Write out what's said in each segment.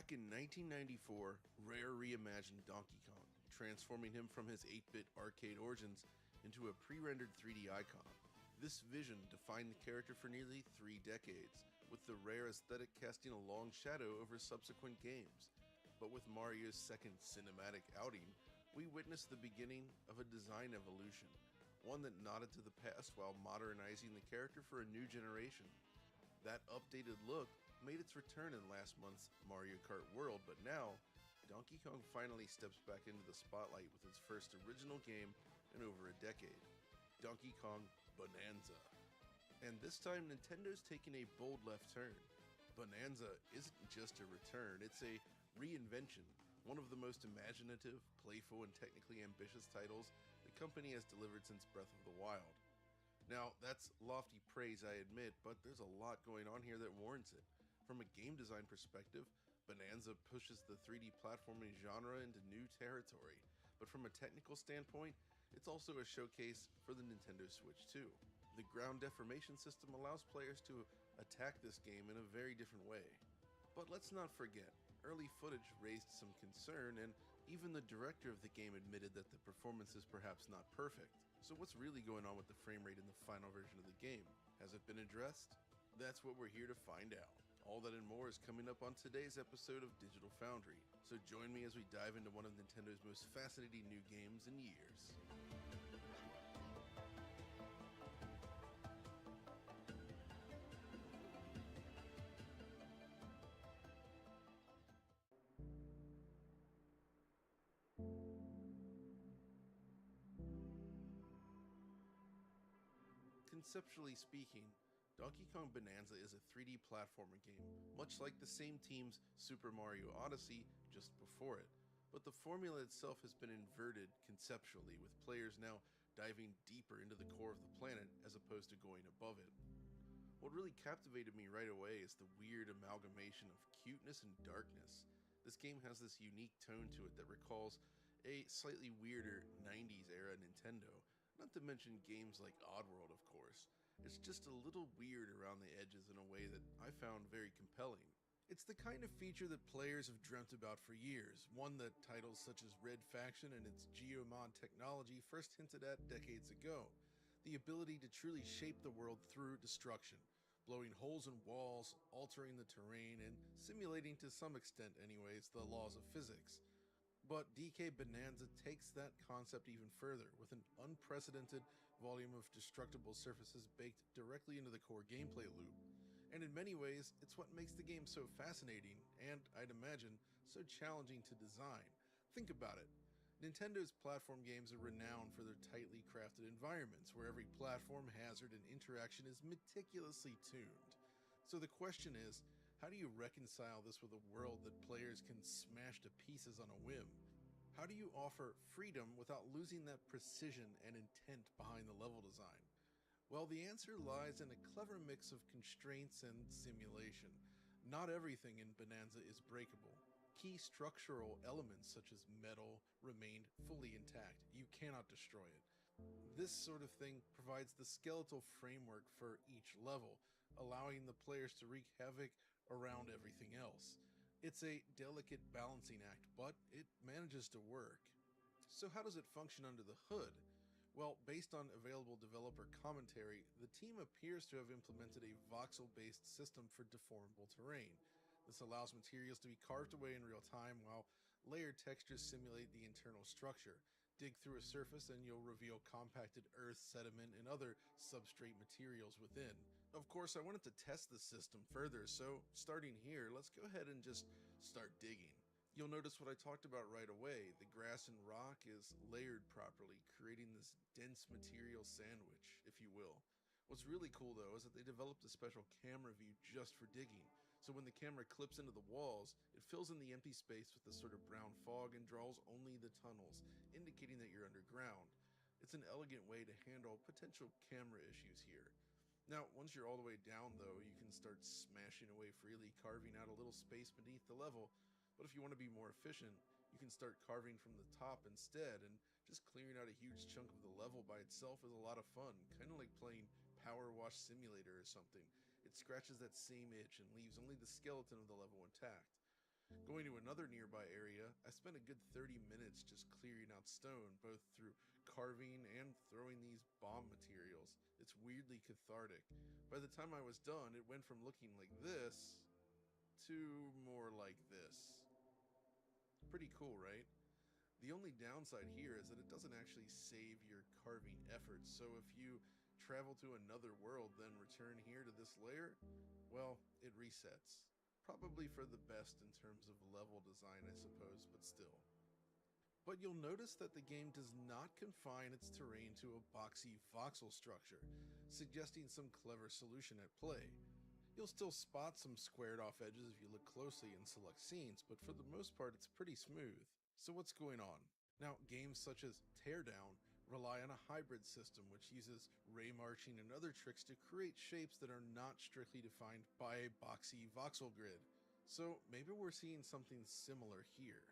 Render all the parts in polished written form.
Back in 1994, Rare reimagined Donkey Kong, transforming him from his 8-bit arcade origins into a pre-rendered 3D icon. This vision defined the character for nearly 3 decades, with the Rare aesthetic casting a long shadow over subsequent games. But with Mario's second cinematic outing, we witnessed the beginning of a design evolution, one that nodded to the past while modernizing the character for a new generation. That updated look made its return in last month's Mario Kart World, but now, Donkey Kong finally steps back into the spotlight with its first original game in over a decade, Donkey Kong Bonanza. And this time, Nintendo's taking a bold left turn. Bonanza isn't just a return, it's a reinvention, one of the most imaginative, playful, and technically ambitious titles the company has delivered since Breath of the Wild. Now, that's lofty praise, I admit, but there's a lot going on here that warrants it. From a game design perspective, Bonanza pushes the 3D platforming genre into new territory, but from a technical standpoint, it's also a showcase for the Nintendo Switch 2. The ground deformation system allows players to attack this game in a very different way. But let's not forget, early footage raised some concern, and even the director of the game admitted that the performance is perhaps not perfect. So what's really going on with the frame rate in the final version of the game? Has it been addressed? That's what we're here to find out. All that and more is coming up on today's episode of Digital Foundry, so join me as we dive into one of Nintendo's most fascinating new games in years. Conceptually speaking, Donkey Kong Bonanza is a 3D platformer game, much like the same team's Super Mario Odyssey just before it, but the formula itself has been inverted conceptually, with players now diving deeper into the core of the planet as opposed to going above it. What really captivated me right away is the weird amalgamation of cuteness and darkness. This game has this unique tone to it that recalls a slightly weirder 90s era Nintendo, not to mention games like Oddworld, of course. It's just a little weird around the edges in a way that I found very compelling. It's the kind of feature that players have dreamt about for years, one that titles such as Red Faction and its Geomod technology first hinted at decades ago. The ability to truly shape the world through destruction, blowing holes in walls, altering the terrain, and simulating, to some extent anyways, the laws of physics. But DK Bonanza takes that concept even further, with an unprecedented volume of destructible surfaces baked directly into the core gameplay loop. And in many ways, it's what makes the game so fascinating, and, I'd imagine, so challenging to design. Think about it. Nintendo's platform games are renowned for their tightly crafted environments, where every platform, hazard, and interaction is meticulously tuned. So the question is, how do you reconcile this with a world that players can smash to pieces on a whim? How do you offer freedom without losing that precision and intent behind the level design? Well, the answer lies in a clever mix of constraints and simulation. Not everything in Bonanza is breakable. Key structural elements such as metal remained fully intact. You cannot destroy it. This sort of thing provides the skeletal framework for each level, allowing the players to wreak havoc around everything else. It's a delicate balancing act, but it manages to work. So how does it function under the hood? Well, based on available developer commentary, the team appears to have implemented a voxel-based system for deformable terrain. This allows materials to be carved away in real time while layered textures simulate the internal structure. Dig through a surface and you'll reveal compacted earth, sediment, and other substrate materials within. Of course, I wanted to test the system further, so starting here, let's go ahead and just start digging. You'll notice what I talked about right away. The grass and rock is layered properly, creating this dense material sandwich, if you will. What's really cool though is that they developed a special camera view just for digging, so when the camera clips into the walls, it fills in the empty space with this sort of brown fog and draws only the tunnels, indicating that you're underground. It's an elegant way to handle potential camera issues here. Now, once you're all the way down though, you can start smashing away freely, carving out a little space beneath the level, but if you want to be more efficient, you can start carving from the top instead, and just clearing out a huge chunk of the level by itself is a lot of fun, kind of like playing Power Wash Simulator or something. It scratches that same itch and leaves only the skeleton of the level intact. Going to another nearby area, I spent a good 30 minutes just clearing out stone, both through carving and throwing these bomb materials. It's weirdly cathartic. By the time I was done, it went from looking like this to more like this. Pretty cool, right? The only downside here is that it doesn't actually save your carving efforts, so if you travel to another world then return here to this layer, well, it resets. Probably for the best in terms of level design, I suppose, but still. But you'll notice that the game does not confine its terrain to a boxy voxel structure, suggesting some clever solution at play. You'll still spot some squared off edges if you look closely and select scenes, but for the most part it's pretty smooth. So what's going on? Now, games such as Teardown rely on a hybrid system which uses ray marching and other tricks to create shapes that are not strictly defined by a boxy voxel grid. So maybe we're seeing something similar here.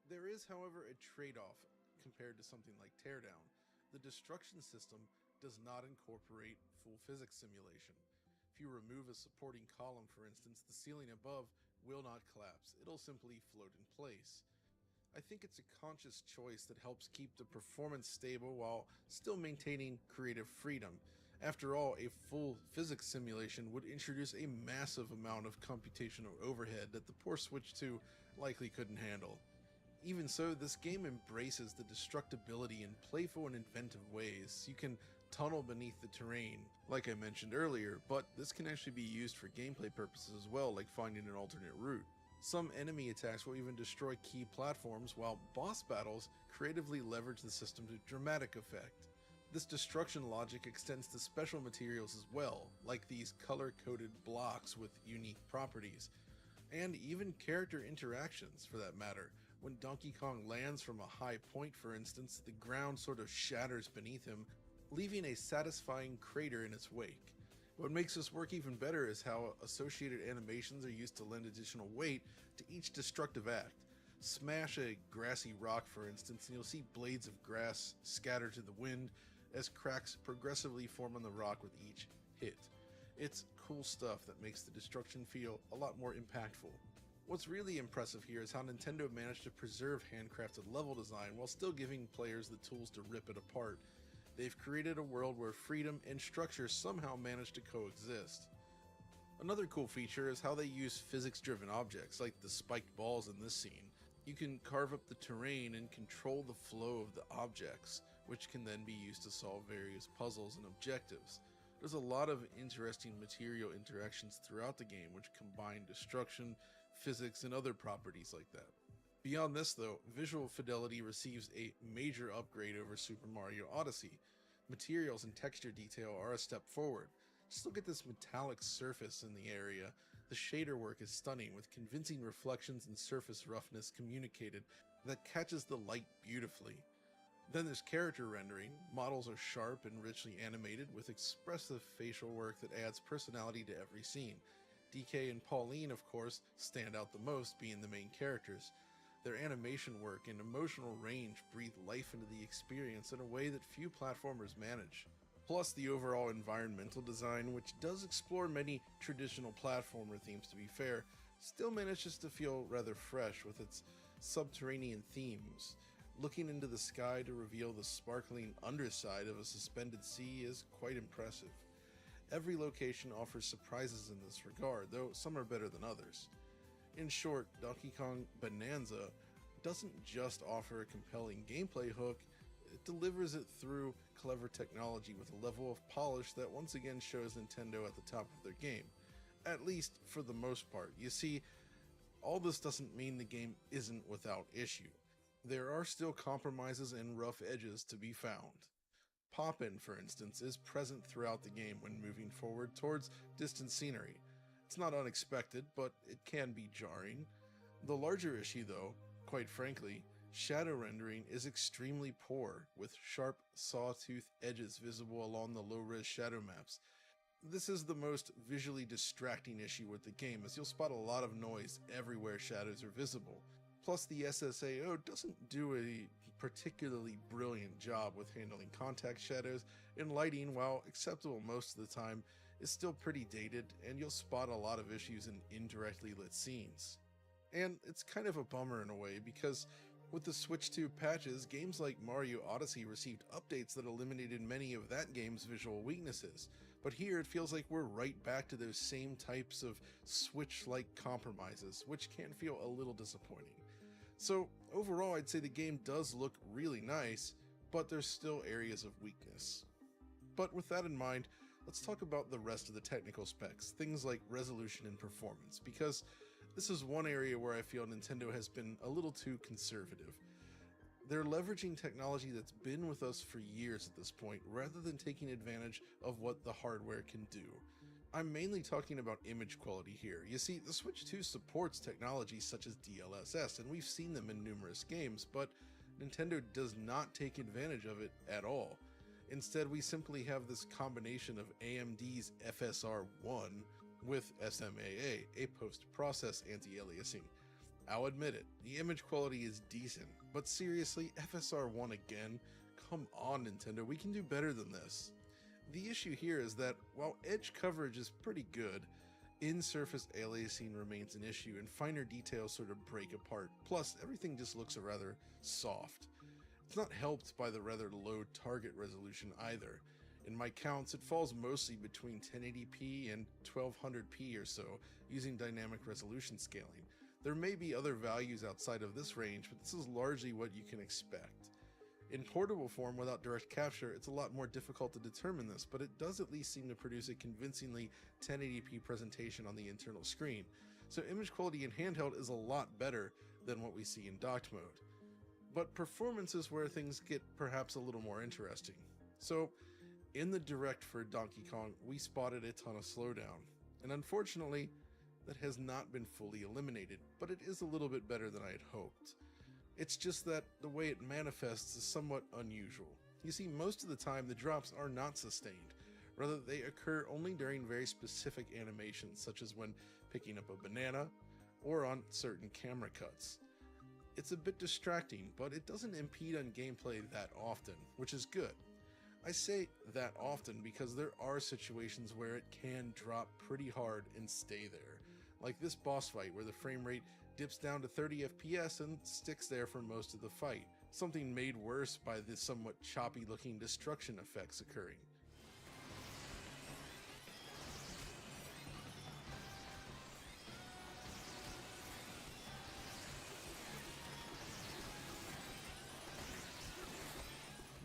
There is, however, a trade-off compared to something like Teardown. The destruction system does not incorporate full physics simulation. If you remove a supporting column, for instance, the ceiling above will not collapse. It'll simply float in place. I think it's a conscious choice that helps keep the performance stable while still maintaining creative freedom. After all, a full physics simulation would introduce a massive amount of computational overhead that the poor Switch 2 likely couldn't handle. Even so, this game embraces the destructibility in playful and inventive ways. You can tunnel beneath the terrain, like I mentioned earlier, but this can actually be used for gameplay purposes as well, like finding an alternate route. Some enemy attacks will even destroy key platforms, while boss battles creatively leverage the system to dramatic effect. This destruction logic extends to special materials as well, like these color-coded blocks with unique properties, and even character interactions for that matter. When Donkey Kong lands from a high point, for instance, the ground sort of shatters beneath him, leaving a satisfying crater in its wake. What makes this work even better is how associated animations are used to lend additional weight to each destructive act. Smash a grassy rock, for instance, and you'll see blades of grass scatter to the wind as cracks progressively form on the rock with each hit. It's cool stuff that makes the destruction feel a lot more impactful. What's really impressive here is how Nintendo managed to preserve handcrafted level design while still giving players the tools to rip it apart. They've created a world where freedom and structure somehow manage to coexist. Another cool feature is how they use physics-driven objects, like the spiked balls in this scene. You can carve up the terrain and control the flow of the objects, which can then be used to solve various puzzles and objectives. There's a lot of interesting material interactions throughout the game which combine destruction, physics, and other properties like that. Beyond this though, visual fidelity receives a major upgrade over Super Mario Odyssey. Materials and texture detail are a step forward. Just look at this metallic surface in the area. The shader work is stunning, with convincing reflections and surface roughness communicated that catches the light beautifully. Then there's character rendering. Models are sharp and richly animated, with expressive facial work that adds personality to every scene. DK and Pauline, of course, stand out the most, being the main characters. Their animation work and emotional range breathe life into the experience in a way that few platformers manage. Plus, the overall environmental design, which does explore many traditional platformer themes to be fair, still manages to feel rather fresh with its subterranean themes. Looking into the sky to reveal the sparkling underside of a suspended sea is quite impressive. Every location offers surprises in this regard, though some are better than others. In short, Donkey Kong Bonanza doesn't just offer a compelling gameplay hook, it delivers it through clever technology with a level of polish that once again shows Nintendo at the top of their game. At least for the most part. You see, all this doesn't mean the game isn't without issue. There are still compromises and rough edges to be found. Pop-in, for instance, is present throughout the game when moving forward towards distant scenery. It's not unexpected, but it can be jarring. The larger issue though, quite frankly, shadow rendering is extremely poor, with sharp sawtooth edges visible along the low-res shadow maps. This is the most visually distracting issue with the game, as you'll spot a lot of noise everywhere shadows are visible. Plus, the SSAO doesn't do a particularly brilliant job with handling contact shadows, and lighting, while acceptable most of the time, is still pretty dated, and you'll spot a lot of issues in indirectly lit scenes. And it's kind of a bummer in a way, because with the Switch 2 patches, games like Mario Odyssey received updates that eliminated many of that game's visual weaknesses. But here it feels like we're right back to those same types of Switch-like compromises, which can feel a little disappointing. So overall, I'd say the game does look really nice, but there's still areas of weakness. But with that in mind, let's talk about the rest of the technical specs, things like resolution and performance, because this is one area where I feel Nintendo has been a little too conservative. They're leveraging technology that's been with us for years at this point, rather than taking advantage of what the hardware can do. I'm mainly talking about image quality here. You see, the Switch 2 supports technologies such as DLSS, and we've seen them in numerous games, but Nintendo does not take advantage of it at all. Instead, we simply have this combination of AMD's FSR1 with SMAA, a post-process anti-aliasing. I'll admit it, the image quality is decent, but seriously, FSR1 again? Come on, Nintendo, we can do better than this. The issue here is that while edge coverage is pretty good, in-surface aliasing remains an issue and finer details sort of break apart, plus everything just looks rather soft. It's not helped by the rather low target resolution either. In my counts, it falls mostly between 1080p and 1200p or so, using dynamic resolution scaling. There may be other values outside of this range, but this is largely what you can expect. In portable form without direct capture, it's a lot more difficult to determine this, but it does at least seem to produce a convincingly 1080p presentation on the internal screen, so image quality in handheld is a lot better than what we see in docked mode. But performance is where things get perhaps a little more interesting. So, in the direct for Donkey Kong, we spotted a ton of slowdown, and unfortunately, that has not been fully eliminated, but it is a little bit better than I had hoped. It's just that the way it manifests is somewhat unusual. You see, most of the time the drops are not sustained, rather they occur only during very specific animations, such as when picking up a banana, or on certain camera cuts. It's a bit distracting, but it doesn't impede on gameplay that often, which is good. I say that often because there are situations where it can drop pretty hard and stay there, like this boss fight where the frame rate dips down to 30 FPS and sticks there for most of the fight, something made worse by the somewhat choppy looking destruction effects occurring.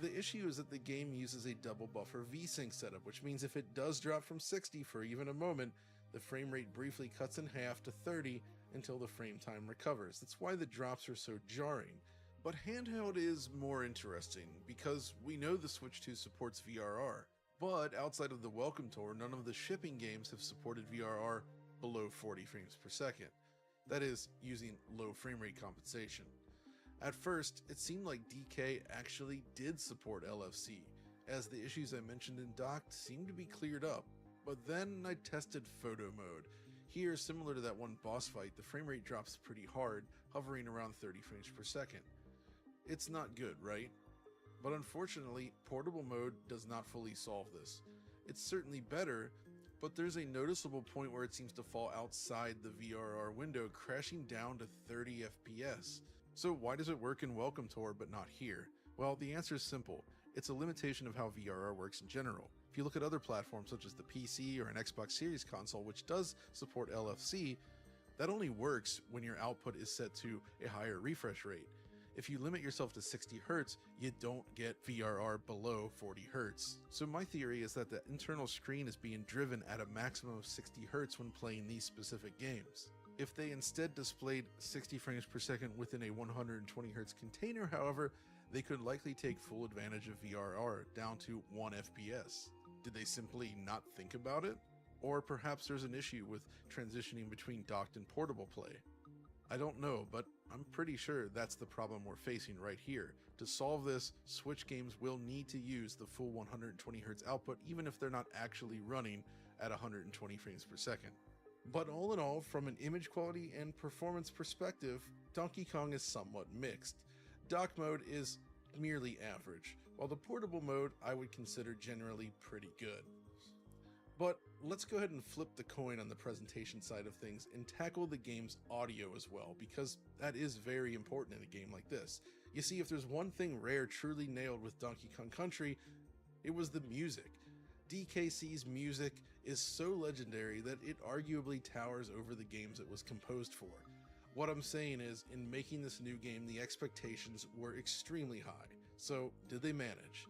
The issue is that the game uses a double buffer VSync setup, which means if it does drop from 60 for even a moment, the frame rate briefly cuts in half to 30 until the frame time recovers. That's why the drops are so jarring. But handheld is more interesting, because we know the Switch 2 supports VRR, but outside of the Welcome Tour, none of the shipping games have supported VRR below 40 frames per second. That is, using low frame rate compensation. At first, it seemed like DK actually did support LFC, as the issues I mentioned in docked seemed to be cleared up. But then I tested photo mode. Here, similar to that one boss fight, the frame rate drops pretty hard, hovering around 30 frames per second. It's not good, right? But unfortunately, portable mode does not fully solve this. It's certainly better, but there's a noticeable point where it seems to fall outside the VRR window, crashing down to 30 FPS. So why does it work in Welcome Tour but not here? Well, the answer is simple. It's a limitation of how VRR works in general. If you look at other platforms such as the PC or an Xbox Series console, which does support LFC, that only works when your output is set to a higher refresh rate. If you limit yourself to 60 Hz, you don't get VRR below 40 Hz. So my theory is that the internal screen is being driven at a maximum of 60 Hz when playing these specific games. If they instead displayed 60 frames per second within a 120 Hz container, however, they could likely take full advantage of VRR down to 1 FPS. Did they simply not think about it? Or perhaps there's an issue with transitioning between docked and portable play. I don't know, but I'm pretty sure that's the problem we're facing right here. To solve this, Switch games will need to use the full 120 Hz output even if they're not actually running at 120 frames per second. But all in all, from an image quality and performance perspective, Donkey Kong is somewhat mixed. Dock mode is merely average, while the portable mode I would consider generally pretty good. But let's go ahead and flip the coin on the presentation side of things and tackle the game's audio as well, because that is very important in a game like this. You see, if there's one thing Rare truly nailed with Donkey Kong Country, it was the music. DKC's music is so legendary that it arguably towers over the games it was composed for. What I'm saying is, in making this new game, the expectations were extremely high. So, did they manage?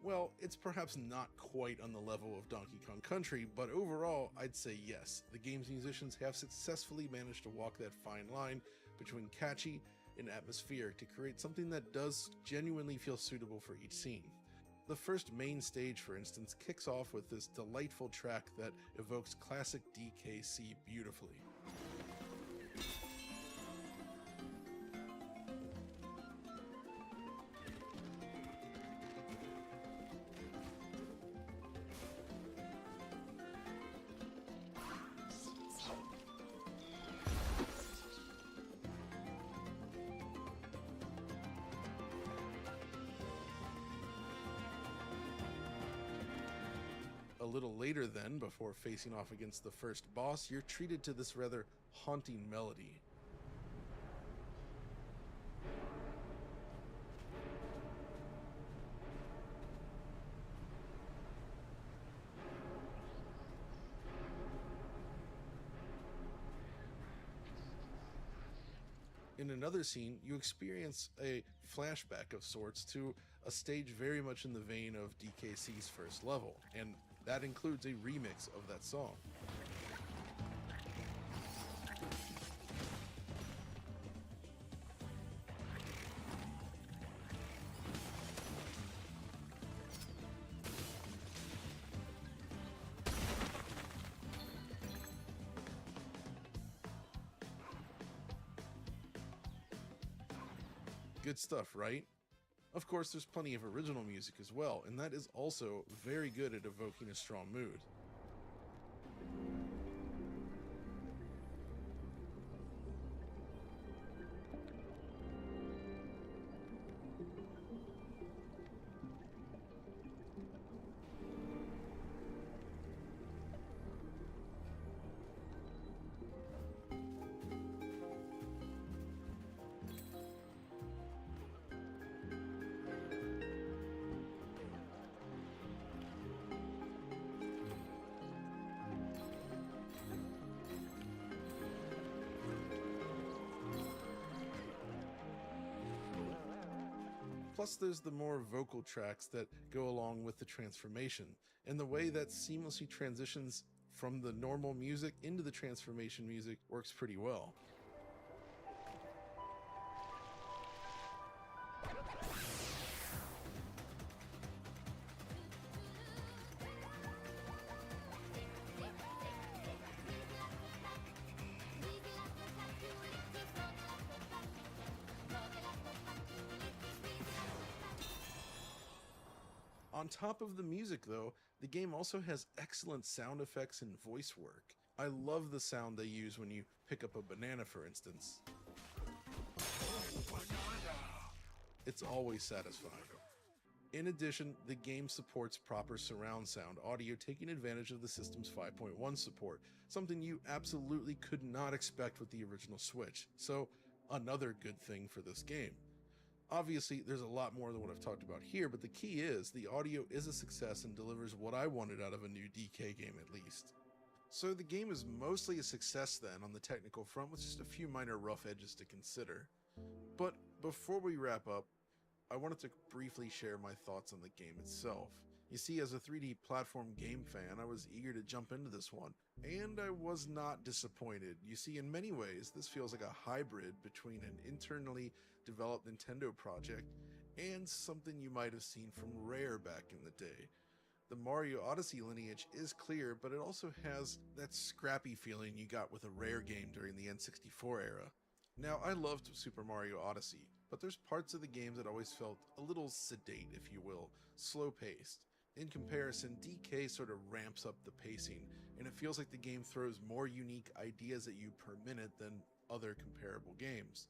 Well, it's perhaps not quite on the level of Donkey Kong Country, but overall, I'd say yes. The game's musicians have successfully managed to walk that fine line between catchy and atmospheric to create something that does genuinely feel suitable for each scene. The first main stage, for instance, kicks off with this delightful track that evokes classic DKC beautifully. A little later then, before facing off against the first boss, you're treated to this rather haunting melody. In another scene, you experience a flashback of sorts to a stage very much in the vein of DKC's first level, and that includes a remix of that song. Good stuff, right? Of course, there's plenty of original music as well, and that is also very good at evoking a strong mood. Plus, there's the more vocal tracks that go along with the transformation, and the way that seamlessly transitions from the normal music into the transformation music works pretty well. On top of the music though, the game also has excellent sound effects and voice work. I love the sound they use when you pick up a banana, for instance. It's always satisfying. In addition, the game supports proper surround sound audio, taking advantage of the system's 5.1 support, something you absolutely could not expect with the original Switch. So, another good thing for this game. Obviously, there's a lot more than what I've talked about here, but the key is the audio is a success and delivers what I wanted out of a new DK game at least. So the game is mostly a success then on the technical front, with just a few minor rough edges to consider. But before we wrap up, I wanted to briefly share my thoughts on the game itself. You see, as a 3D platform game fan, I was eager to jump into this one, and I was not disappointed. You see, in many ways, this feels like a hybrid between an internally developed Nintendo project and something you might have seen from Rare back in the day. The Mario Odyssey lineage is clear, but it also has that scrappy feeling you got with a Rare game during the N64 era. Now, I loved Super Mario Odyssey, but there's parts of the game that always felt a little sedate, if you will, slow-paced. In comparison, DK sort of ramps up the pacing, and it feels like the game throws more unique ideas at you per minute than other comparable games.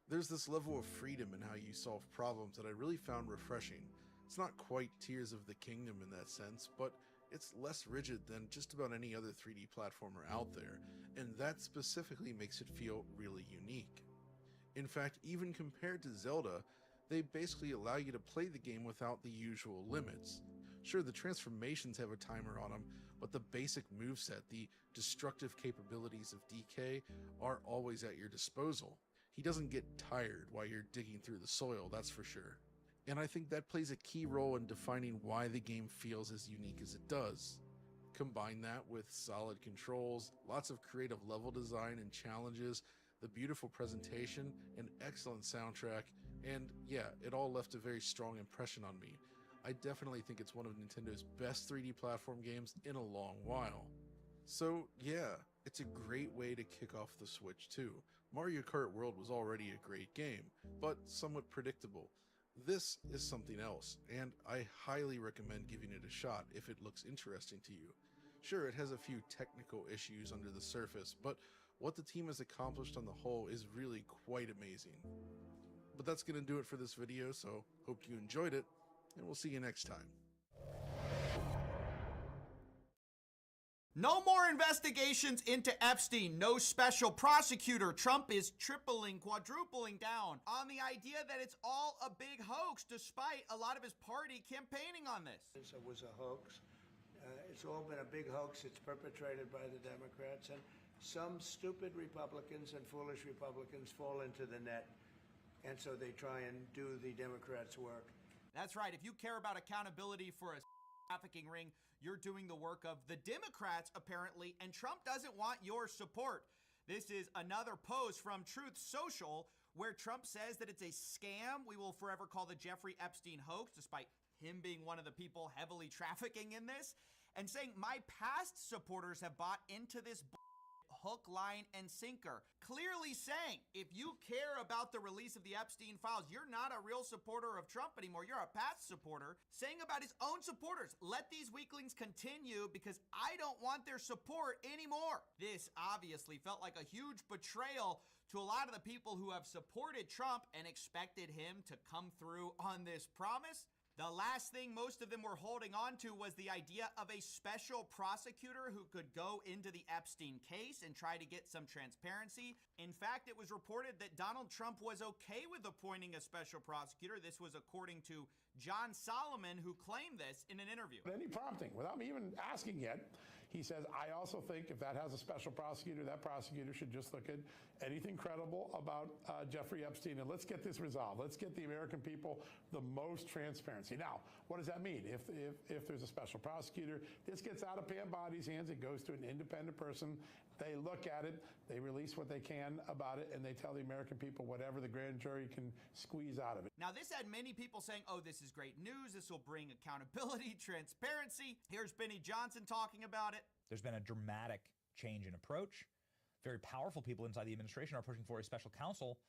There's this level of freedom in how you solve problems that I really found refreshing. It's not quite Tears of the Kingdom in that sense, but It's less rigid than just about any other 3D platformer out there, and that specifically makes it feel really unique. In fact, even compared to Zelda, they basically allow you to play the game without the usual limits. Sure, the transformations have a timer on them, but the basic moveset, the destructive capabilities of DK, are always at your disposal. He doesn't get tired while you're digging through the soil, that's for sure. And I think that plays a key role in defining why the game feels as unique as it does. Combine that with solid controls, lots of creative level design and challenges, the beautiful presentation, an excellent soundtrack, and yeah, it all left a very strong impression on me. I definitely think it's one of Nintendo's best 3D platform games in a long while. So yeah, it's a great way to kick off the Switch too. Mario Kart World was already a great game, but somewhat predictable. This is something else, and I highly recommend giving it a shot if it looks interesting to you. Sure, it has a few technical issues under the surface, but what the team has accomplished on the whole is really quite amazing. But that's going to do it for this video, so hope you enjoyed it, and we'll see you next time. No more investigations into Epstein. No special prosecutor. Trump is tripling, quadrupling down on the idea that it's all a big hoax, despite a lot of his party campaigning on this. It was a hoax. It's all been a big hoax. It's perpetrated by the Democrats, and some stupid Republicans and foolish Republicans fall into the net, and so they try and do the Democrats' work. That's right. If you care about accountability for a trafficking ring, you're doing the work of the Democrats, apparently, and Trump doesn't want your support. This is another post from Truth Social where Trump says that it's a scam we will forever call the Jeffrey Epstein hoax, despite him being one of the people heavily trafficking in this, and saying, my past supporters have bought into this hook, line, and sinker. Clearly saying, if you care about the release of the Epstein files, you're not a real supporter of Trump anymore. You're a past supporter. Saying about his own supporters, let these weaklings continue because I don't want their support anymore. This obviously felt like a huge betrayal to a lot of the people who have supported Trump and expected him to come through on this promise. The last thing most of them were holding on to was the idea of a special prosecutor who could go into the Epstein case and try to get some transparency. In fact, it was reported that Donald Trump was okay with appointing a special prosecutor. This was according to John Solomon, who claimed this in an interview. Any prompting, without me even asking yet, he says, I also think if that has a special prosecutor, that prosecutor should just look at anything credible about Jeffrey Epstein, and let's get this resolved. Let's get the American people the most transparency. Now, what does that mean? If there's a special prosecutor, this gets out of Pam Body's hands, it goes to an independent person, they look at it, they release what they can about it, and they tell the American people whatever the grand jury can squeeze out of it. Now, this had many people saying, oh, this is great news, this will bring accountability, transparency. Here's Benny Johnson talking about it. There's been a dramatic change in approach. Very powerful people inside the administration are pushing for a special counsel,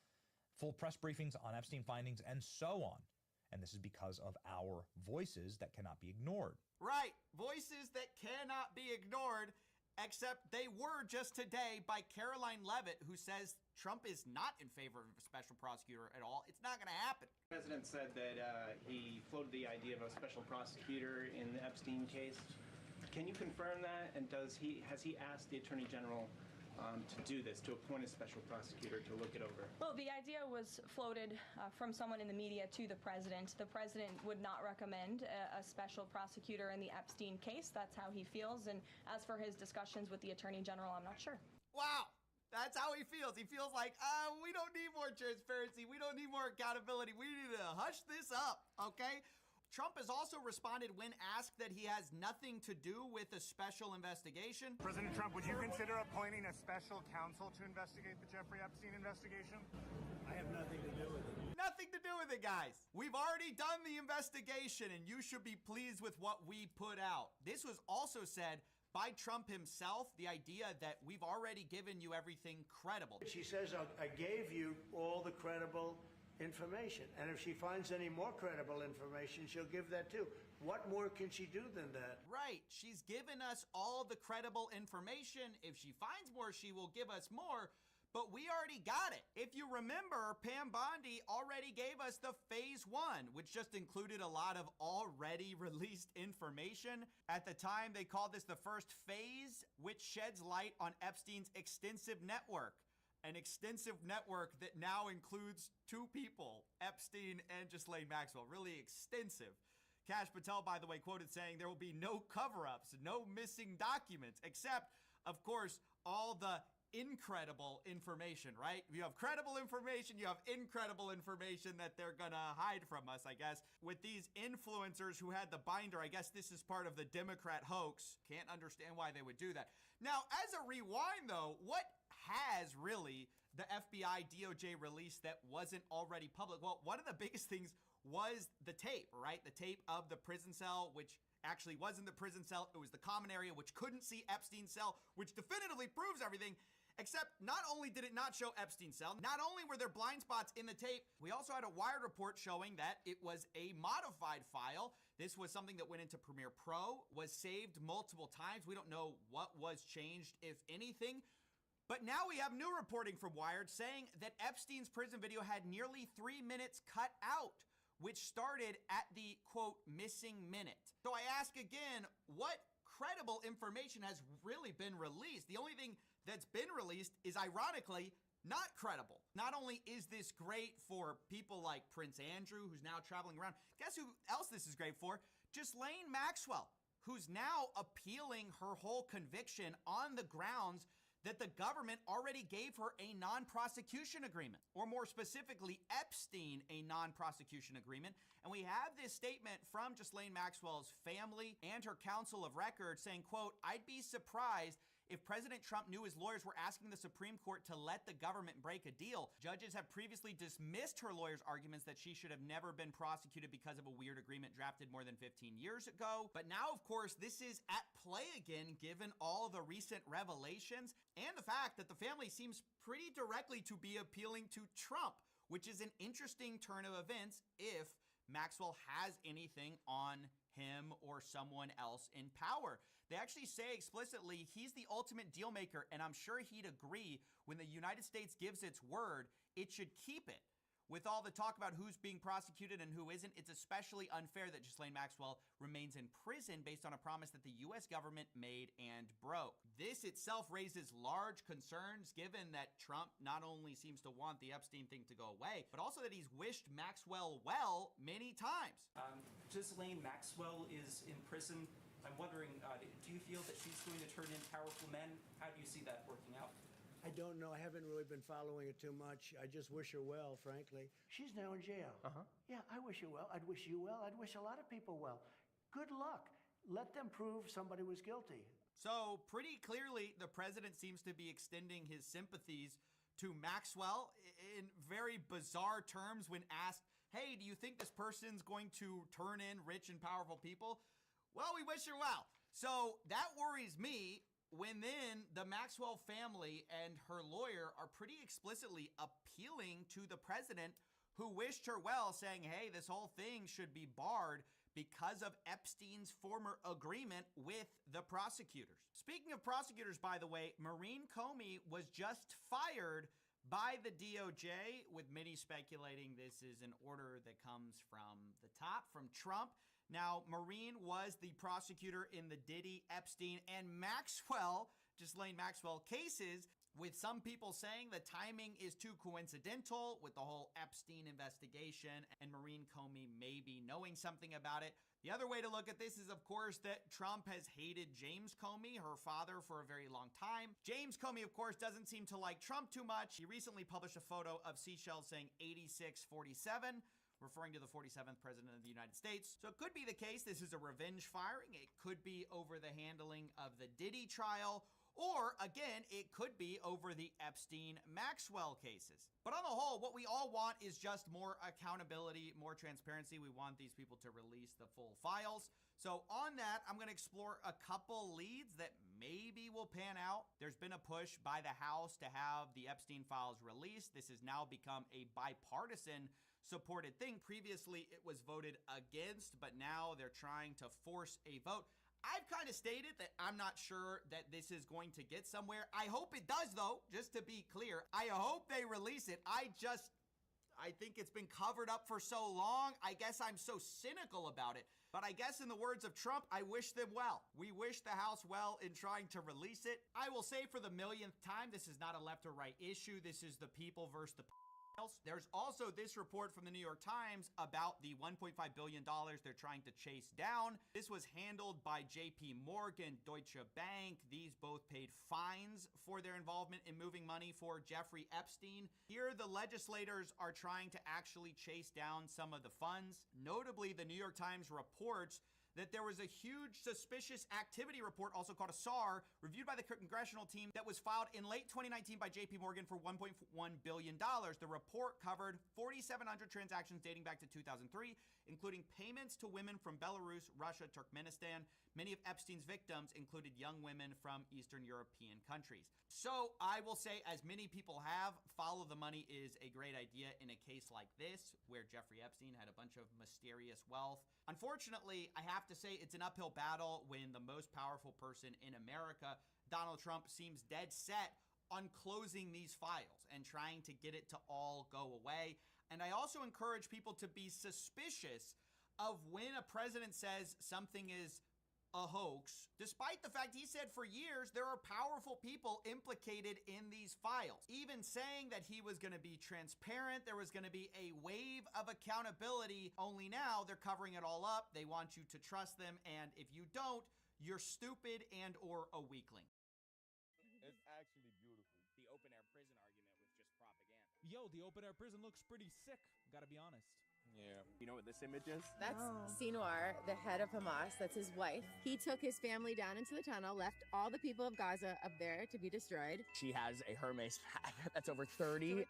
full press briefings on Epstein findings, and so on. And this is because of our voices that cannot be ignored. Right, voices that cannot be ignored, except they were just today by Caroline Leavitt, who says Trump is not in favor of a special prosecutor at all. It's not going to happen. The president said that he floated the idea of a special prosecutor in the Epstein case. Can you confirm that? And has he asked the Attorney General to do this, to appoint a special prosecutor to look it over? Well, the idea was floated from someone in the media to the president. The president would not recommend a special prosecutor in the Epstein case. That's how he feels. And as for his discussions with the Attorney General, I'm not sure. Wow. That's how he feels. He feels like, we don't need more transparency. We don't need more accountability. We need to hush this up, okay? Trump has also responded when asked that he has nothing to do with a special investigation. President Trump, would you consider appointing a special counsel to investigate the Jeffrey Epstein investigation? I have nothing to do with it. Nothing to do with it, guys. We've already done the investigation, and you should be pleased with what we put out. This was also said by Trump himself, the idea that we've already given you everything credible. She says, I gave you all the credible information, and if she finds any more credible information, she'll give that too. What more can she do than that? Right. She's given us all the credible information. If she finds more, she will give us more. but we already got it. If you remember, Pam Bondi already gave us the phase 1, which just included a lot of already released information. At the time, they called this the first phase, which sheds light on Epstein's extensive network. An extensive network that now includes 2 people, Epstein and Ghislaine Maxwell. Really extensive. Kash Patel, by the way, quoted saying there will be no cover-ups, no missing documents, except, of course, all the incredible information, right? If you have credible information, you have incredible information that they're gonna hide from us, I guess. With these influencers who had the binder, I guess this is part of the Democrat hoax. Can't understand why they would do that. Now, as a rewind though, what has really the FBI DOJ released that wasn't already public? Well, one of the biggest things was the tape, right? The tape of the prison cell, which actually wasn't the prison cell. It was the common area, which couldn't see Epstein's cell, which definitively proves everything. Except not only did it not show Epstein's cell, not only were there blind spots in the tape, we also had a Wired report showing that it was a modified file. This was something that went into Premiere Pro, was saved multiple times. We don't know what was changed, if anything. But now we have new reporting from Wired saying that Epstein's prison video had nearly 3 minutes cut out, which started at the, quote, missing minute. So I ask again, what credible information has really been released? The only thing that's been released is ironically not credible. Not only is this great for people like Prince Andrew, who's now traveling around, guess who else this is great for? Ghislaine Maxwell, who's now appealing her whole conviction on the grounds that the government already gave her a non-prosecution agreement, or more specifically, Epstein a non-prosecution agreement. And we have this statement from Ghislaine Maxwell's family and her counsel of record saying, quote, "I'd be surprised if President Trump knew his lawyers were asking the Supreme Court to let the government break a deal. Judges have previously dismissed her lawyers' arguments that she should have never been prosecuted because of a weird agreement drafted more than 15 years ago. But now, of course, this is at play again, given all the recent revelations and the fact that the family seems pretty directly to be appealing to Trump, which is an interesting turn of events if Maxwell has anything on him or someone else in power. They actually say explicitly he's the ultimate deal maker, and I'm sure he'd agree when the United States gives its word, it should keep it. With all the talk about who's being prosecuted and who isn't, it's especially unfair that Ghislaine Maxwell remains in prison based on a promise that the U.S. government made and broke. This itself raises large concerns given that Trump not only seems to want the Epstein thing to go away, but also that he's wished Maxwell well many times. Ghislaine Maxwell is in prison. I'm wondering, do you feel that she's going to turn in powerful men? How do you see that working out? I don't know. I haven't really been following it too much. I just wish her well, frankly. She's now in jail. Yeah, I wish her well. I'd wish you well. I'd wish a lot of people well. Good luck. Let them prove somebody was guilty. So pretty clearly, the president seems to be extending his sympathies to Maxwell in very bizarre terms when asked, hey, do you think this person's going to turn in rich and powerful people? Well, we wish her well. So that worries me when then the Maxwell family and her lawyer are pretty explicitly appealing to the president who wished her well, saying, hey, this whole thing should be barred because of Epstein's former agreement with the prosecutors. Speaking of prosecutors, by the way, Maureen Comey was just fired by the DOJ, with many speculating this is an order that comes from the top, from Trump. Now, Maureen was the prosecutor in the Diddy, Epstein, and Maxwell, Ghislaine Maxwell cases, with some people saying the timing is too coincidental with the whole Epstein investigation and Maureen Comey maybe knowing something about it. The other way to look at this is, of course, that Trump has hated James Comey, her father, for a very long time. James Comey, of course, doesn't seem to like Trump too much. He recently published a photo of seashells saying 8647. Referring to the 47th president of the United States. So it could be the case this is a revenge firing. It could be over the handling of the Diddy trial. Or, again, it could be over the Epstein-Maxwell cases. But on the whole, what we all want is just more accountability, more transparency. We want these people to release the full files. So on that, I'm going to explore a couple leads that maybe will pan out. There's been a push by the House to have the Epstein files released. This has now become a bipartisan supported thing. Previously, it was voted against, but now they're trying to force a vote. I've kind of stated that I'm not sure that this is going to get somewhere. I hope it does, though, just to be clear. I hope they release it. I think it's been covered up for so long. I guess I'm so cynical about it. But I guess in the words of Trump, I wish them well. We wish the House well in trying to release it. I will say for the millionth time, this is not a left or right issue. This is the people versus the else. There's also this report from the New York Times about the $1.5 billion they're trying to chase down. This was handled by JP Morgan, Deutsche Bank. These both paid fines for their involvement in moving money for Jeffrey Epstein. Here, the legislators are trying to actually chase down some of the funds. Notably, the New York Times reports that there was a huge suspicious activity report, also called a SAR, reviewed by the congressional team that was filed in late 2019 by JP Morgan for $1.1 billion. The report covered 4,700 transactions dating back to 2003, including payments to women from Belarus, Russia, Turkmenistan. Many of Epstein's victims included young women from Eastern European countries. So I will say, as many people have, follow the money is a great idea in a case like this, where Jeffrey Epstein had a bunch of mysterious wealth. Unfortunately, I have to say it's an uphill battle when the most powerful person in America, Donald Trump, seems dead set on closing these files and trying to get it to all go away. And I also encourage people to be suspicious of when a president says something is a hoax, despite the fact he said for years there are powerful people implicated in these files. Even saying that he was going to be transparent, there was going to be a wave of accountability, only now they're covering it all up. They want you to trust them, and if you don't, you're stupid and or a weakling. It's actually beautiful. The open air prison argument was just propaganda. Yo, the open air prison looks pretty sick, gotta be honest. Yeah. You know what this image is? That's Sinwar, the head of Hamas. That's his wife. He took his family down into the tunnel, left all the people of Gaza up there to be destroyed. She has a Hermes bag that's over $30,000.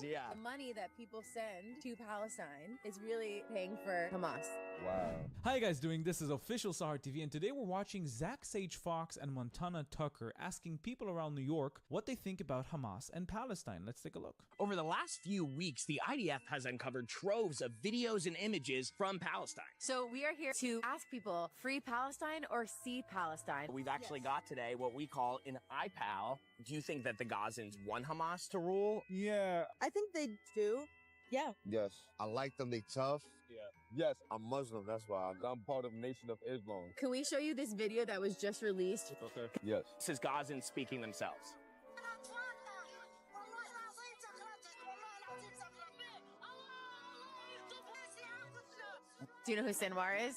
Yeah. The money that people send to Palestine is really paying for Hamas. Wow. How you guys doing? This is Official Sahar TV, and today we're watching Zach Sage Fox and Montana Tucker asking people around New York what they think about Hamas and Palestine. Let's take a look. Over the last few weeks, the IDF has uncovered troves of videos and images from Palestine. So we are here to ask people, free Palestine or see Palestine? We've actually got today what we call an IPAL. Do you think that the Gazans want Hamas to rule? Yeah. I think they do. Yeah. Yes. I like them. They tough. Yeah. Yes, I'm Muslim. That's why I'm part of Nation of Islam. Can we show you this video that was just released? Okay. Yes. This is Gazans speaking themselves. Do you know who Sinwar is?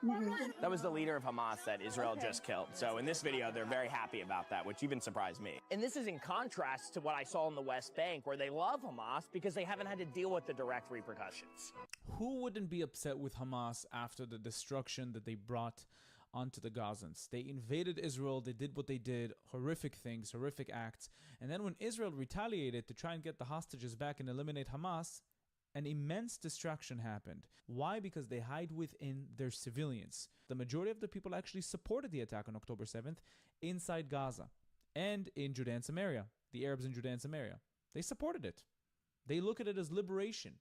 No. That was the leader of Hamas that Israel just killed. So in this video, they're very happy about that, which even surprised me. And this is in contrast to what I saw in the West Bank, where they love Hamas because they haven't had to deal with the direct repercussions. Who wouldn't be upset with Hamas after the destruction that they brought onto the Gazans? They invaded Israel, they did what they did, horrific things, horrific acts. And then when Israel retaliated to try and get the hostages back and eliminate Hamas, an immense destruction happened. Why? Because they hide within their civilians. The majority of the people actually supported the attack on October 7th inside Gaza and in Judea and Samaria. The Arabs in Judea and Samaria. They supported it. They look at it as liberation.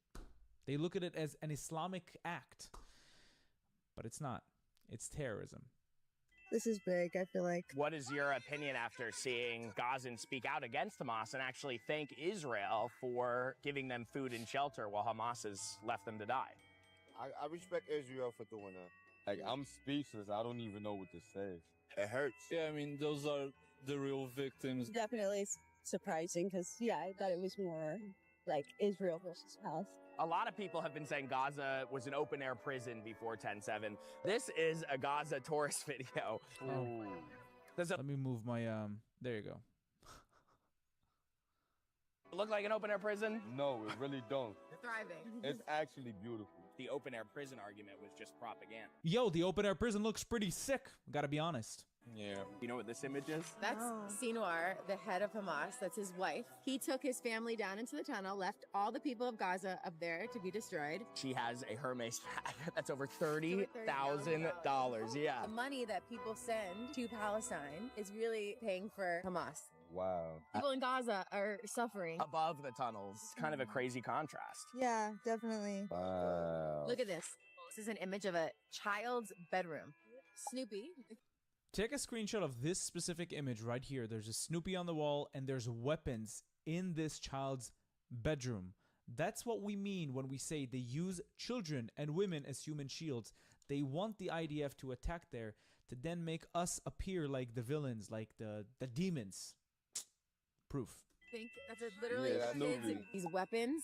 They look at it as an Islamic act. But it's not. It's terrorism. This is big, I feel like. What is your opinion after seeing Gazans speak out against Hamas and actually thank Israel for giving them food and shelter while Hamas has left them to die? I respect Israel for doing that. Like, I'm speechless. I don't even know what to say. It hurts. Yeah, I mean, those are the real victims. Definitely surprising because, yeah, I thought it was more like Israel versus Palestine. A lot of people have been saying Gaza was an open-air prison before 10/7. This is a Gaza tourist video. Oh. Let me move my, there you go. Look like an open-air prison? No, it really don't. Thriving. It's actually beautiful. The open-air prison argument was just propaganda. Yo, the open air prison looks pretty sick, gotta be honest. Yeah. You know what this image is? That's Sinwar, the head of Hamas. That's his wife. He took his family down into the tunnel, left all the people of Gaza up there to be destroyed. She has a Hermes bag that's over $30,000. Yeah. The money that people send to Palestine is really paying for Hamas. Wow. People in Gaza are suffering. Above the tunnels. It's kind of a crazy contrast. Yeah, definitely. Wow. Look at this. This is an image of a child's bedroom. Snoopy. Take a screenshot of this specific image right here. There's a Snoopy on the wall and there's weapons in this child's bedroom. That's what we mean when we say they use children and women as human shields. They want the IDF to attack there to then make us appear like the villains, like the demons. Proof. I think that's literally kids, these weapons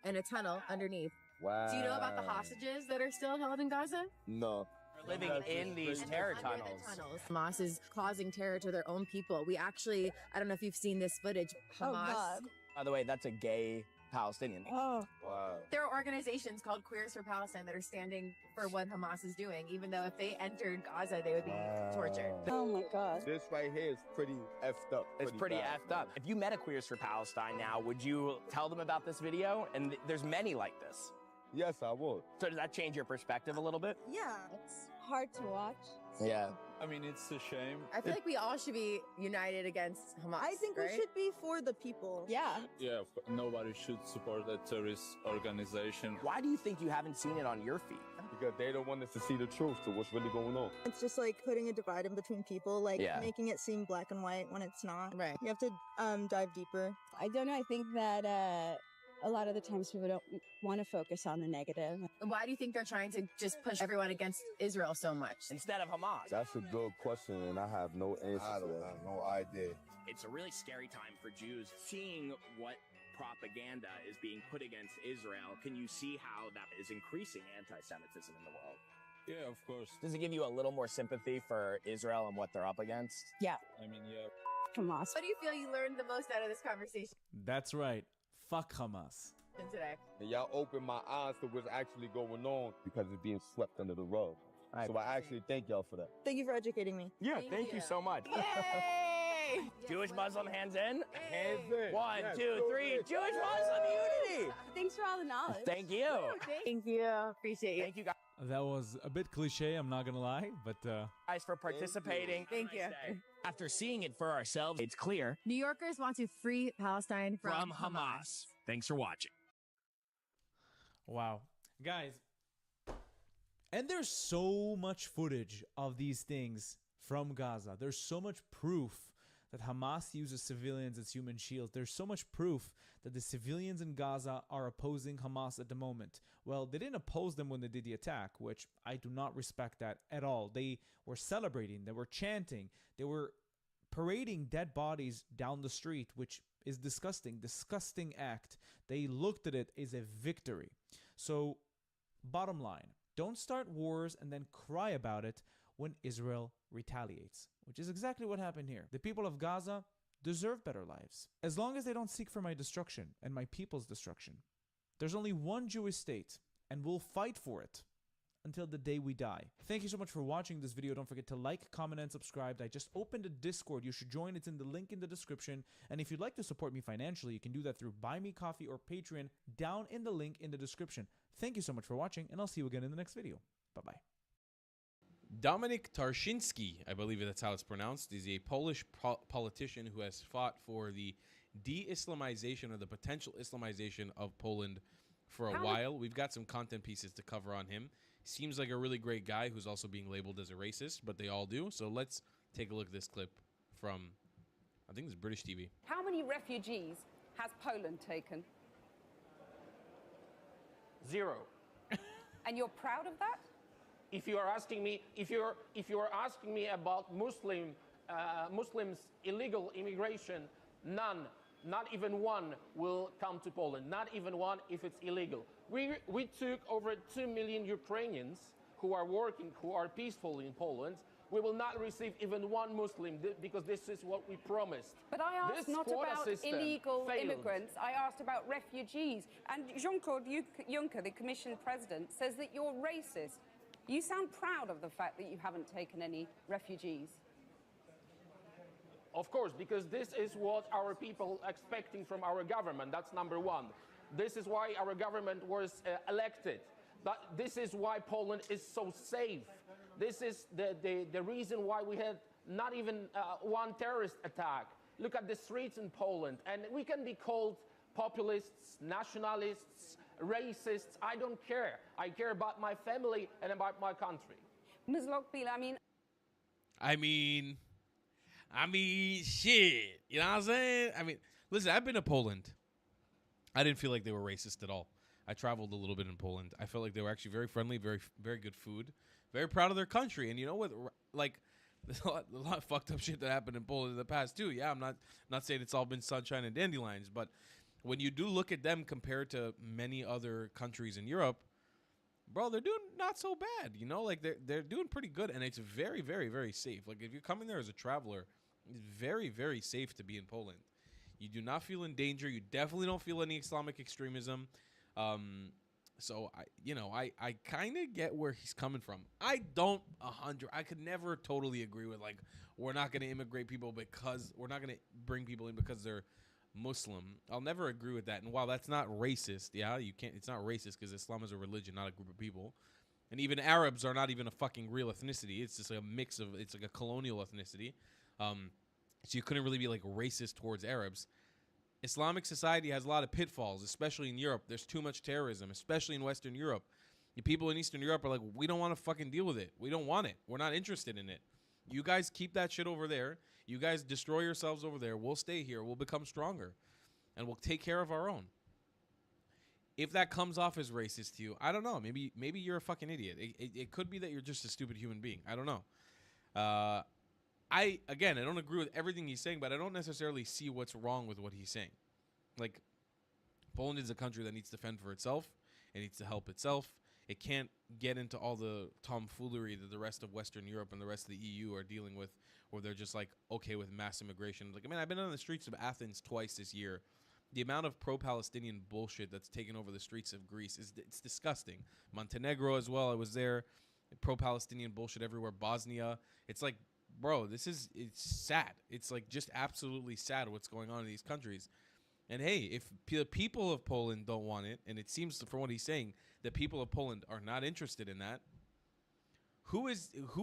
and a tunnel underneath. Wow. Do you know about the hostages that are still held in Gaza? No. Living in these terror tunnels. Hamas is causing terror to their own people. We actually, I don't know if you've seen this footage. Hamas. By the way, that's a gay Palestinian. Oh. Wow. There are organizations called Queers for Palestine that are standing for what Hamas is doing, even though if they entered Gaza, they would be tortured. Oh my God. This right here is pretty effed up. It's pretty effed up. If you met a Queers for Palestine now, would you tell them about this video? And there's many like this. Yes, I would. So does that change your perspective a little bit? Yeah, it's hard to watch. Yeah. I mean, it's a shame. I feel like we all should be united against Hamas. I think right? we should be for the people. Yeah. Yeah, nobody should support a terrorist organization. Why do you think you haven't seen it on your feed? Because they don't want us to see the truth to what's really going on. It's just like putting a divide in between people, like making it seem black and white when it's not. Right. You have to dive deeper. I don't know. I think that a lot of the times people don't want to focus on the negative. Why do you think they're trying to just push everyone against Israel so much? Instead of Hamas. That's a good question, and I have no answer. I don't have no idea. It's a really scary time for Jews. Seeing what propaganda is being put against Israel, can you see how that is increasing anti-Semitism in the world? Yeah, of course. Does it give you a little more sympathy for Israel and what they're up against? Yeah. I mean, yeah. Hamas. What do you feel you learned the most out of this conversation That's right. Fuck Hamas. today? And y'all opened my eyes to what's actually going on because it's being swept under the rug. So I actually thank y'all for that. Thank you for educating me. Yeah, thank you so much. Yay! Jewish Muslim hands in. Hands in. One, Yes, two, three. Jewish Muslim unity. Thanks for all the knowledge. Thank you. Thank you. Appreciate you. Thank you guys That was a bit cliche, I'm not gonna lie, but for participating. Thank you. After seeing it for ourselves, it's clear New Yorkers want to free Palestine from Hamas. Thanks for watching. wow. Guys, and there's so much footage of these things from Gaza. There's so much proof that Hamas uses civilians as human shields. There's so much proof that the civilians in Gaza are opposing Hamas at the moment. Well, they didn't oppose them when they did the attack, which I do not respect that at all. They were celebrating, they were chanting, they were parading dead bodies down the street, which is disgusting act. They looked at it as a victory. So, bottom line, don't start wars and then cry about it when Israel retaliates, which is exactly what happened here. The people of Gaza deserve better lives, as long as they don't seek for my destruction and my people's destruction. There's only one Jewish state, and we'll fight for it until the day we die. Thank you so much for watching this video. Don't forget to like, comment, and subscribe. I just opened a Discord. You should join. It's in the link in the description. And if you'd like to support me financially, you can do that through Buy Me Coffee or Patreon down in the link in the description. Thank you so much for watching, and I'll see you again in the next video. Bye-bye. Dominik Tarczynski, I believe that's how it's pronounced, is a Polish politician who has fought for the de-Islamization or the potential Islamization of Poland for a while. We've got some content pieces to cover on him. Seems like a really great guy who's also being labeled as a racist, but they all do. So let's take a look at this clip from, I think this is British TV. How many refugees has Poland taken? 0. And you're proud of that? If you are asking me, if you are asking me about Muslims illegal immigration, none, not even one, will come to Poland. Not even one if it's illegal. We took over 2 million Ukrainians who are working, who are peaceful in Poland. We will not receive even one Muslim because this is what we promised. But I asked this not about illegal failed. immigrants. I asked about refugees. And Jean-Claude Juncker, the Commission President, says that you're racist. You sound proud of the fact that you haven't taken any refugees. Of course, because this is what our people are expecting from our government. That's number one. This is why our government was elected. This is why Poland is so safe. This is the reason why we had not even one terrorist attack. Look at the streets in Poland. And we can be called populists, nationalists, racists. I don't care. I care about my family and about my country. Ms. Lockbeal, I mean, shit. You know what I'm saying? I mean, listen, I've been to Poland. I didn't feel like they were racist at all. I traveled a little bit in Poland. I felt like they were actually very friendly, very, very good food, very proud of their country. And you know what? Like, there's a lot of fucked up shit that happened in Poland in the past too. Yeah, I'm not saying it's all been sunshine and dandelions, but when you do look at them compared to many other countries in Europe, bro, they're doing not so bad. You know, like they're doing pretty good, and it's very, very, very safe. Like if you're coming there as a traveler, it's very, very safe to be in Poland. You do not feel in danger. You definitely don't feel any Islamic extremism. So I kind of get where he's coming from. I could never totally agree with like, we're not going to immigrate people because we're not going to bring people in because they're Muslim. I'll never agree with that. And while that's not racist, it's not racist because Islam is a religion, not a group of people. And even Arabs are not even a fucking real ethnicity. It's just like a mix of, it's like a colonial ethnicity. So you couldn't really be like racist towards Arabs. Islamic society has a lot of pitfalls, especially in Europe. There's too much terrorism, especially in Western Europe. The people in Eastern Europe are like, we don't want to fucking deal with it. We don't want it. We're not interested in it. You guys keep that shit over there. You guys destroy yourselves over there. We'll stay here. We'll become stronger. And we'll take care of our own. If that comes off as racist to you, I don't know. Maybe you're a fucking idiot. It could be that you're just a stupid human being. I don't know. I don't agree with everything he's saying, but I don't necessarily see what's wrong with what he's saying. Like, Poland is a country that needs to fend for itself. It needs to help itself. It can't get into all the tomfoolery that the rest of Western Europe and the rest of the EU are dealing with, where they're just like okay with mass immigration. Like, I mean, I've been on the streets of Athens twice this year. The amount of pro-Palestinian bullshit that's taken over the streets of Greece it's disgusting. Montenegro as well. I was there. Pro-Palestinian bullshit everywhere. Bosnia. It's like, bro, it's sad. It's like just absolutely sad what's going on in these countries. And hey, if the people of Poland don't want it, and it seems from what he's saying, the people of Poland are not interested in that, who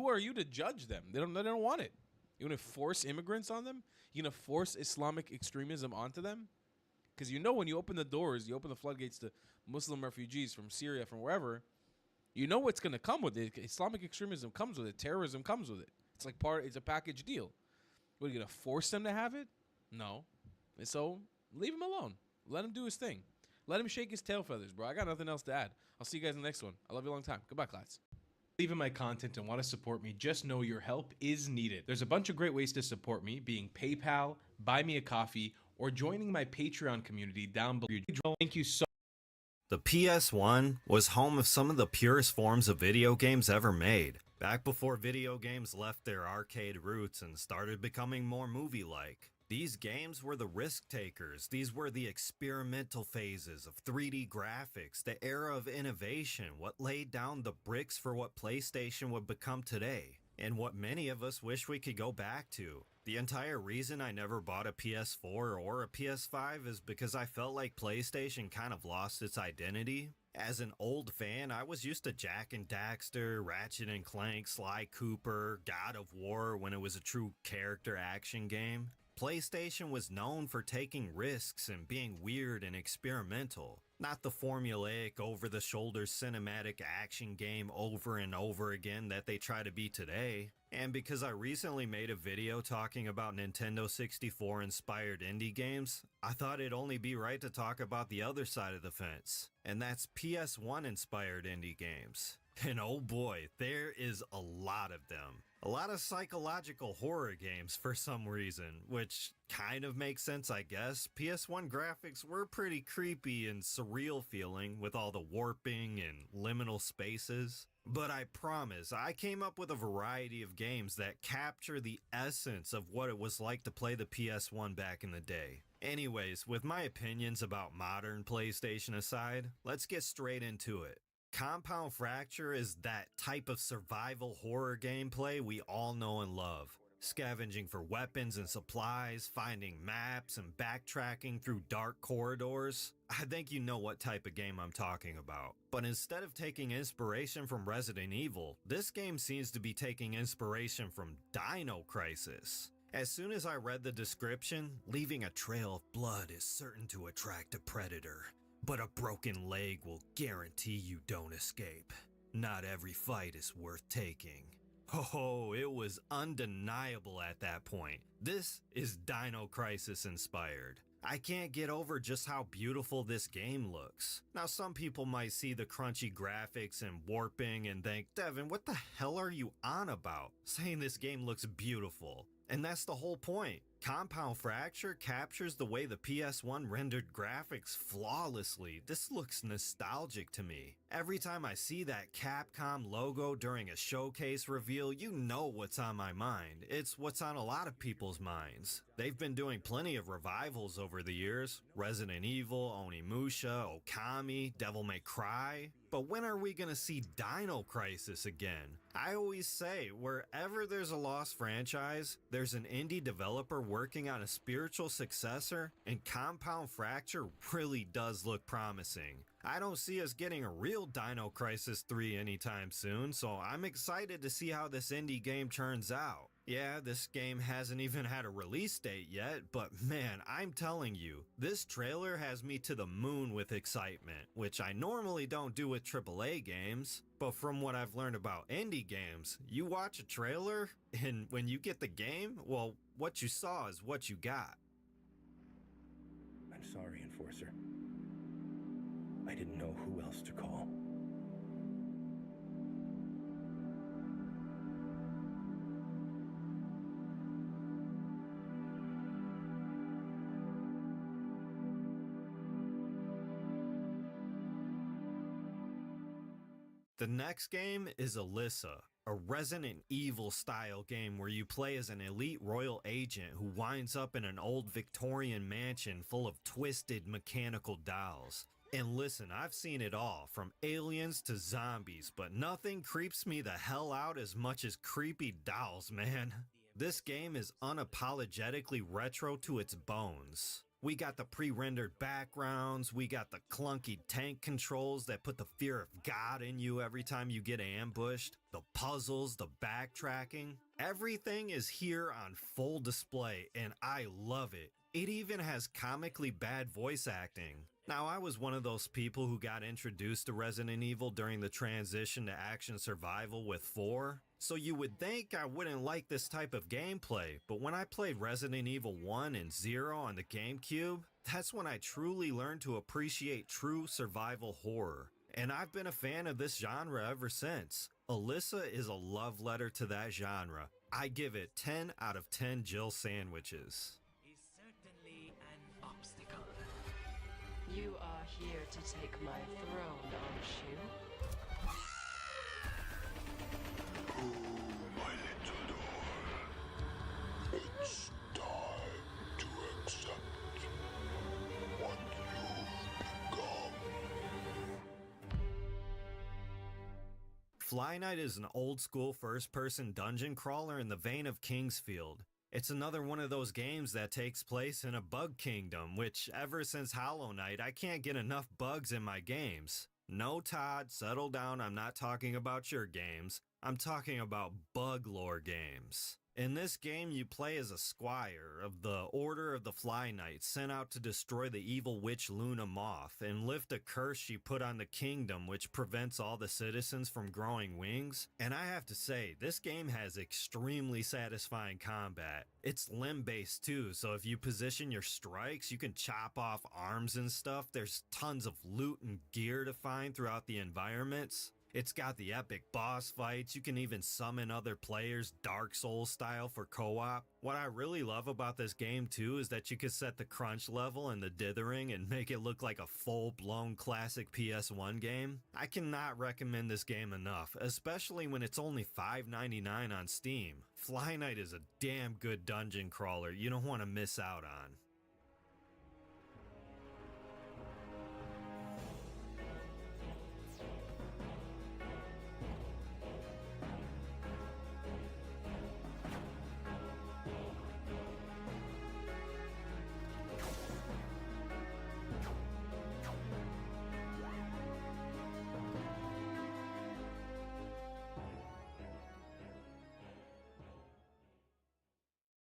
are you to judge them? They don't want it. You're going to force immigrants on them? You're going to force Islamic extremism onto them? Because you know when you open the doors, you open the floodgates to Muslim refugees from Syria, from wherever, you know what's going to come with it. Islamic extremism comes with it. Terrorism comes with it. It's like it's a package deal. What, are you going to force them to have it? No. And so leave him alone. Let him do his thing. Let him shake his tail feathers, bro. I got nothing else to add. I'll see you guys in the next one. I love you a long time. Goodbye, class. Leaving my content and want to support me, just know your help is needed. There's a bunch of great ways to support me, being PayPal, Buy Me a Coffee, or joining my Patreon community down below. Thank you so much. The PS1 was home of some of the purest forms of video games ever made. Back before video games left their arcade roots and started becoming more movie-like. These games were the risk takers. These were the experimental phases of 3D graphics, the era of innovation, what laid down the bricks for what PlayStation would become today, and what many of us wish we could go back to. The entire reason I never bought a PS4 or a PS5 is because I felt like PlayStation kind of lost its identity. As an old fan, I was used to Jak and Daxter, Ratchet and Clank, Sly Cooper, God of War when it was a true character action game. PlayStation was known for taking risks and being weird and experimental, not the formulaic over-the-shoulder cinematic action game over and over again that they try to be today. And because I recently made a video talking about Nintendo 64 inspired indie games, I thought it'd only be right to talk about the other side of the fence, and that's PS1 inspired indie games. And oh boy, there is a lot of them. A lot of psychological horror games for some reason, which kind of makes sense, I guess. PS1 graphics were pretty creepy and surreal feeling with all the warping and liminal spaces. But I promise, I came up with a variety of games that capture the essence of what it was like to play the PS1 back in the day. Anyways, with my opinions about modern PlayStation aside, let's get straight into it. Compound Fracture is that type of survival horror gameplay we all know and love. Scavenging for weapons and supplies, finding maps, and backtracking through dark corridors. I think you know what type of game I'm talking about. But instead of taking inspiration from Resident Evil, this game seems to be taking inspiration from Dino Crisis. As soon as I read the description, leaving a trail of blood is certain to attract a predator. but a broken leg will guarantee you don't escape. Not every fight is worth taking. Oh, it was undeniable at that point. This is Dino Crisis inspired. I can't get over just how beautiful this game looks. Now, some people might see the crunchy graphics and warping and think, Devin, what the hell are you on about? Saying this game looks beautiful. And that's the whole point. Compound Fracture captures the way the PS1 rendered graphics flawlessly. This looks nostalgic to me. Every time I see that Capcom logo during a showcase reveal, you know what's on my mind. It's what's on a lot of people's minds. They've been doing plenty of revivals over the years. Resident Evil, Onimusha, Okami, Devil May Cry. But when are we gonna see Dino Crisis again? I always say, wherever there's a lost franchise, there's an indie developer working on a spiritual successor, and Compound Fracture really does look promising. I don't see us getting a real Dino Crisis 3 anytime soon, so I'm excited to see how this indie game turns out. Yeah, this game hasn't even had a release date yet, but man, I'm telling you, this trailer has me to the moon with excitement, which I normally don't do with AAA games. But from what I've learned about indie games, you watch a trailer, and when you get the game, well, what you saw is what you got. I'm sorry, Enforcer. I didn't know who else to call. The next game is Alyssa, a Resident Evil style game where you play as an elite royal agent who winds up in an old Victorian mansion full of twisted mechanical dolls. And listen, I've seen it all, from aliens to zombies, but nothing creeps me the hell out as much as creepy dolls, man. This game is unapologetically retro to its bones. We got the pre-rendered backgrounds, we got the clunky tank controls that put the fear of God in you every time you get ambushed, the puzzles, the backtracking. Everything is here on full display, and I love it. It even has comically bad voice acting. Now, I was one of those people who got introduced to Resident Evil during the transition to action survival with 4, so you would think I wouldn't like this type of gameplay, but when I played Resident Evil 1 and 0 on the GameCube, that's when I truly learned to appreciate true survival horror. And I've been a fan of this genre ever since. Alyssa is a love letter to that genre. I give it 10 out of 10 Jill sandwiches. You are here to take my throne, aren't you? Oh, my little door. It's time to accept what you've become. Fly Night is an old-school first-person dungeon crawler in the vein of Kingsfield. It's another one of those games that takes place in a bug kingdom, which ever since Hollow Knight, I can't get enough bugs in my games. No, Todd, settle down, I'm not talking about your games. I'm talking about bug lore games. In this game, you play as a squire of the Order of the Fly Knights sent out to destroy the evil witch Luna Moth and lift a curse she put on the kingdom which prevents all the citizens from growing wings. And I have to say, this game has extremely satisfying combat. It's limb-based too, so if you position your strikes, you can chop off arms and stuff. There's tons of loot and gear to find throughout the environments. It's got the epic boss fights. You can even summon other players Dark Souls style for co-op. What I really love about this game too is that you can set the crunch level and the dithering and make it look like a full-blown classic PS1 game. I cannot recommend this game enough, especially when it's only $5.99 on Steam. Fly Night is a damn good dungeon crawler you don't want to miss out on.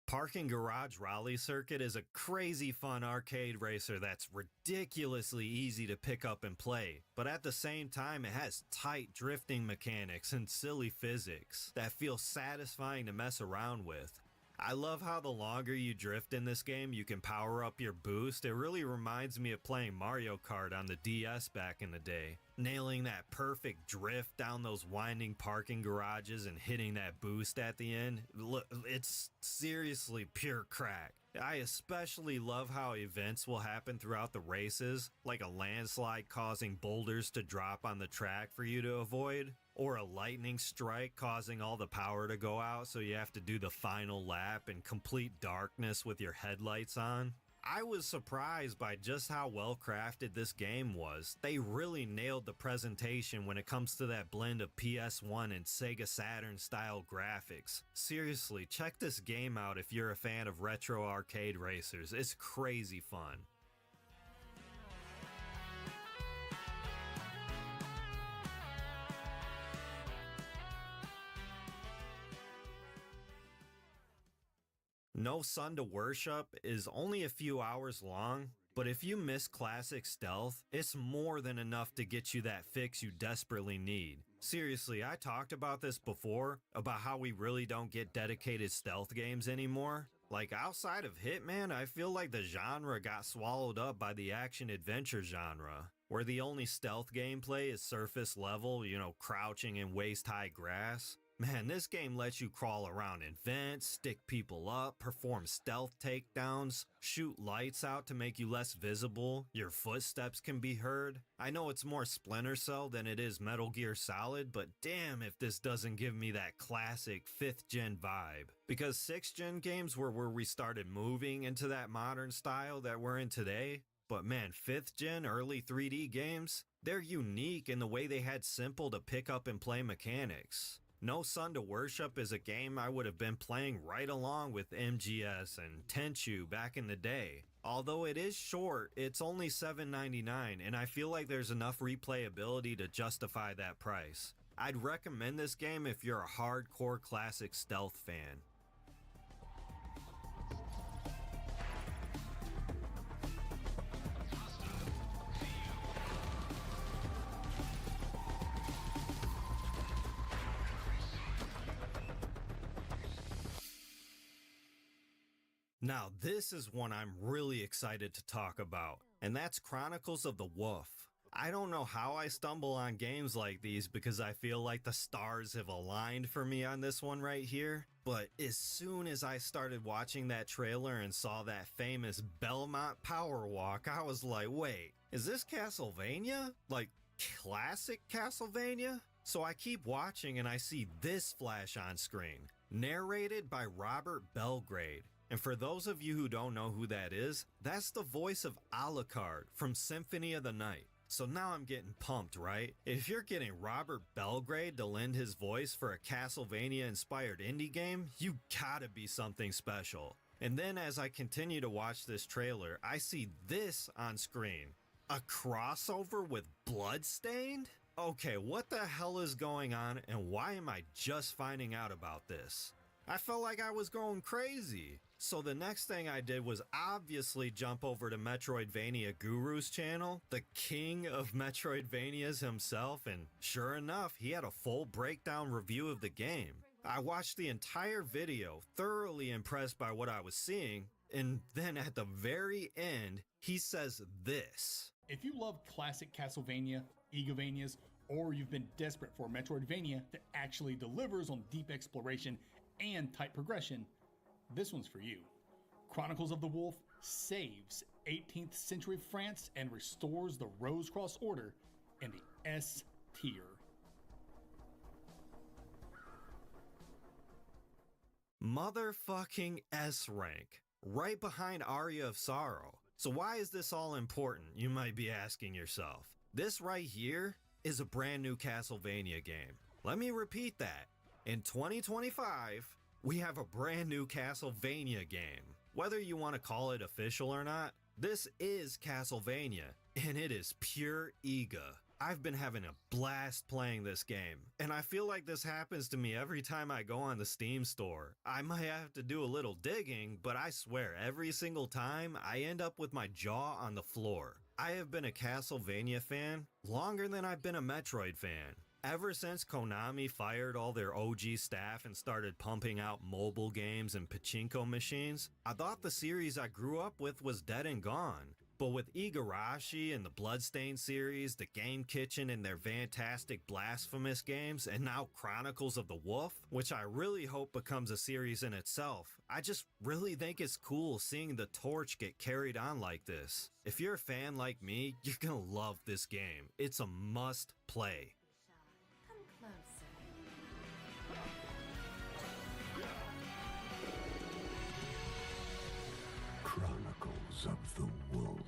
Parking Garage Raleigh Circuit is a crazy fun arcade racer that's ridiculously easy to pick up and play, but at the same time it has tight drifting mechanics and silly physics that feel satisfying to mess around with. I love how the longer you drift in this game, you can power up your boost. It really reminds me of playing Mario Kart on the DS back in the day. Nailing that perfect drift down those winding parking garages and hitting that boost at the end. Look, it's seriously pure crack. I especially love how events will happen throughout the races, like a landslide causing boulders to drop on the track for you to avoid, or a lightning strike causing all the power to go out so you have to do the final lap in complete darkness with your headlights on. I was surprised by just how well crafted this game was. They really nailed the presentation when it comes to that blend of PS1 and Sega Saturn style graphics. Seriously, check this game out if you're a fan of retro arcade racers. It's crazy fun. No Sun to Worship is only a few hours long, but if you miss classic stealth, it's more than enough to get you that fix you desperately need. Seriously, I talked about this before, about how we really don't get dedicated stealth games anymore. Like outside of Hitman, I feel like the genre got swallowed up by the action-adventure genre, where the only stealth gameplay is surface level, crouching in waist-high grass. Man, this game lets you crawl around in vents, stick people up, perform stealth takedowns, shoot lights out to make you less visible, your footsteps can be heard. I know it's more Splinter Cell than it is Metal Gear Solid, but damn if this doesn't give me that classic 5th gen vibe. Because 6th gen games were where we started moving into that modern style that we're in today. But man, 5th gen early 3D games, they're unique in the way they had simple to pick up and play mechanics. No Sun to Worship is a game I would have been playing right along with MGS and Tenchu back in the day. Although it is short, it's only $7.99 and I feel like there's enough replayability to justify that price. I'd recommend this game if you're a hardcore classic stealth fan. Now this is one I'm really excited to talk about, and that's Chronicles of the Wolf. I don't know how I stumble on games like these because I feel like the stars have aligned for me on this one right here, but as soon as I started watching that trailer and saw that famous Belmont Power Walk, I was like, wait, is this Castlevania? Like classic Castlevania? So I keep watching and I see this flash on screen, narrated by Robert Belgrade. And for those of you who don't know who that is, that's the voice of Alucard from Symphony of the Night. So now I'm getting pumped, right? If you're getting Robert Belgrade to lend his voice for a Castlevania-inspired indie game, you gotta be something special. And then as I continue to watch this trailer, I see this on screen. A crossover with Bloodstained? Okay, what the hell is going on and why am I just finding out about this? I felt like I was going crazy. So the next thing I did was obviously jump over to Metroidvania Guru's channel, the king of Metroidvanias himself, and sure enough, he had a full breakdown review of the game. I watched the entire video, thoroughly impressed by what I was seeing, and then at the very end, he says this. If you love classic Castlevania, Igavanias, or you've been desperate for a Metroidvania that actually delivers on deep exploration and tight progression, this one's for you. Chronicles of the Wolf saves 18th century France and restores the Rose-Cross Order in the S tier. Motherfucking S rank, right behind Aria of Sorrow. So why is this all important, you might be asking yourself. This right here is a brand new Castlevania game. Let me repeat that. In 2025, we have a brand new Castlevania game. Whether you want to call it official or not, this is Castlevania, and it is pure Iga. I've been having a blast playing this game, and I feel like this happens to me every time I go on the Steam store. I might have to do a little digging, but I swear every single time I end up with my jaw on the floor. I have been a Castlevania fan longer than I've been a Metroid fan. Ever since Konami fired all their OG staff and started pumping out mobile games and pachinko machines, I thought the series I grew up with was dead and gone. But with Igarashi and the Bloodstained series, the Game Kitchen and their fantastic Blasphemous games, and now Chronicles of the Wolf, which I really hope becomes a series in itself, I just really think it's cool seeing the torch get carried on like this. If you're a fan like me, you're gonna love this game. It's a must play. Chronicles of the Wolf.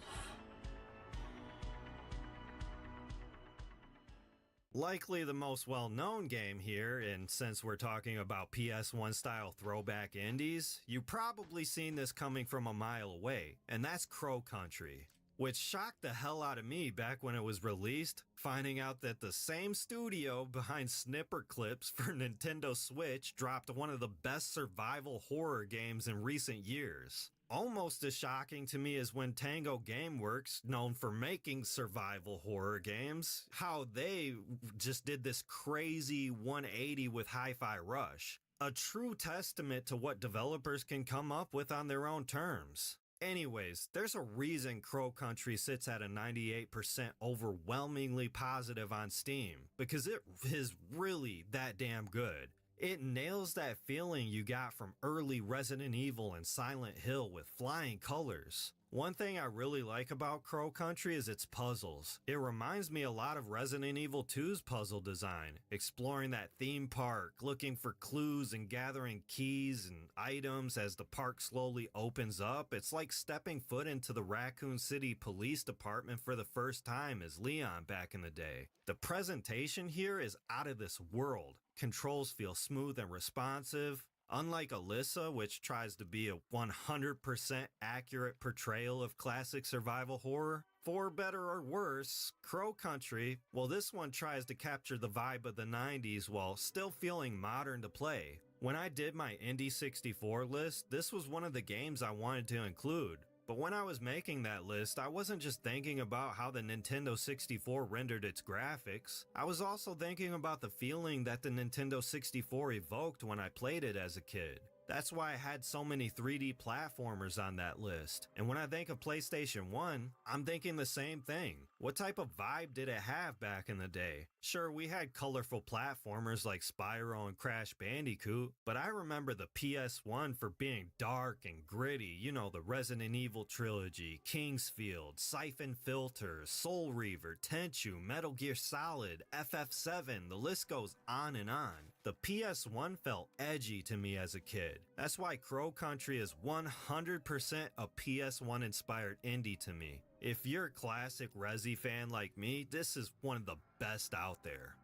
Likely the most well-known game here, and since we're talking about PS1 style throwback indies, you've probably seen this coming from a mile away, and that's Crow Country. Which shocked the hell out of me back when it was released, finding out that the same studio behind Snipper Clips for Nintendo Switch dropped one of the best survival horror games in recent years. Almost as shocking to me as when Tango Gameworks, known for making survival horror games, how they just did this crazy 180 with Hi-Fi Rush. A true testament to what developers can come up with on their own terms. Anyways, there's a reason Crow Country sits at a 98% overwhelmingly positive on Steam, because it is really that damn good. It nails that feeling you got from early Resident Evil and Silent Hill with flying colors. One thing I really like about Crow Country is its puzzles. It reminds me a lot of Resident Evil 2's puzzle design, exploring that theme park, looking for clues and gathering keys and items as the park slowly opens up. It's like stepping foot into the Raccoon City Police Department for the first time as Leon back in the day. The presentation here is out of this world. Controls feel smooth and responsive. Unlike Alyssa, which tries to be a 100% accurate portrayal of classic survival horror, for better or worse, Crow Country, well, this one tries to capture the vibe of the 90s while still feeling modern to play. When I did my Indie 64 list, this was one of the games I wanted to include. But when I was making that list, I wasn't just thinking about how the Nintendo 64 rendered its graphics. I was also thinking about the feeling that the Nintendo 64 evoked when I played it as a kid. That's why I had so many 3D platformers on that list. And when I think of PlayStation 1, I'm thinking the same thing. What type of vibe did it have back in the day? Sure, we had colorful platformers like Spyro and Crash Bandicoot, but I remember the PS1 for being dark and gritty. You know, the Resident Evil trilogy, Kingsfield, Siphon Filter, Soul Reaver, Tenchu, Metal Gear Solid, FF7, the list goes on and on. The PS1 felt edgy to me as a kid. That's why Crow Country is 100% a PS1 inspired indie to me. If you're a classic Resi fan like me, this is one of the best out there.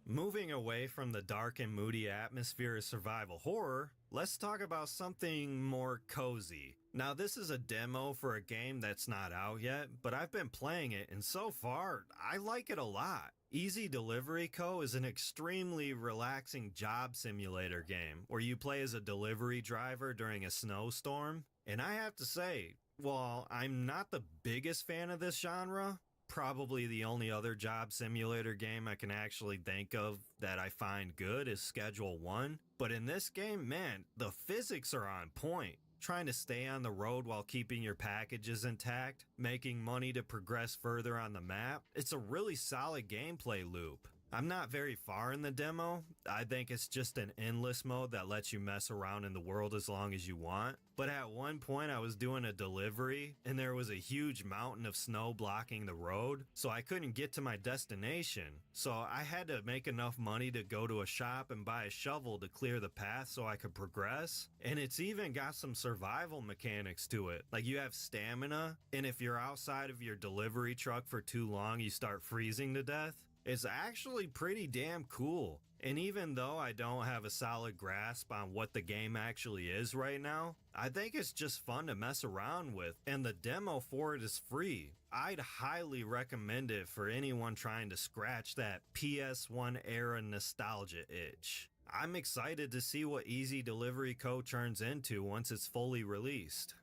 Moving away from the dark and moody atmosphere of survival horror, let's talk about something more cozy. Now, this is a demo for a game that's not out yet, but I've been playing it, and so far, I like it a lot. Easy Delivery Co. is an extremely relaxing job simulator game where you play as a delivery driver during a snowstorm. And I have to say, while I'm not the biggest fan of this genre, probably the only other job simulator game I can actually think of that I find good is Schedule 1. But in this game, man, the physics are on point. Trying to stay on the road while keeping your packages intact, making money to progress further on the map. It's a really solid gameplay loop. I'm not very far in the demo. I think it's just an endless mode that lets you mess around in the world as long as you want. But at one point I was doing a delivery and there was a huge mountain of snow blocking the road, so I couldn't get to my destination. So I had to make enough money to go to a shop and buy a shovel to clear the path so I could progress. And it's even got some survival mechanics to it. Like you have stamina, and if you're outside of your delivery truck for too long, you start freezing to death. It's actually pretty damn cool. And even though I don't have a solid grasp on what the game actually is right now, I think it's just fun to mess around with, and the demo for it is free. I'd highly recommend it for anyone trying to scratch that PS1 era nostalgia itch. I'm excited to see what Easy Delivery Co. turns into once it's fully released.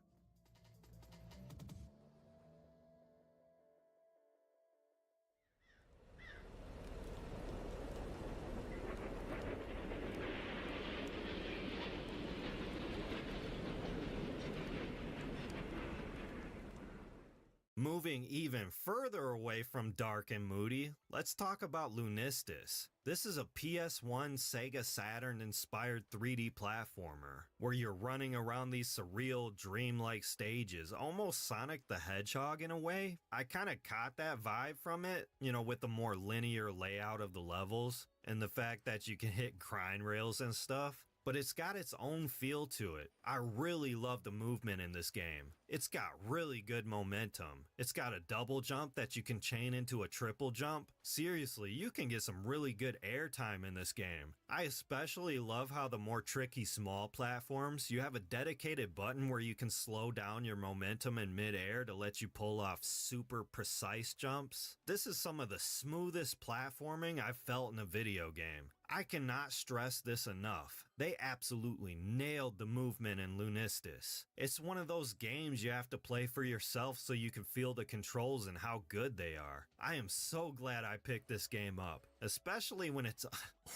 Moving even further away from dark and moody, let's talk about Lunistis. This is a PS1 Sega Saturn inspired 3D platformer where you're running around these surreal dreamlike stages, almost Sonic the Hedgehog in a way. I kind of caught that vibe from it, you know, with the more linear layout of the levels and the fact that you can hit grind rails and stuff. But it's got its own feel to it. I really love the movement in this game. It's got really good momentum. It's got a double jump that you can chain into a triple jump. Seriously, you can get some really good airtime in this game. I especially love how the more tricky small platforms, you have a dedicated button where you can slow down your momentum in midair to let you pull off super precise jumps. This is some of the smoothest platforming I've felt in a video game. I cannot stress this enough. They absolutely nailed the movement in Lunistis. It's one of those games you have to play for yourself so you can feel the controls and how good they are. I am so glad I picked this game up, especially when it's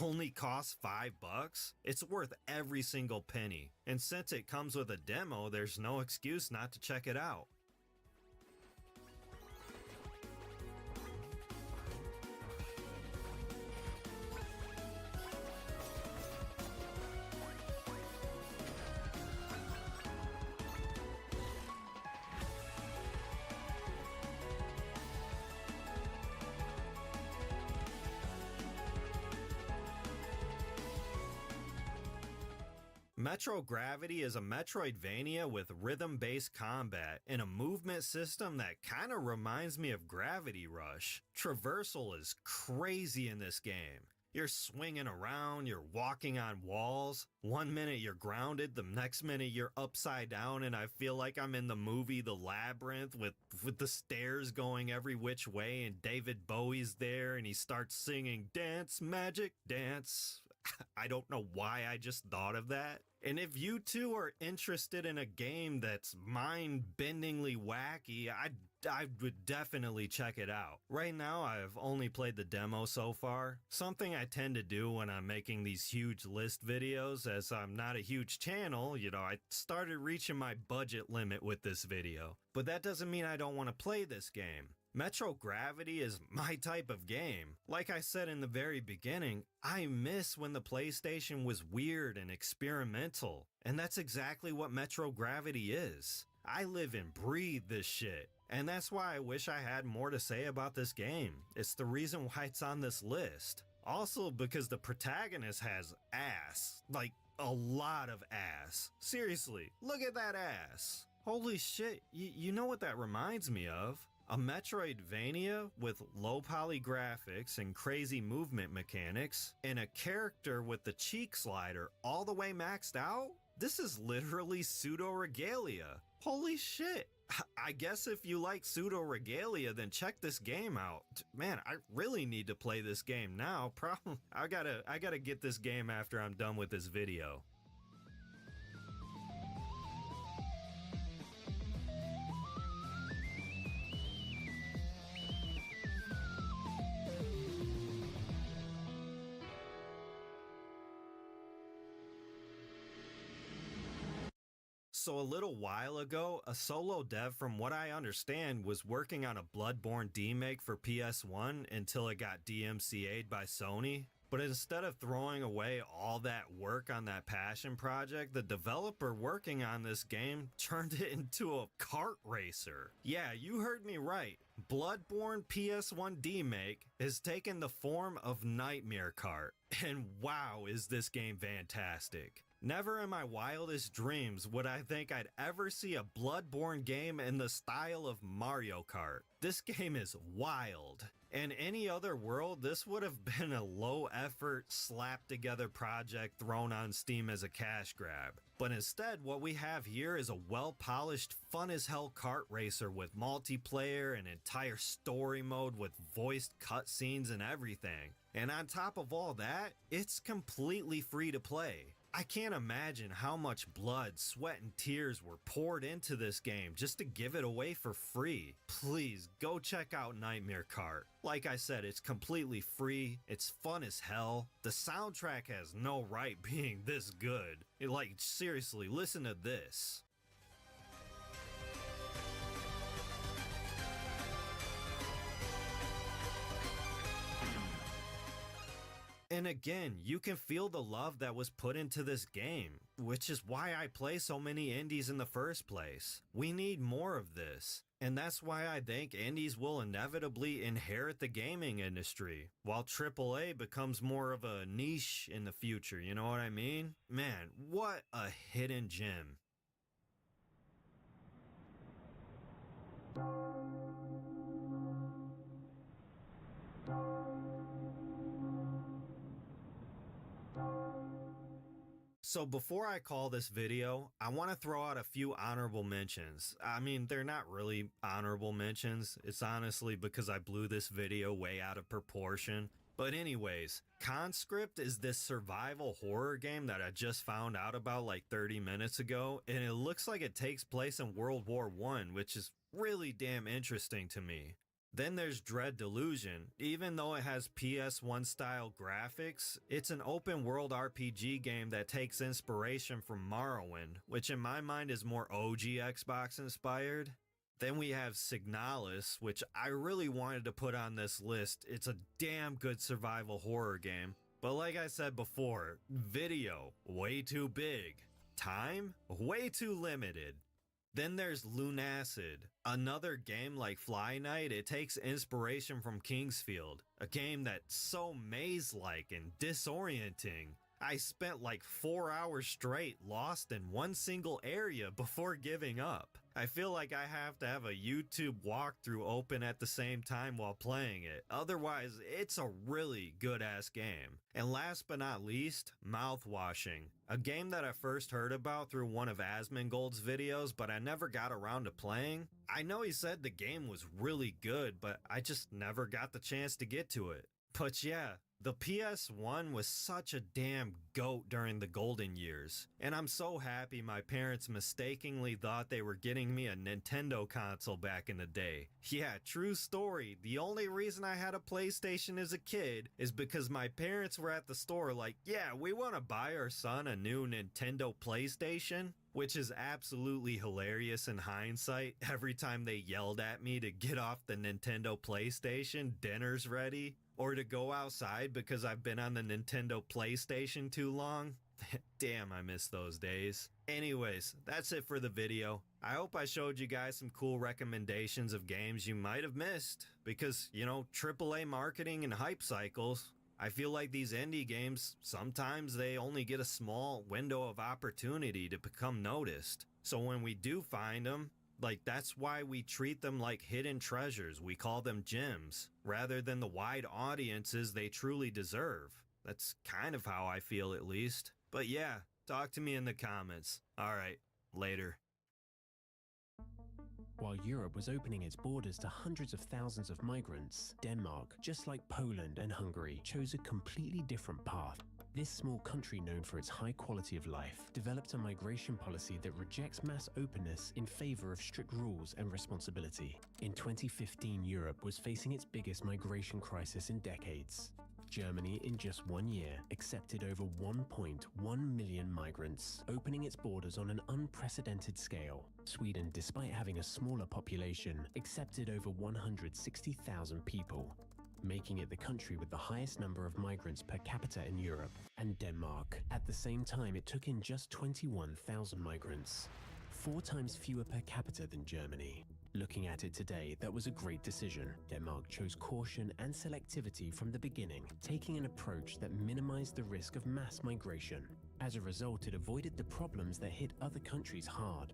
only costs $5. It's worth every single penny. And since it comes with a demo, there's no excuse not to check it out. Metro Gravity is a Metroidvania with rhythm-based combat and a movement system that kinda reminds me of Gravity Rush. Traversal is crazy in this game. You're swinging around, you're walking on walls. One minute you're grounded, the next minute you're upside down, and I feel like I'm in the movie The Labyrinth with the stairs going every which way, and David Bowie's there and he starts singing "Dance, Magic, Dance." I don't know why I just thought of that. And if you two are interested in a game that's mind-bendingly wacky, I would definitely check it out. Right now, I've only played the demo so far. Something I tend to do when I'm making these huge list videos, as I'm not a huge channel, you know, I started reaching my budget limit with this video. But that doesn't mean I don't want to play this game. Metro Gravity is my type of game. Like I said in the very beginning, I miss when the PlayStation was weird and experimental. And that's exactly what Metro Gravity is. I live and breathe this shit. And that's why I wish I had more to say about this game. It's the reason why it's on this list. Also because the protagonist has ass. Like, a lot of ass. Seriously, look at that ass. Holy shit, you know what that reminds me of? A Metroidvania with low poly graphics and crazy movement mechanics, and a character with the cheek slider all the way maxed out? This is literally pseudo-regalia. Holy shit. I guess if you like pseudo-regalia, then check this game out. Man, I really need to play this game now. I gotta get this game after I'm done with this video. So a little while ago, a solo dev, from what I understand, was working on a Bloodborne demake for PS1 until it got DMCA'd by Sony. But instead of throwing away all that work on that passion project, the developer working on this game turned it into a kart racer. Yeah, you heard me right. Bloodborne PS1 demake has taken the form of Nightmare Kart. And wow, is this game fantastic. Never in my wildest dreams would I think I'd ever see a Bloodborne game in the style of Mario Kart. This game is wild. In any other world, this would have been a low-effort, slapped-together project thrown on Steam as a cash grab. But instead, what we have here is a well-polished, fun-as-hell kart racer with multiplayer, an entire story mode with voiced cutscenes and everything. And on top of all that, it's completely free to play. I can't imagine how much blood, sweat, and tears were poured into this game just to give it away for free. Please, go check out Nightmare Kart. Like I said, it's completely free, it's fun as hell. The soundtrack has no right being this good. Like, seriously, listen to this. And again, you can feel the love that was put into this game, which is why I play so many indies in the first place. We need more of this, and that's why I think indies will inevitably inherit the gaming industry, while AAA becomes more of a niche in the future, you know what I mean? Man, what a hidden gem. So before I call this video, I want to throw out a few honorable mentions. I mean, they're not really honorable mentions. It's honestly because I blew this video way out of proportion. But anyways, Conscript is this survival horror game that I just found out about like 30 minutes ago, and it looks like it takes place in World War I, which is really damn interesting to me. Then there's Dread Delusion. Even though it has PS1 style graphics, it's an open world RPG game that takes inspiration from Morrowind, which in my mind is more OG Xbox inspired. Then we have Signalis, which I really wanted to put on this list. It's a damn good survival horror game. But like I said before, video, way too big. Time, way too limited. Then there's Lunacid, another game like Fly Night. It takes inspiration from Kingsfield, a game that's so maze-like and disorienting. I spent like 4 hours straight lost in one single area before giving up. I feel like I have to have a YouTube walkthrough open at the same time while playing it. Otherwise, it's a really good-ass game. And last but not least, Mouthwashing, a game that I first heard about through one of Asmongold's videos, but I never got around to playing. I know he said the game was really good, but I just never got the chance to get to it. But yeah, the PS1 was such a damn goat during the golden years, and I'm so happy my parents mistakenly thought they were getting me a Nintendo console back in the day. Yeah, true story. The only reason I had a PlayStation as a kid is because my parents were at the store like, yeah, we want to buy our son a new Nintendo PlayStation. Which is absolutely hilarious in hindsight. Every time they yelled at me to get off the Nintendo PlayStation, dinner's ready, or to go outside because I've been on the Nintendo PlayStation too long. Damn, I miss those days. Anyways, that's it for the video. I hope I showed you guys some cool recommendations of games you might have missed. Because, you know, AAA marketing and hype cycles, I feel like these indie games, sometimes they only get a small window of opportunity to become noticed. So when we do find them, like that's why we treat them like hidden treasures. We call them gems, rather than the wide audiences they truly deserve. That's kind of how I feel, at least. But yeah, talk to me in the comments. Alright, later. While Europe was opening its borders to hundreds of thousands of migrants, Denmark, just like Poland and Hungary, chose a completely different path. This small country, known for its high quality of life, developed a migration policy that rejects mass openness in favor of strict rules and responsibility. In 2015, Europe was facing its biggest migration crisis in decades. Germany, in just 1 year, accepted over 1.1 million migrants, opening its borders on an unprecedented scale. Sweden, despite having a smaller population, accepted over 160,000 people, making it the country with the highest number of migrants per capita in Europe. And Denmark, at the same time, it took in just 21,000 migrants, 4 times fewer per capita than Germany. Looking at it today, that was a great decision. Denmark chose caution and selectivity from the beginning, taking an approach that minimized the risk of mass migration. As a result, it avoided the problems that hit other countries hard.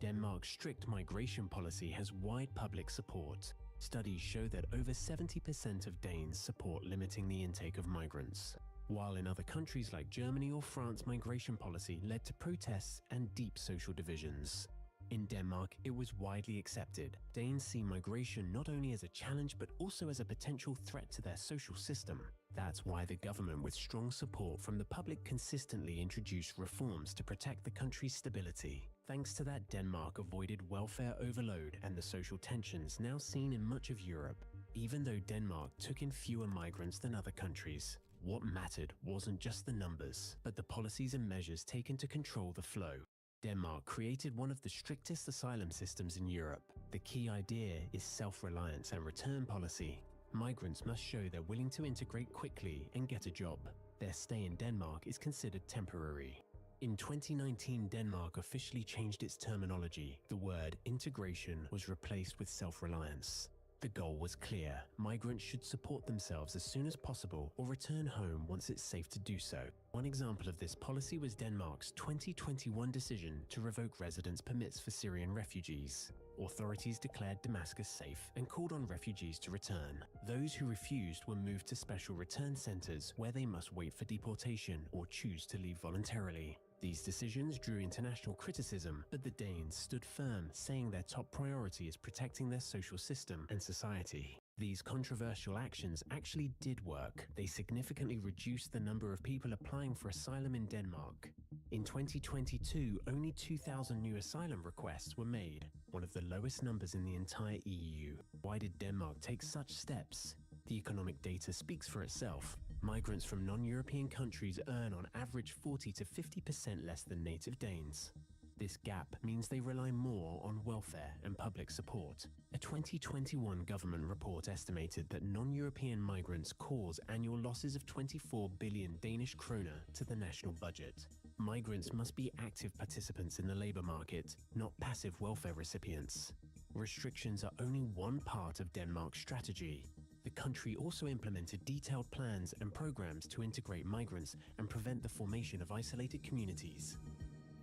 Denmark's strict migration policy has wide public support. Studies show that over 70% of Danes support limiting the intake of migrants, while in other countries like Germany or France, migration policy led to protests and deep social divisions. In Denmark, it was widely accepted. Danes see migration not only as a challenge but also as a potential threat to their social system. That's why the government, with strong support from the public, consistently introduced reforms to protect the country's stability. Thanks to that, Denmark avoided welfare overload and the social tensions now seen in much of Europe. Even though Denmark took in fewer migrants than other countries, what mattered wasn't just the numbers, but the policies and measures taken to control the flow. Denmark created one of the strictest asylum systems in Europe. The key idea is self-reliance and return policy. Migrants must show they're willing to integrate quickly and get a job. Their stay in Denmark is considered temporary. In 2019, Denmark officially changed its terminology. The word integration was replaced with self-reliance. The goal was clear: migrants should support themselves as soon as possible or return home once it's safe to do so. One example of this policy was Denmark's 2021 decision to revoke residence permits for Syrian refugees. Authorities declared Damascus safe and called on refugees to return. Those who refused were moved to special return centers where they must wait for deportation or choose to leave voluntarily. These decisions drew international criticism, but the Danes stood firm, saying their top priority is protecting their social system and society. These controversial actions actually did work. They significantly reduced the number of people applying for asylum in Denmark. In 2022, only 2,000 new asylum requests were made, one of the lowest numbers in the entire EU. Why did Denmark take such steps? The economic data speaks for itself. Migrants from non-European countries earn on average 40 to 50% less than native Danes. This gap means they rely more on welfare and public support. A 2021 government report estimated that non-European migrants cause annual losses of 24 billion Danish kroner to the national budget. Migrants must be active participants in the labor market, not passive welfare recipients. Restrictions are only one part of Denmark's strategy. The country also implemented detailed plans and programs to integrate migrants and prevent the formation of isolated communities.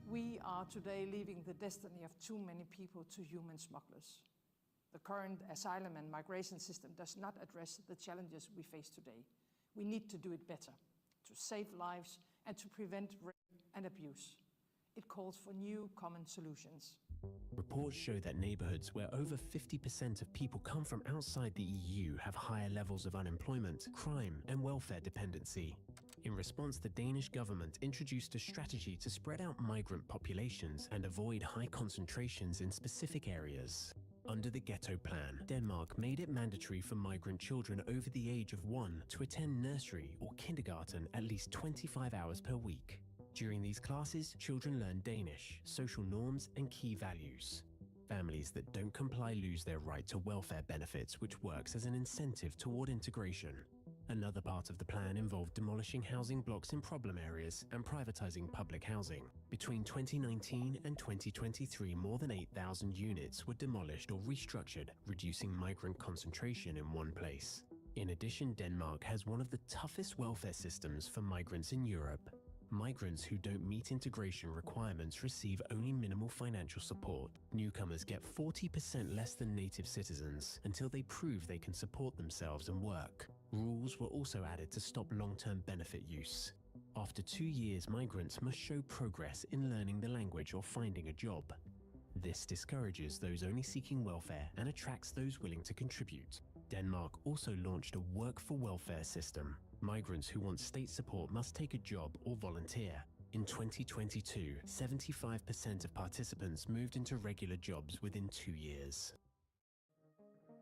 We are today leaving the destiny of too many people to human smugglers. The current asylum and migration system does not address the challenges we face today. We need to do it better, to save lives and to prevent rape and abuse. It calls for new common solutions. Reports show that neighborhoods where over 50% of people come from outside the EU have higher levels of unemployment, crime, and welfare dependency. In response, the Danish government introduced a strategy to spread out migrant populations and avoid high concentrations in specific areas. Under the Ghetto Plan, Denmark made it mandatory for migrant children over the age of 1 to attend nursery or kindergarten at least 25 hours per week. During these classes, children learn Danish, social norms, and key values. Families that don't comply lose their right to welfare benefits, which works as an incentive toward integration. Another part of the plan involved demolishing housing blocks in problem areas and privatizing public housing. Between 2019 and 2023, more than 8,000 units were demolished or restructured, reducing migrant concentration in one place. In addition, Denmark has one of the toughest welfare systems for migrants in Europe. Migrants who don't meet integration requirements receive only minimal financial support. Newcomers get 40% less than native citizens until they prove they can support themselves and work. Rules were also added to stop long-term benefit use. After 2 years, migrants must show progress in learning the language or finding a job. This discourages those only seeking welfare and attracts those willing to contribute. Denmark also launched a work for welfare system. Migrants who want state support must take a job or volunteer. In 2022, 75% of participants moved into regular jobs within 2 years.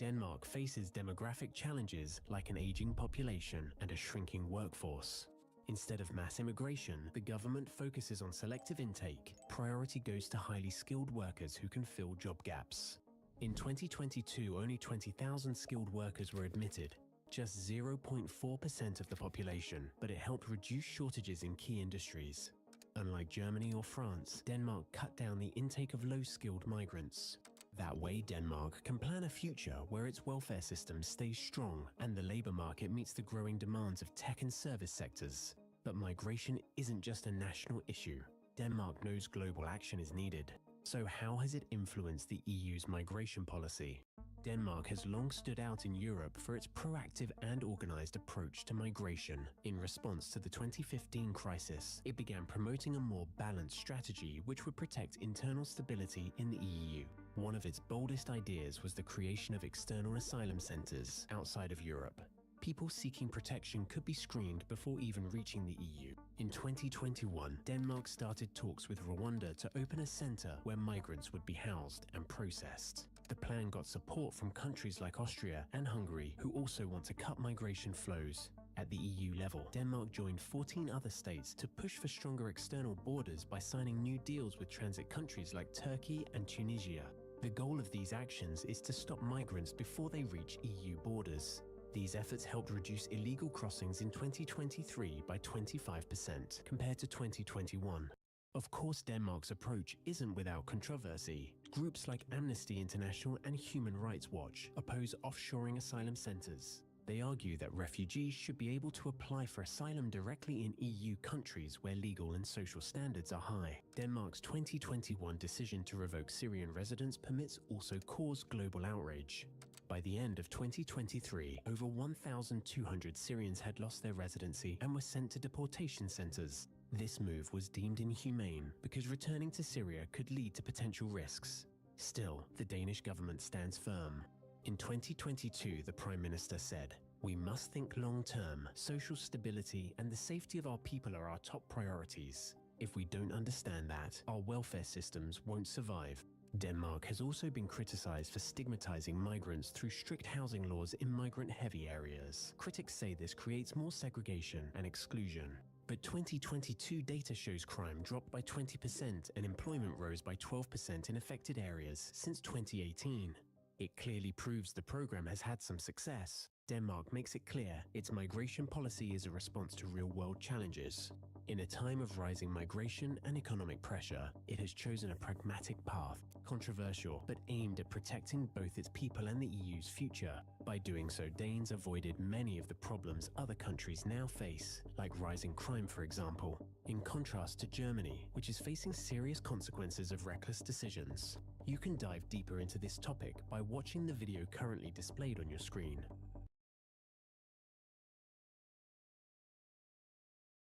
Denmark faces demographic challenges like an aging population and a shrinking workforce. Instead of mass immigration, the government focuses on selective intake. Priority goes to highly skilled workers who can fill job gaps. In 2022, only 20,000 skilled workers were admitted, just 0.4% of the population, but it helped reduce shortages in key industries. Unlike Germany or France, Denmark cut down the intake of low-skilled migrants. That way, Denmark can plan a future where its welfare system stays strong and the labor market meets the growing demands of tech and service sectors. But migration isn't just a national issue. Denmark knows global action is needed. So how has it influenced the EU's migration policy? Denmark has long stood out in Europe for its proactive and organized approach to migration. In response to the 2015 crisis, it began promoting a more balanced strategy which would protect internal stability in the EU. One of its boldest ideas was the creation of external asylum centers outside of Europe. People seeking protection could be screened before even reaching the EU. In 2021, Denmark started talks with Rwanda to open a center where migrants would be housed and processed. The plan got support from countries like Austria and Hungary, who also want to cut migration flows. At the EU level, Denmark joined 14 other states to push for stronger external borders by signing new deals with transit countries like Turkey and Tunisia. The goal of these actions is to stop migrants before they reach EU borders. These efforts helped reduce illegal crossings in 2023 by 25% compared to 2021. Of course, Denmark's approach isn't without controversy. Groups like Amnesty International and Human Rights Watch oppose offshoring asylum centers. They argue that refugees should be able to apply for asylum directly in EU countries where legal and social standards are high. Denmark's 2021 decision to revoke Syrian residence permits also caused global outrage. By the end of 2023, over 1,200 Syrians had lost their residency and were sent to deportation centers. This move was deemed inhumane because returning to Syria could lead to potential risks. Still, the Danish government stands firm. In 2022, the Prime Minister said, "We must think long-term. Social stability and the safety of our people are our top priorities. If we don't understand that, our welfare systems won't survive." Denmark has also been criticized for stigmatizing migrants through strict housing laws in migrant-heavy areas. Critics say this creates more segregation and exclusion. But 2022 data shows crime dropped by 20% and employment rose by 12% in affected areas since 2018. It clearly proves the program has had some success. Denmark makes it clear its migration policy is a response to real-world challenges. In a time of rising migration and economic pressure, it has chosen a pragmatic path, controversial, but aimed at protecting both its people and the EU's future. By doing so, Danes avoided many of the problems other countries now face, like rising crime, for example, in contrast to Germany, which is facing serious consequences of reckless decisions. You can dive deeper into this topic by watching the video currently displayed on your screen.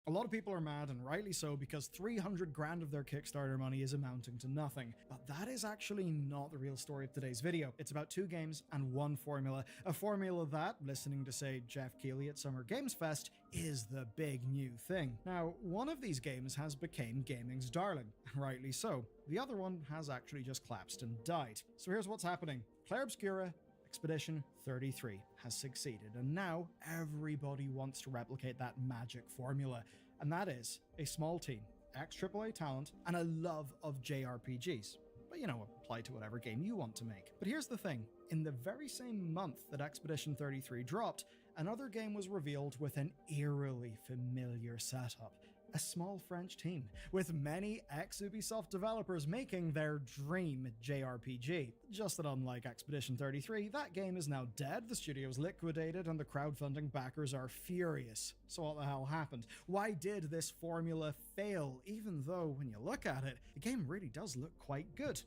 A lot of people are mad, and rightly so, because 300 grand of their Kickstarter money is amounting to nothing. But that is actually not the real story of today's video. It's about 2 games and 1 formula. A formula that, listening to say Jeff Keighley at Summer Games Fest, is the big new thing. Now, one of these games has become gaming's darling, rightly so. The other one has actually just collapsed and died. So here's what's happening. Claire Obscura Expedition 33 has succeeded, and now everybody wants to replicate that magic formula, and that is a small team, ex-AAA talent, and a love of JRPGs. But you know, apply to whatever game you want to make. But here's the thing, in the very same month that Expedition 33 dropped, another game was revealed with an eerily familiar setup. A small French team, with many ex-Ubisoft developers making their dream JRPG. Just that unlike Expedition 33, that game is now dead, the studio's liquidated, and the crowdfunding backers are furious. So what the hell happened? Why did this formula fail, even though, when you look at it, the game really does look quite good?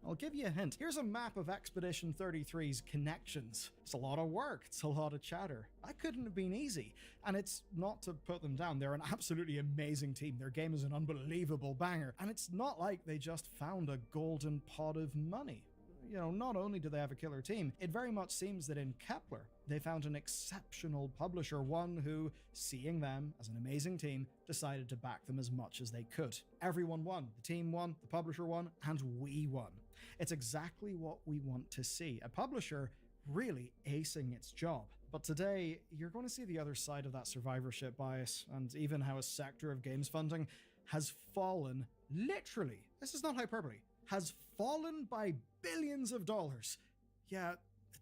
I'll give you a hint. Here's a map of Expedition 33's connections. It's a lot of work, it's a lot of chatter. That couldn't have been easy. And it's not to put them down, they're an absolutely amazing team. Their game is an unbelievable banger. And it's not like they just found a golden pot of money. You know, not only do they have a killer team, it very much seems that in Kepler, they found an exceptional publisher, one who, seeing them as an amazing team, decided to back them as much as they could. Everyone won. The team won, the publisher won, and we won. It's exactly what we want to see. A publisher really acing its job. But today, you're going to see the other side of that survivorship bias, and even how a sector of games funding has fallen, literally, this is not hyperbole, has fallen by billions of dollars. Yeah, it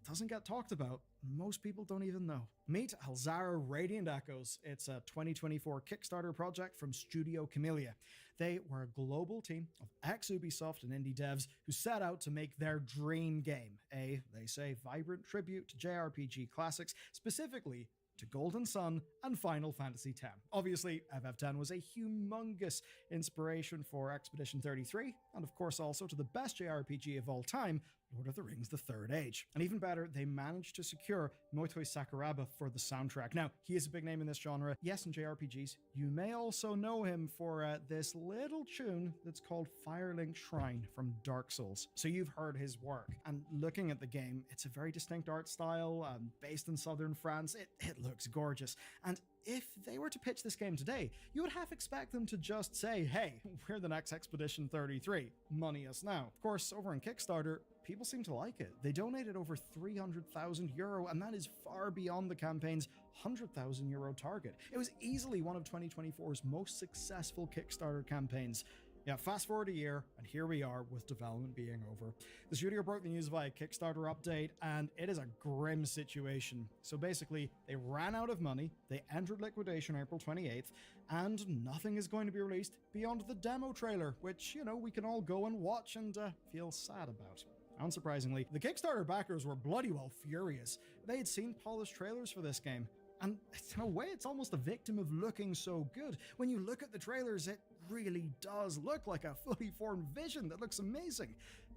doesn't get talked about. Most people don't even know. Meet Alzara Radiant Echoes. It's a 2024 Kickstarter project from Studio Camellia. They were a global team of ex-Ubisoft and indie devs who set out to make their dream game, a, they say, vibrant tribute to JRPG classics, specifically to Golden Sun and Final Fantasy X. Obviously, FF10 was a humongous inspiration for Expedition 33, and of course also to the best JRPG of all time, Lord of the Rings: The Third Age. And even better, they managed to secure Motoi Sakuraba for the soundtrack. Now, he is a big name in this genre. Yes, in JRPGs. You may also know him for this little tune that's called Firelink Shrine from Dark Souls. So you've heard his work. And looking at the game, it's a very distinct art style, based in southern France. It looks gorgeous. And if they were to pitch this game today, you would half expect them to just say, hey, we're the next Expedition 33, money us now. Of course, over on Kickstarter, people seem to like it. They donated over €300,000, and that is far beyond the campaign's €100,000 target. It was easily one of 2024's most successful Kickstarter campaigns. Yeah, fast forward a year, and here we are with development being over. The studio broke the news via Kickstarter update, and it is a grim situation. So basically, they ran out of money, they entered liquidation April 28th, and nothing is going to be released beyond the demo trailer, which, you know, we can all go and watch and feel sad about. Unsurprisingly, the Kickstarter backers were bloody well furious. They had seen polished trailers for this game, and in a way it's almost a victim of looking so good. When you look at the trailers, it really does look like a fully formed vision that looks amazing.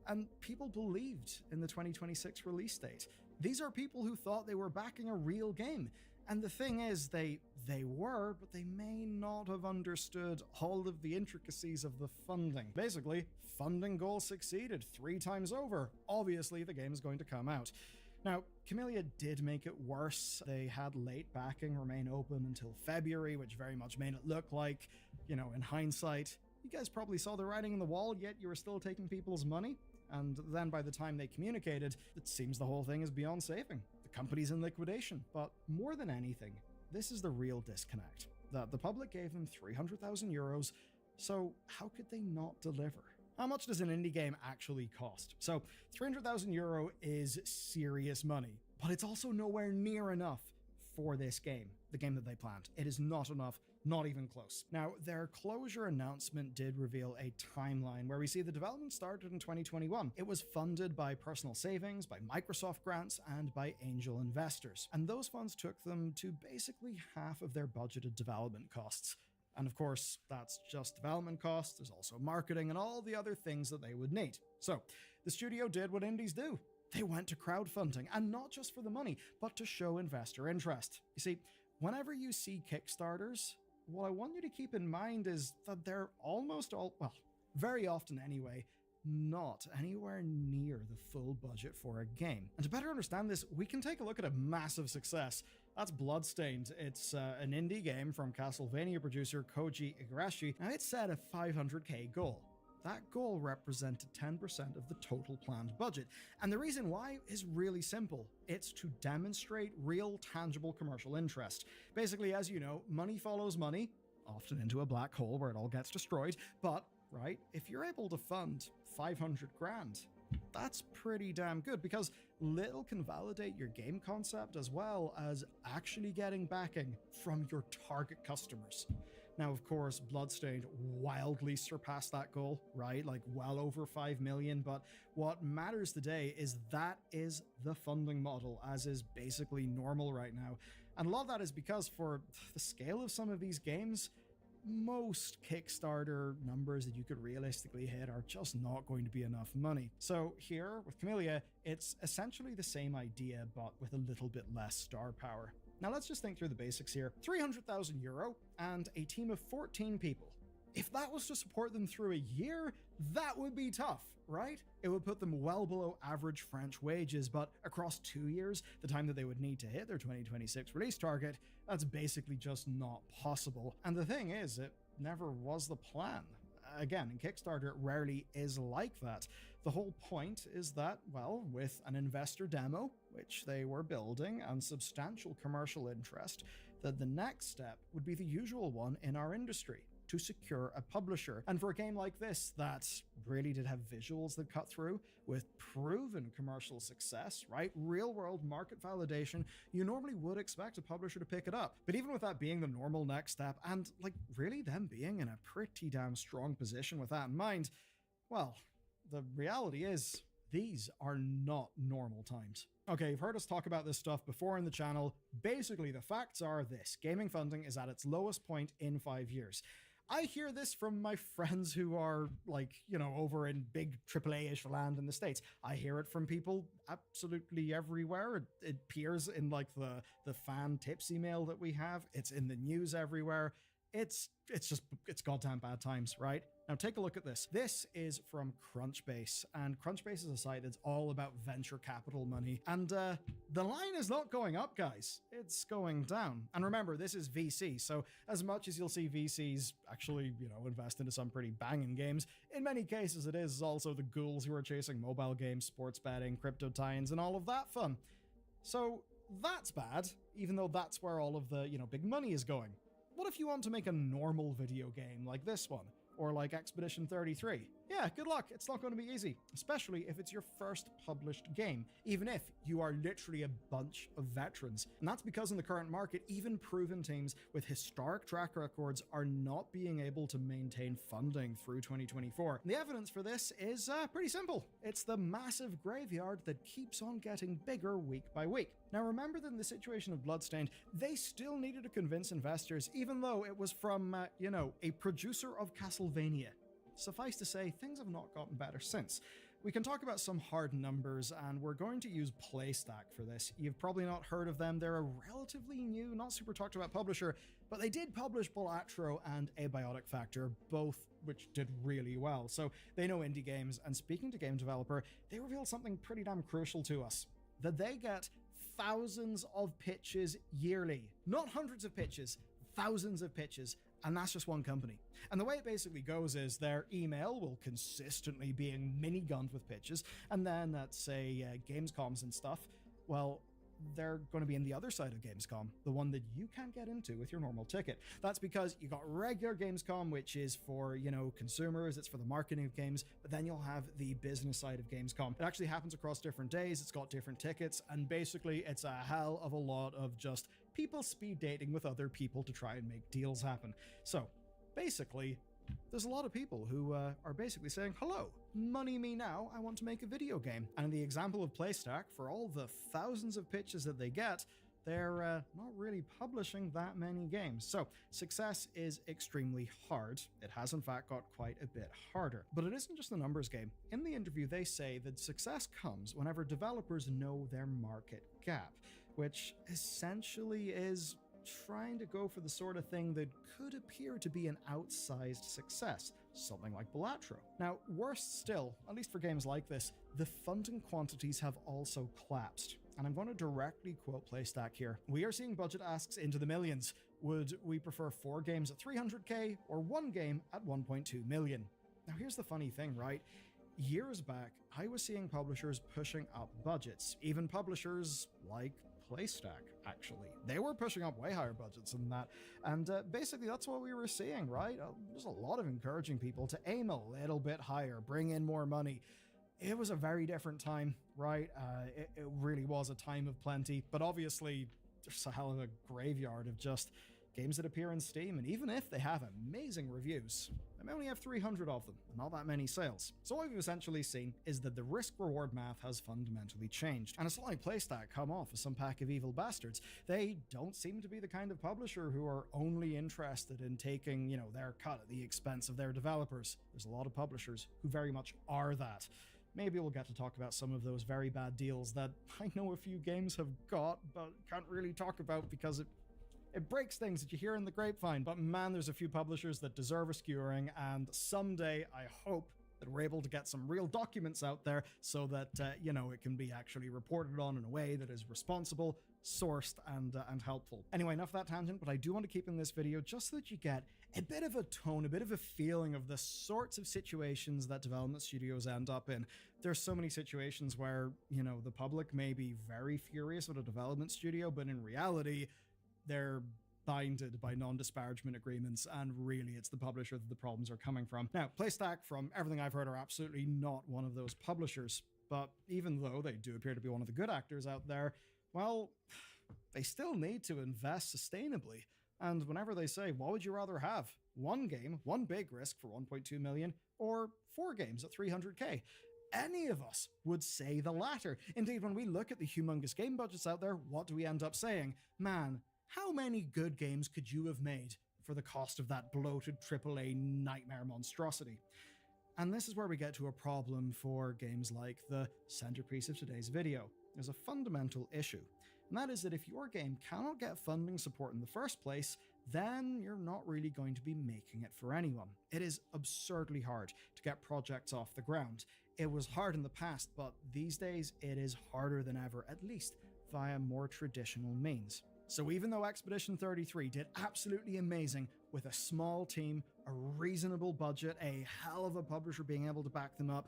And people believed in the 2026 release date. These are people who thought they were backing a real game. And the thing is, they were, but they may not have understood all of the intricacies of the funding. Basically, funding goals succeeded 3 times over. Obviously, the game is going to come out. Now, Camellia did make it worse. They had late backing remain open until February, which very much made it look like, you know, in hindsight, you guys probably saw the writing on the wall, yet you were still taking people's money. And then by the time they communicated, it seems the whole thing is beyond saving. The company's in liquidation. But more than anything, this is the real disconnect. That the public gave them €300,000, so how could they not deliver? How much does an indie game actually cost? So €300,000 is serious money, but it's also nowhere near enough for this game, the game that they planned. It is not enough, not even close. Now, their closure announcement did reveal a timeline where we see the development started in 2021. It was funded by personal savings, by Microsoft grants, and by angel investors. And those funds took them to basically half of their budgeted development costs. And of course, that's just development costs. There's also marketing and all the other things that they would need. So the studio did what indies do. They went to crowdfunding, and not just for the money, but to show investor interest. You see, whenever you see Kickstarters, what I want you to keep in mind is that they're almost all, well, very often anyway, not anywhere near the full budget for a game. And to better understand this, we can take a look at a massive success. That's Bloodstained. It's an indie game from Castlevania producer Koji Igarashi. Now, it set a $500K goal. That goal represented 10% of the total planned budget. And the reason why is really simple. It's to demonstrate real, tangible commercial interest. Basically, as you know, money follows money, often into a black hole where it all gets destroyed. But, right, if you're able to fund 500 grand, that's pretty damn good, because little can validate your game concept as well as actually getting backing from your target customers. Now, of course, Bloodstained wildly surpassed that goal, right? Like well over 5 million. But what matters today is that is the funding model, as is basically normal right now. And a lot of that is because for the scale of some of these games, most Kickstarter numbers that you could realistically hit are just not going to be enough money. So here with Camellia, it's essentially the same idea, but with a little bit less star power. Now let's just think through the basics here. €300,000 and a team of 14 people. If that was to support them through a year, that would be tough, right? It would put them well below average French wages, but across 2 years, the time that they would need to hit their 2026 release target, that's basically just not possible. And the thing is, it never was the plan. Again, in Kickstarter, it rarely is like that. The whole point is that, well, with an investor demo, which they were building, and substantial commercial interest, that the next step would be the usual one in our industry: to secure a publisher. And for a game like this that really did have visuals that cut through, with proven commercial success, right, real-world market validation, you normally would expect a publisher to pick it up. But even with that being the normal next step, and like really them being in a pretty damn strong position with that in mind, well, the reality is these are not normal times. Okay, you've heard us talk about this stuff before in the channel. Basically, the facts are this: gaming funding is at its lowest point in 5 years. I hear this from my friends who are, like, you know, over in big AAA-ish land in the States. I hear it from people absolutely everywhere. It appears in, like, the fan tips email that we have. It's in the news everywhere. It's goddamn bad times, right? Now take a look at this. This is from Crunchbase, and Crunchbase is a site that's all about venture capital money. And the line is not going up, guys. It's going down. And remember, this is VC, so as much as you'll see VCs actually, you know, invest into some pretty banging games, in many cases it is also the ghouls who are chasing mobile games, sports betting, crypto tie-ins, and all of that fun. So that's bad, even though that's where all of the, you know, big money is going. What if you want to make a normal video game like this one? Or like Expedition 33? Yeah, good luck. It's not going to be easy, especially if it's your first published game, even if you are literally a bunch of veterans. And that's because in the current market, even proven teams with historic track records are not being able to maintain funding through 2024. And the evidence for this is pretty simple. It's the massive graveyard that keeps on getting bigger week by week. Now remember that in the situation of Bloodstained, they still needed to convince investors, even though it was from, you know, a producer of Castlevania. Suffice to say, things have not gotten better since. We can talk about some hard numbers, and we're going to use PlayStack for this. You've probably not heard of them. They're a relatively new, not super talked about publisher, but they did publish Balatro and Abiotic Factor, both which did really well. So they know indie games, and speaking to Game Developer, they revealed something pretty damn crucial to us: that they get thousands of pitches yearly. Not hundreds of pitches, thousands of pitches. And that's just one company. And the way it basically goes is their email will consistently being minigunned with pitches, and then at, say, Gamescoms and stuff, well, they're going to be in the other side of Gamescom, the one that you can't get into with your normal ticket. That's because you got regular Gamescom, which is for, you know, consumers, it's for the marketing of games, but then you'll have the business side of Gamescom. It actually happens across different days, it's got different tickets, and basically it's a hell of a lot of just people speed dating with other people to try and make deals happen. So basically, there's a lot of people who are basically saying, hello, money me now, I want to make a video game. And in the example of PlayStack, for all the thousands of pitches that they get, they're not really publishing that many games. So success is extremely hard. It has in fact got quite a bit harder. But it isn't just a numbers game. In the interview, they say that success comes whenever developers know their market gap, which essentially is trying to go for the sort of thing that could appear to be an outsized success, something like Balatro. Now, worse still, at least for games like this, the funding quantities have also collapsed. And I'm going to directly quote PlayStack here. We are seeing budget asks into the millions. Would we prefer 4 games at 300k or 1 game at 1.2 million? Now here's the funny thing, right? Years back, I was seeing publishers pushing up budgets, even publishers like PlayStack, actually. They were pushing up way higher budgets than that. And basically that's what we were seeing, right? There's a lot of encouraging people to aim a little bit higher, bring in more money. It was a very different time, right? It really was a time of plenty, but obviously there's a hell of a graveyard of just games that appear in Steam, and even if they have amazing reviews, they only have 300 of them, and not that many sales. So what we've essentially seen is that the risk-reward math has fundamentally changed, and it's not like PlayStack come off as some pack of evil bastards. They don't seem to be the kind of publisher who are only interested in taking, you know, their cut at the expense of their developers. There's a lot of publishers who very much are that. Maybe we'll get to talk about some of those very bad deals that I know a few games have got, but can't really talk about because it breaks things that you hear in the grapevine. But man, there's a few publishers that deserve a skewering, and someday I hope that we're able to get some real documents out there so that, you know, it can be actually reported on in a way that is responsible, sourced, and helpful. Anyway, enough of that tangent, but I do want to keep in this video just so that you get a bit of a tone, a bit of a feeling of the sorts of situations that development studios end up in. There's so many situations where, you know, the public may be very furious at a development studio, but in reality, they're binded by non-disparagement agreements, and really it's the publisher that the problems are coming from. Now, Playstack, from everything I've heard, are absolutely not one of those publishers, but even though they do appear to be one of the good actors out there, well, they still need to invest sustainably. And whenever they say, what would you rather have? One game, one big risk for 1.2 million, or 4 games at 300k? Any of us would say the latter. Indeed, when we look at the humongous game budgets out there, what do we end up saying? Man, how many good games could you have made for the cost of that bloated AAA nightmare monstrosity? And this is where we get to a problem for games like the centerpiece of today's video. There's a fundamental issue, and that is that if your game cannot get funding support in the first place, then you're not really going to be making it for anyone. It is absurdly hard to get projects off the ground. It was hard in the past, but these days it is harder than ever, at least via more traditional means. So even though Expedition 33 did absolutely amazing with a small team, a reasonable budget, a hell of a publisher being able to back them up,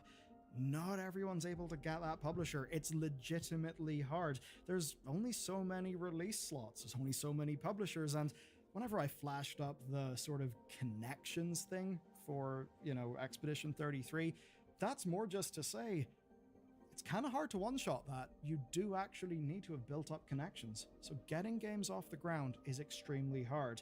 not everyone's able to get that publisher. It's legitimately hard. There's only so many release slots, there's only so many publishers, and whenever I flashed up the sort of connections thing for, you know, Expedition 33, that's more just to say, it's kind of hard to one-shot that. You do actually need to have built up connections. So getting games off the ground is extremely hard.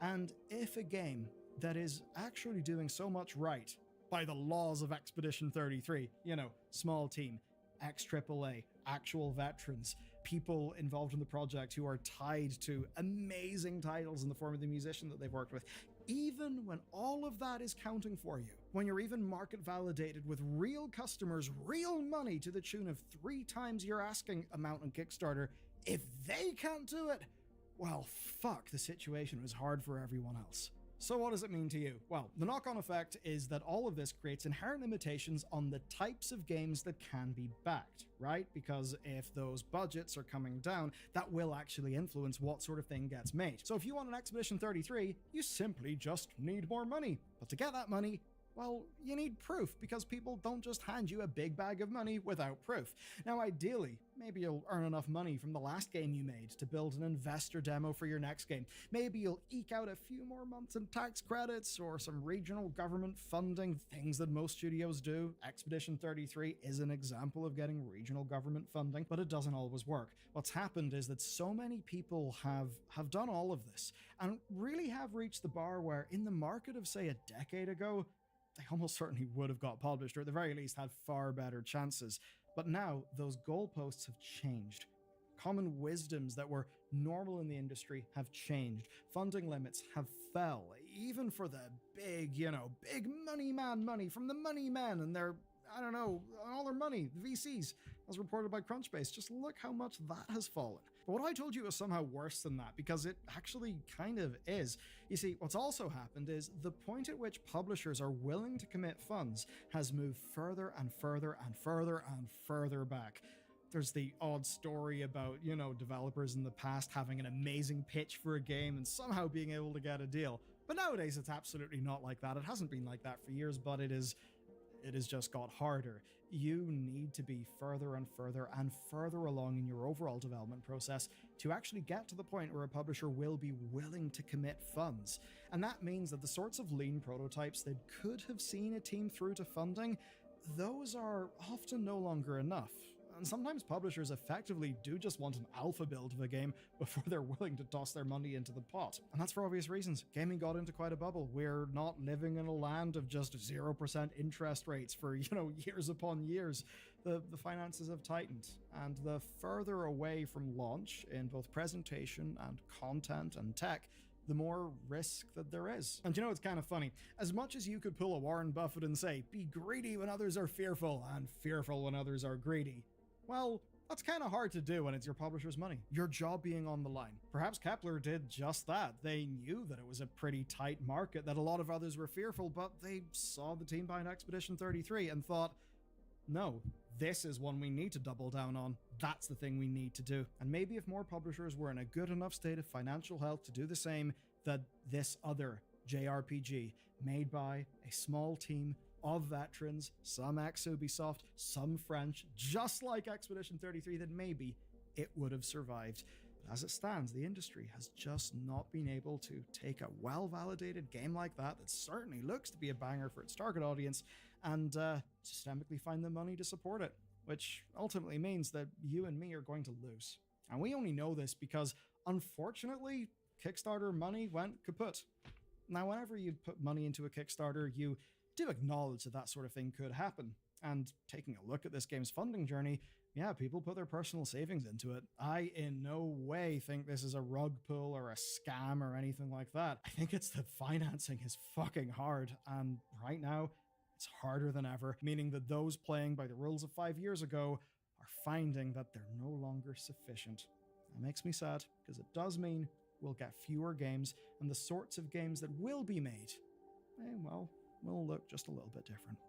And if a game that is actually doing so much right by the laws of Expedition 33, you know, small team, ex-AAA, actual veterans, people involved in the project who are tied to amazing titles in the form of the musician that they've worked with, even when all of that is counting for you, when you're even market validated with real customers, real money to the tune of 3 times your asking amount on Kickstarter, if they can't do it, well, fuck, the situation was hard for everyone else. So what does it mean to you? Well, the knock-on effect is that all of this creates inherent limitations on the types of games that can be backed, right? Because if those budgets are coming down, that will actually influence what sort of thing gets made. So if you want an Expedition 33, you simply just need more money. But to get that money, well, you need proof, because people don't just hand you a big bag of money without proof. Now, ideally, maybe you'll earn enough money from the last game you made to build an investor demo for your next game. Maybe you'll eke out a few more months in tax credits or some regional government funding, things that most studios do. Expedition 33 is an example of getting regional government funding, but it doesn't always work. What's happened is that so many people have done all of this and really have reached the bar where, in the market of, say, a decade ago, they almost certainly would have got published, or at the very least had far better chances. But now those goalposts have changed. Common wisdoms that were normal in the industry have changed. Funding limits have fell, even for the big, big money from the money men and their, all their money, the VCs, as reported by Crunchbase. Just look how much that has fallen. But what I told you was somehow worse than that, because it actually kind of is. You see, what's also happened is the point at which publishers are willing to commit funds has moved further and further and further and further back. There's the odd story about, developers in the past having an amazing pitch for a game and somehow being able to get a deal. But nowadays it's absolutely not like that. It hasn't been like that for years, but it has just got harder. You need to be further and further and further along in your overall development process to actually get to the point where a publisher will be willing to commit funds. And that means that the sorts of lean prototypes that could have seen a team through to funding, those are often no longer enough. And sometimes publishers effectively do just want an alpha build of a game before they're willing to toss their money into the pot. And that's for obvious reasons. Gaming got into quite a bubble. We're not living in a land of just 0% interest rates for, years upon years. The finances have tightened. And the further away from launch in both presentation and content and tech, the more risk that there is. And it's kind of funny. As much as you could pull a Warren Buffett and say, be greedy when others are fearful and fearful when others are greedy, well, that's kind of hard to do when it's your publisher's money, your job being on the line. Perhaps Kepler did just that. They knew that it was a pretty tight market, that a lot of others were fearful, but they saw the team behind Expedition 33 and thought, no, this is one we need to double down on. That's the thing we need to do. And maybe if more publishers were in a good enough state of financial health to do the same, that this other JRPG, made by a small team of veterans, some ex-Ubisoft, some French, just like Expedition 33, then maybe it would have survived. But as it stands, the industry has just not been able to take a well-validated game like that certainly looks to be a banger for its target audience and systemically find the money to support it, which ultimately means that you and me are going to lose. And we only know this because, unfortunately, Kickstarter money went kaput. Now, whenever you put money into a Kickstarter, you do acknowledge that that sort of thing could happen. And taking a look at this game's funding journey, yeah, people put their personal savings into it. I in no way think this is a rug pull or a scam or anything like that. I think it's that financing is fucking hard, and right now, it's harder than ever, meaning that those playing by the rules of 5 years ago are finding that they're no longer sufficient. That makes me sad, because it does mean we'll get fewer games, and the sorts of games that will be made, well, will look just a little bit different.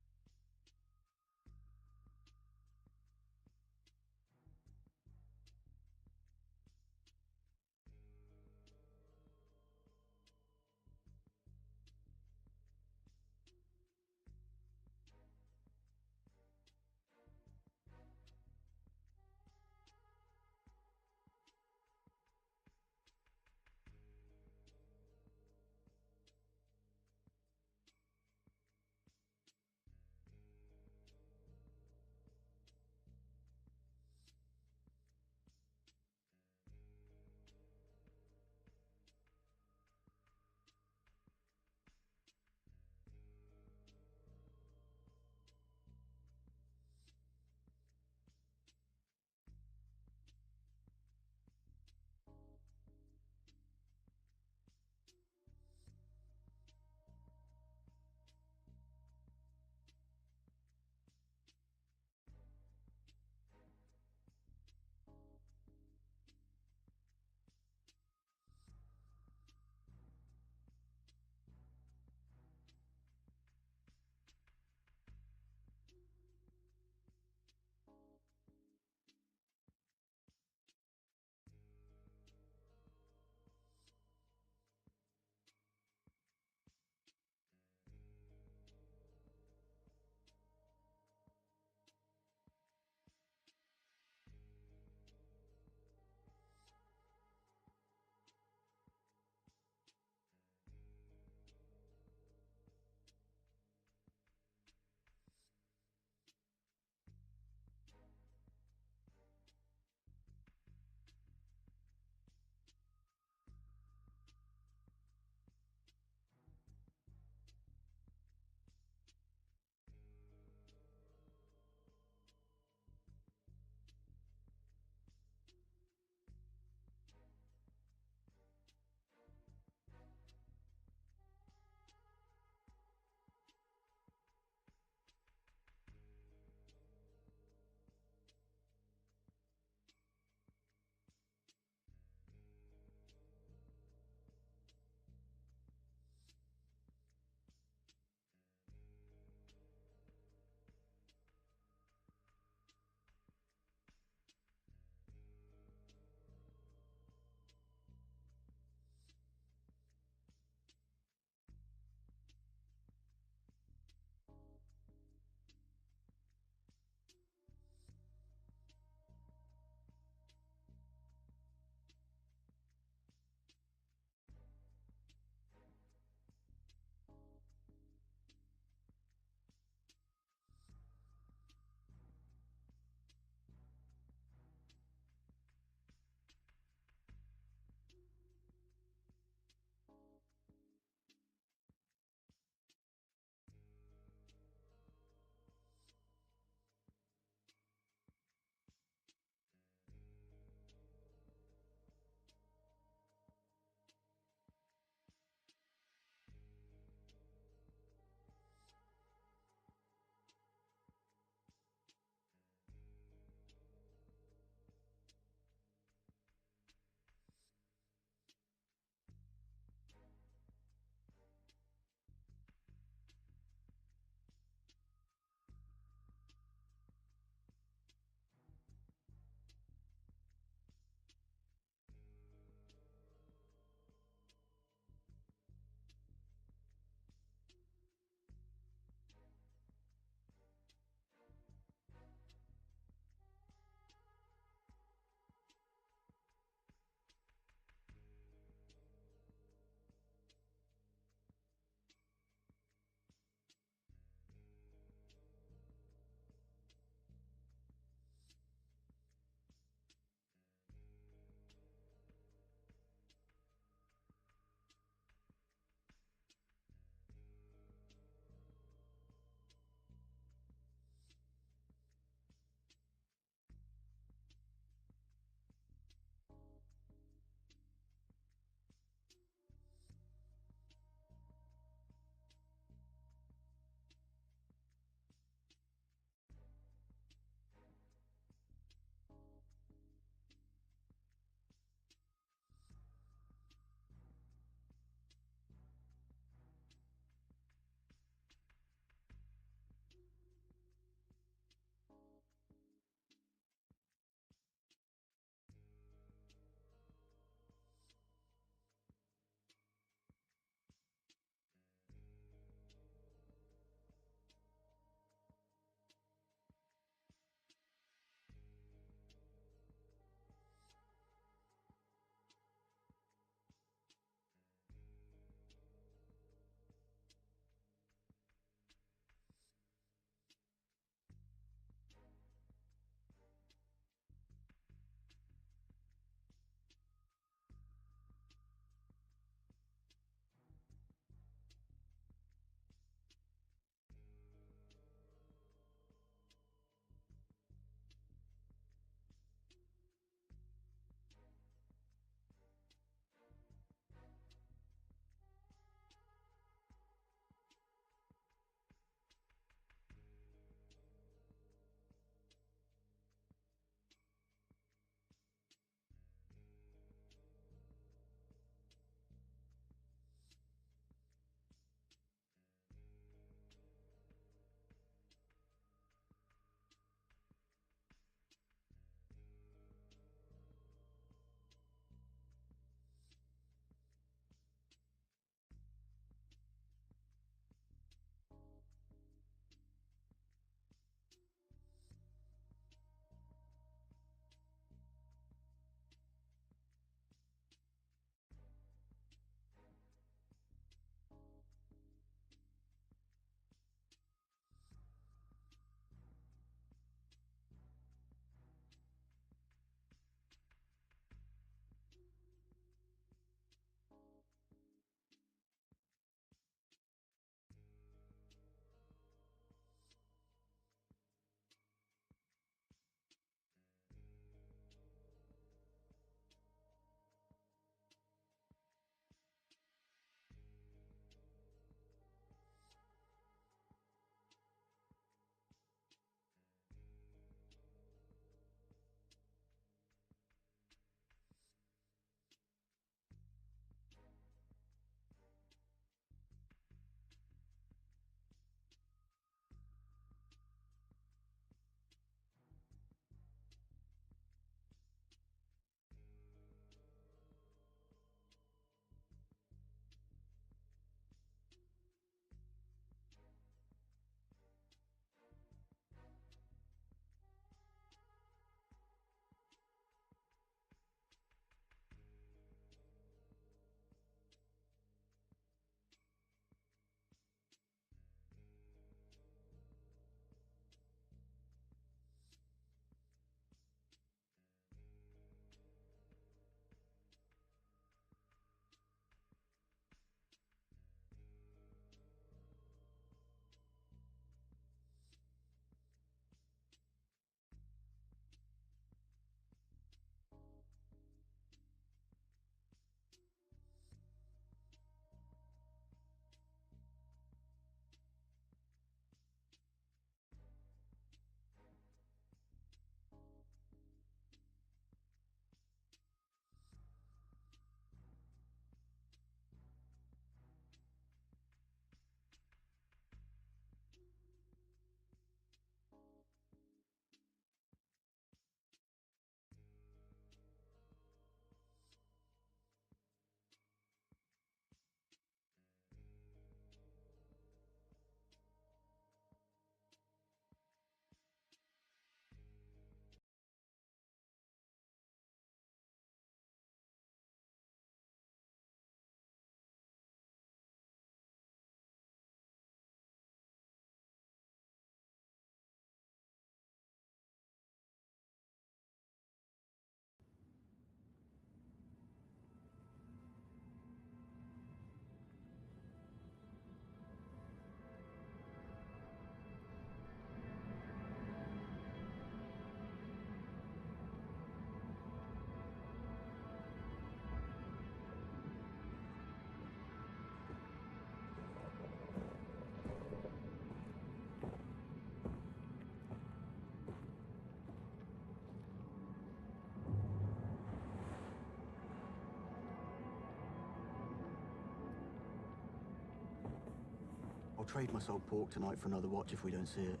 trade my salt pork tonight for another watch if we don't see it.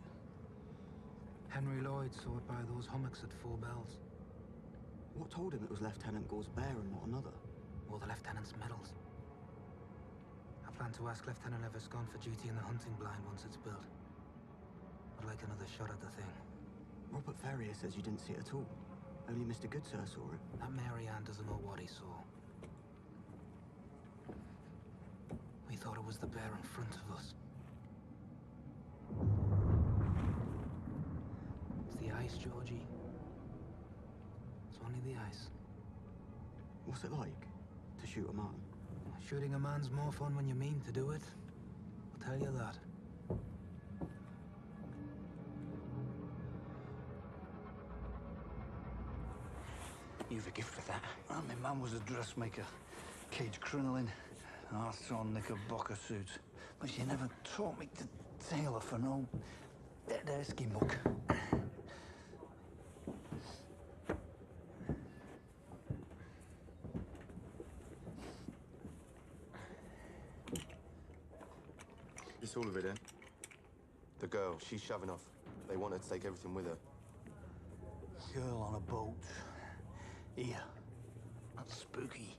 Henry Lloyd saw it by those hummocks at 4 Bells. What told him it was Lieutenant Gore's bear and not another? Or the Lieutenant's medals. I plan to ask Lieutenant Everscon for duty in the hunting blind once it's built. I'd like another shot at the thing. Robert Ferrier says you didn't see it at all. Only Mr. Goodsir saw it. That Mary Ann doesn't know what he saw. We thought it was the bear in front of us. It's the ice, Georgie. It's only the ice. What's it like to shoot a man? Shooting a man's more fun when you mean to do it. I'll tell you that. You've a gift for that. Well, my mum was a dressmaker. Cage crinoline, our son knickerbocker suits. But she never taught me to tailor for no dead Eskimo. It's all of it, eh? The girl, she's shoving off. They want her to take everything with her. Girl on a boat. Here. That's spooky.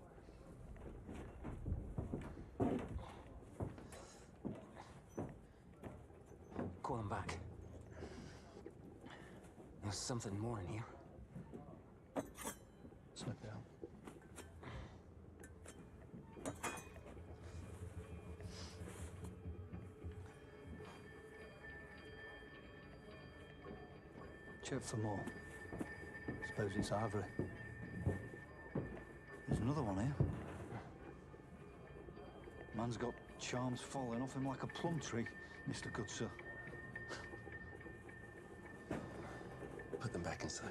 Call him back. There's something more in here. Slip down. Check for more. Suppose it's ivory. There's another one here. Man's got charms falling off him like a plum tree, Mr. Goodsir. Put them back inside.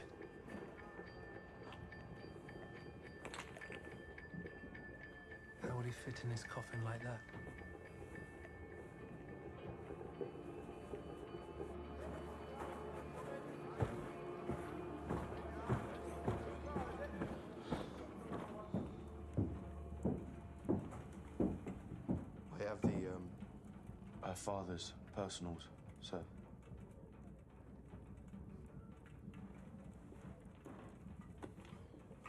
How would he fit in his coffin like that? I have her father's personals, sir.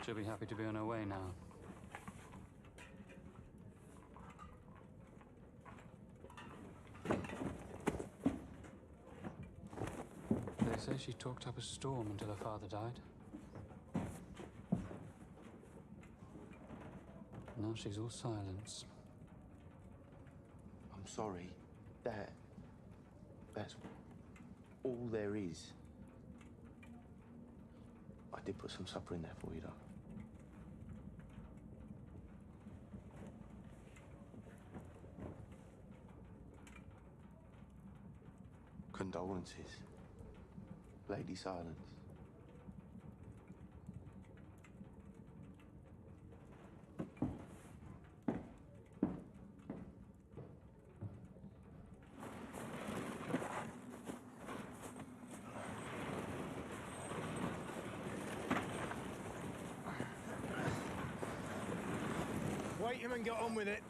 She'll be happy to be on her way now. They say she talked up a storm until her father died. Now she's all silence. I'm sorry. That's all there is. I did put some supper in there for you, though. Condolences. Lady Silence. Wait him and get on with it.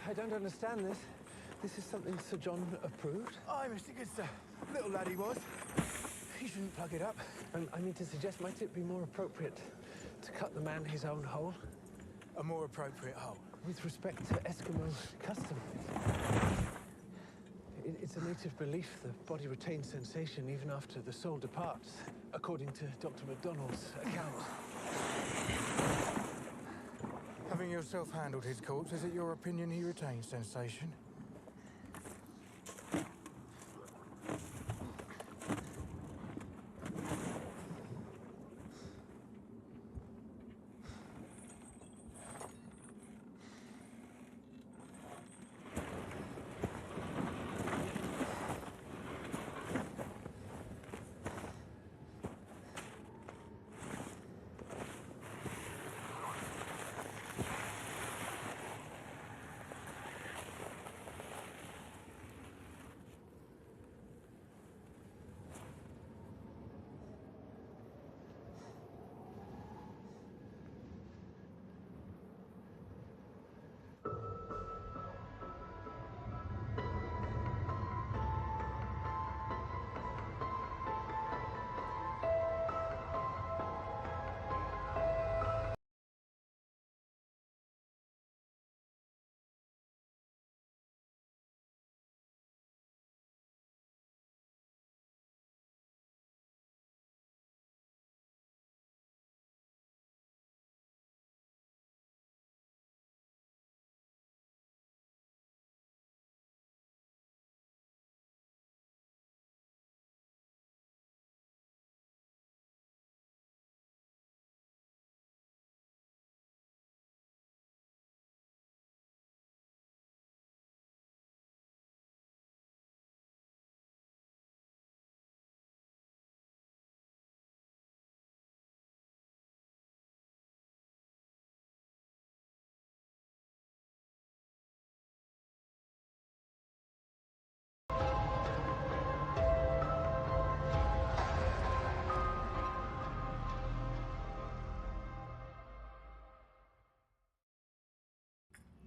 I don't understand this. This is something Sir John approved? Aye, Mr. Goodsir. Little lad he was. He shouldn't plug it up. I mean to suggest, might it be more appropriate to cut the man his own hole? A more appropriate hole? With respect to Eskimo custom. It's a native belief the body retains sensation even after the soul departs, according to Dr. MacDonald's account. Having yourself handled his corpse, is it your opinion he retains sensation?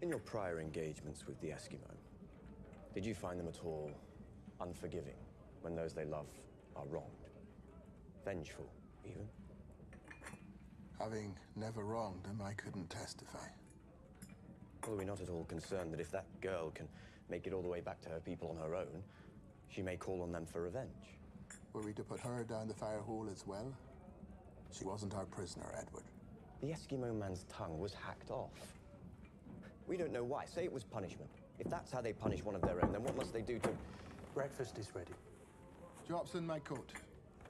In your prior engagements with the Eskimo, did you find them at all unforgiving when those they love are wronged? Vengeful, even? Having never wronged them, I couldn't testify. Well, are we not at all concerned that if that girl can make it all the way back to her people on her own, she may call on them for revenge? Were we to put her down the fire hole as well? She wasn't our prisoner, Edward. The Eskimo man's tongue was hacked off. We don't know why. Say it was punishment. If that's how they punish one of their own, then what must they do to... Breakfast is ready. Drops in my coat.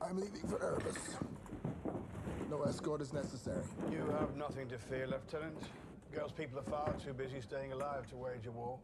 I'm leaving for Erebus. No escort is necessary. You have nothing to fear, Lieutenant. Girls' people are far too busy staying alive to wage a war.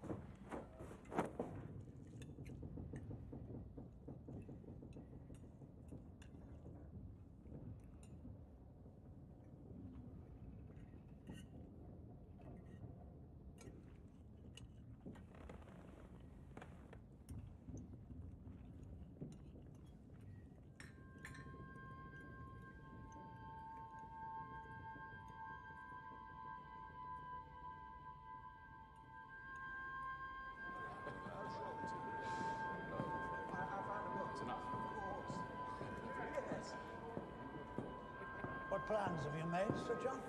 What plans have you made, Sir John?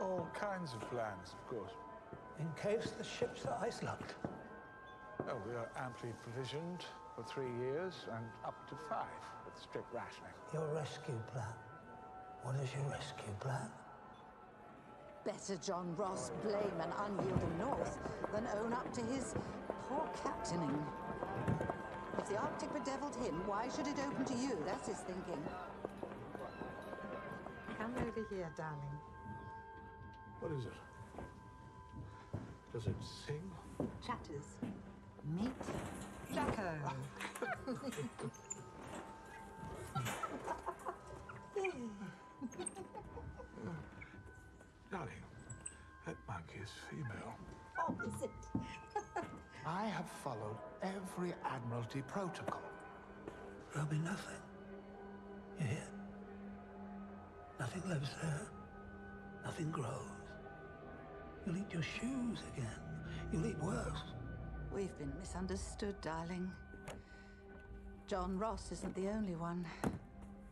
All kinds of plans, of course. In case the ships are ice-locked. Oh, we are amply provisioned for 3 years and up to 5 with strict rationing. Your rescue plan. What is your rescue plan? Better John Ross blame an unyielding North than own up to his poor captaining. If the Arctic bedeviled him, why should it open to you? That's his thinking. Come over here, darling. What is it? Does it sing? Chatters. Meet Jacko. Darling, that monkey is female. Oh, is it? I have followed every Admiralty protocol. There'll be nothing. You hear? Nothing lives there. Nothing grows. You'll eat your shoes again. You'll eat worse. We've been misunderstood, darling. John Ross isn't the only one.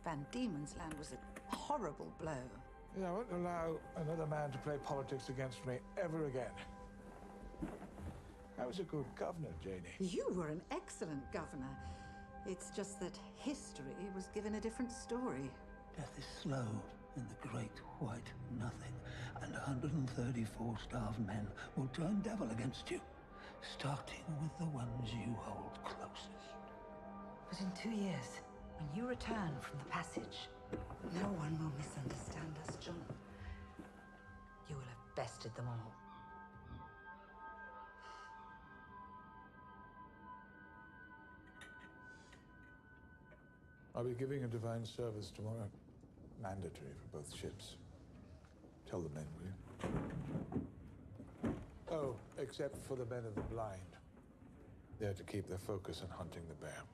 Van Diemen's Land was a horrible blow. I won't allow another man to play politics against me ever again. I was a good governor, Janie. You were an excellent governor. It's just that history was given a different story. Death is slow in the great white nothing, and 134 starved men will turn devil against you, starting with the ones you hold closest. But in 2 years, when you return from the passage, no one will misunderstand us, John. You will have bested them all. I'll be giving a divine service tomorrow. Mandatory for both ships. Tell the men, will you? Oh, except for the men of the blind. They're to keep their focus on hunting the bear.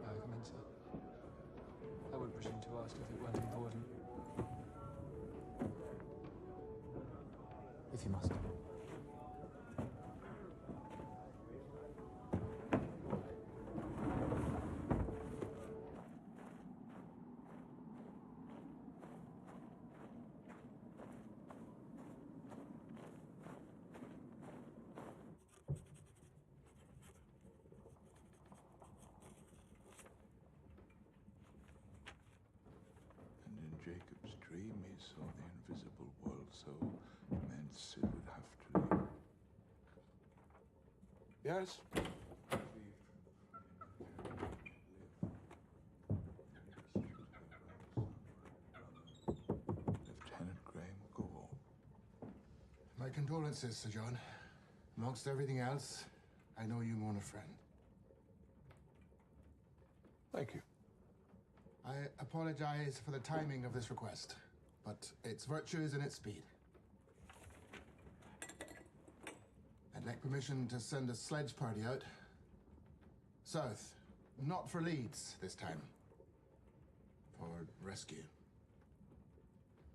Come in, sir. I would presume to ask if it weren't important. If you must. And in Jacob's dream, he saw the invisible world, so immense it would have to leave. Yes? Lieutenant Graham, go on. My condolences, Sir John. Amongst everything else, I know you mourn a friend. Thank you. I apologize for the timing of this request, but its virtue is in its speed. And I'd like permission to send a sledge party out. South. Not for Leeds this time. For rescue.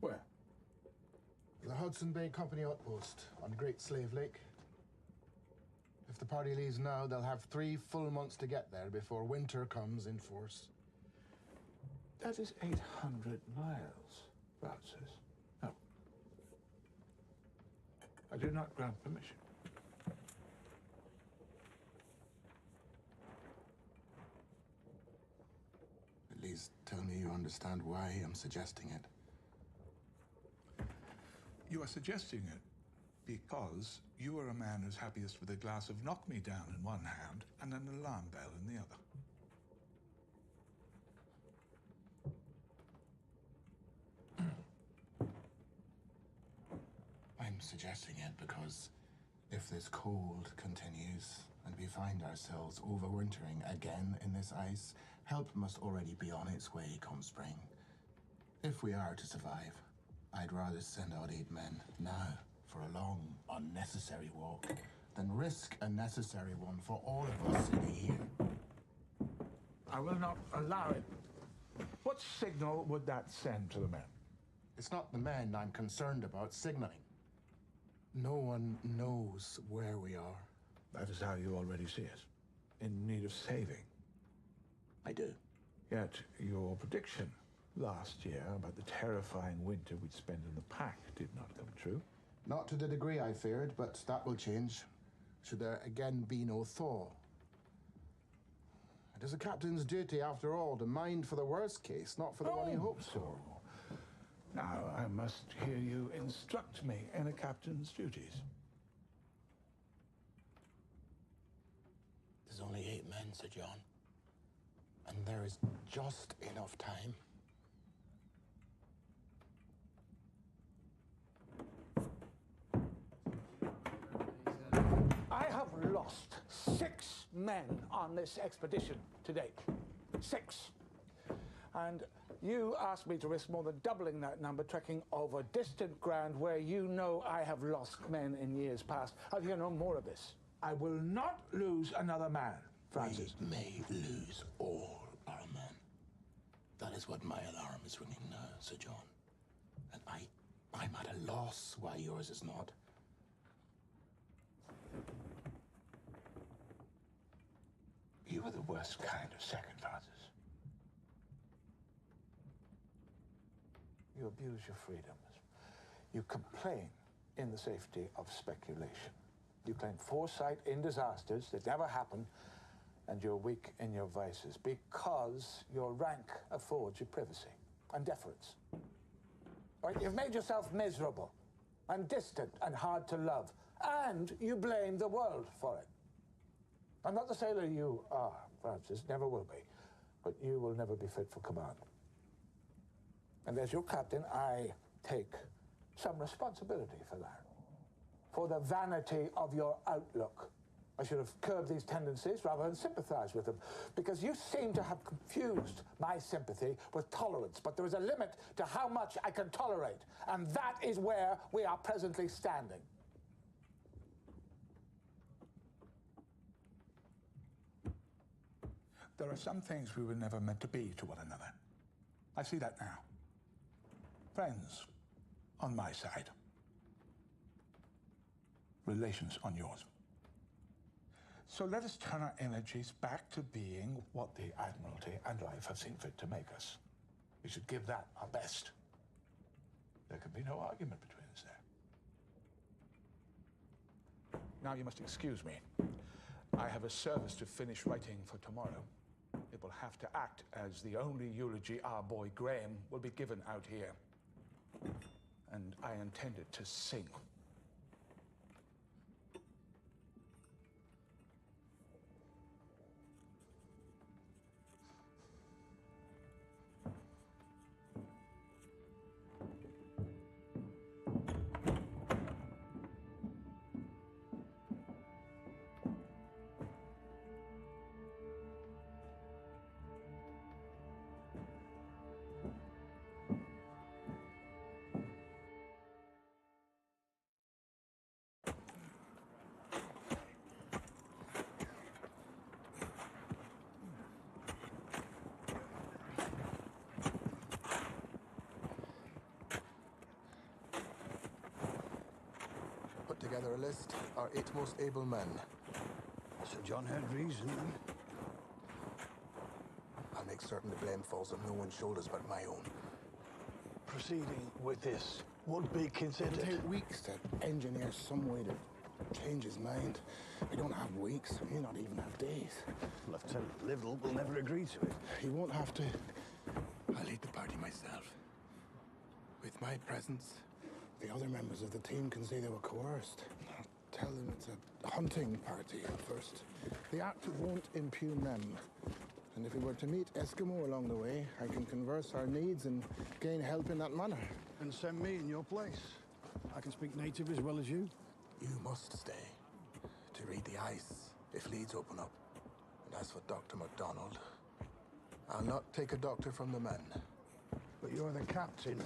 Where? The Hudson Bay Company outpost on Great Slave Lake. If the party leaves now, they'll have 3 full months to get there before winter comes in force. That is 800 miles, Francis. No. I do not grant permission. At least tell me you understand why I'm suggesting it. You are suggesting it because you are a man who's happiest with a glass of knock me down in one hand and an alarm bell in the other. I'm suggesting it because if this cold continues and we find ourselves overwintering again in this ice, help must already be on its way come spring. If we are to survive, I'd rather send out 8 men now for a long, unnecessary walk than risk a necessary one for all of us in a year. I will not allow it. What signal would that send to the men? It's not the men I'm concerned about signaling. No one knows where we are. That is how you already see it. In need of saving. I do. Yet your prediction last year about the terrifying winter we'd spend in the pack did not come true. Not to the degree I feared, but that will change. Should there again be no thaw. It is a captain's duty, after all, to mind for the worst case, not for the one he hopes for. Now I must hear you instruct me in a captain's duties. There's only 8 men, Sir John. And there is just enough time. I have lost 6 men on this expedition to date. 6. And you asked me to risk more than doubling that number trekking over distant ground where you know I have lost men in years past. I'll hear no more of this. I will not lose another man, Francis. We may lose all our men. That is what my alarm is ringing now, Sir John. And I'm at a loss why yours is not. You are the worst kind of second, Francis. You abuse your freedoms. You complain in the safety of speculation. You claim foresight in disasters that never happen, and you're weak in your vices because your rank affords you privacy and deference. Right? You've made yourself miserable and distant and hard to love, and you blame the world for it. I'm not the sailor you are, Francis, never will be, but you will never be fit for command. And as your captain, I take some responsibility for that, for the vanity of your outlook. I should have curbed these tendencies rather than sympathize with them, because you seem to have confused my sympathy with tolerance, but there is a limit to how much I can tolerate, and that is where we are presently standing. There are some things we were never meant to be to one another. I see that now. Friends on my side. Relations on yours. So let us turn our energies back to being what the Admiralty and life have seen fit to make us. We should give that our best. There can be no argument between us there. Now you must excuse me. I have a service to finish writing for tomorrow. It will have to act as the only eulogy our boy Graham will be given out here. And I intended to sing. together a list, our 8 most able men. Sir John had reason. I'll make certain the blame falls on no one's shoulders but my own. Proceeding with this would be considered. It'll take weeks to engineer some way to change his mind. We don't have weeks, we may not even have days. Lieutenant Liddell will never agree to it. He won't have to. I'll lead the party myself. With my presence, the other members of the team can say they were coerced. I'll tell them it's a hunting party at first. The act won't impugn them. And if we were to meet Eskimo along the way, I can converse our needs and gain help in that manner. And send me in your place. I can speak native as well as you. You must stay to read the ice if leads open up. And as for Dr. MacDonald, I'll not take a doctor from the men. But you're the captain.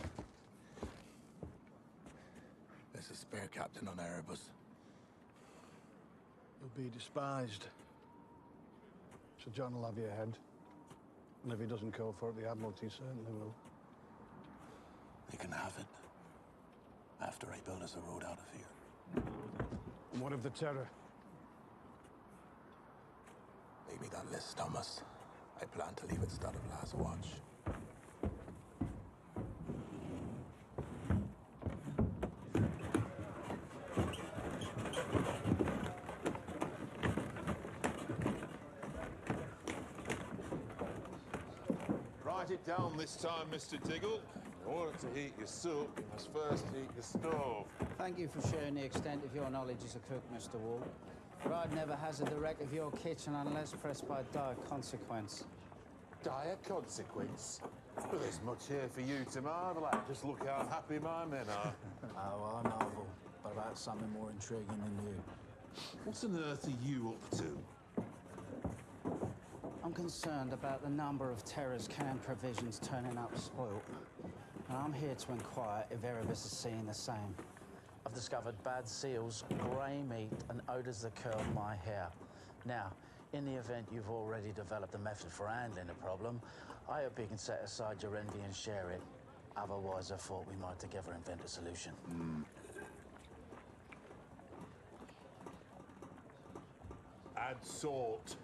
There's a spare captain on Erebus. You'll be despised. Sir John will have your head. And if he doesn't call for it, the Admiralty certainly will. They can have it. After I build us a road out of here. And what of the Terror? Maybe that list, Thomas. I plan to leave it start of last watch. Write it down this time, Mr. Diggle. In order to heat your soup, you must first heat your stove. Thank you for sharing the extent of your knowledge as a cook, Mr. Wall. But I'd never hazard the wreck of your kitchen unless pressed by dire consequence. Dire consequence? Well, there's much here for you to marvel at. Just look how happy my men are. Oh, I marvel, but about something more intriguing than you. What on earth are you up to? I'm concerned about the number of Terra's canned provisions turning up spoilt. And I'm here to inquire if Erebus is seeing the same. I've discovered bad seals, grey meat, and odours that curl my hair. Now, in the event you've already developed a method for handling the problem, I hope you can set aside your envy and share it. Otherwise, I thought we might together invent a solution. Add salt.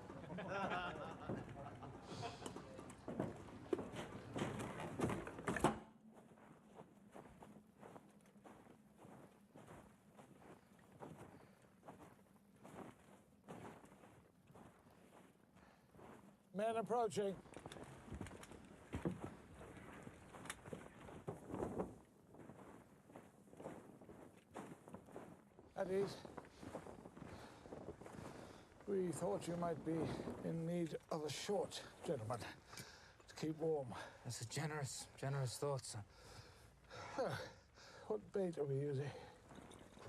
Men approaching. At ease. We thought you might be in need of a short, gentlemen, to keep warm. That's a generous thought, sir. What bait are we using?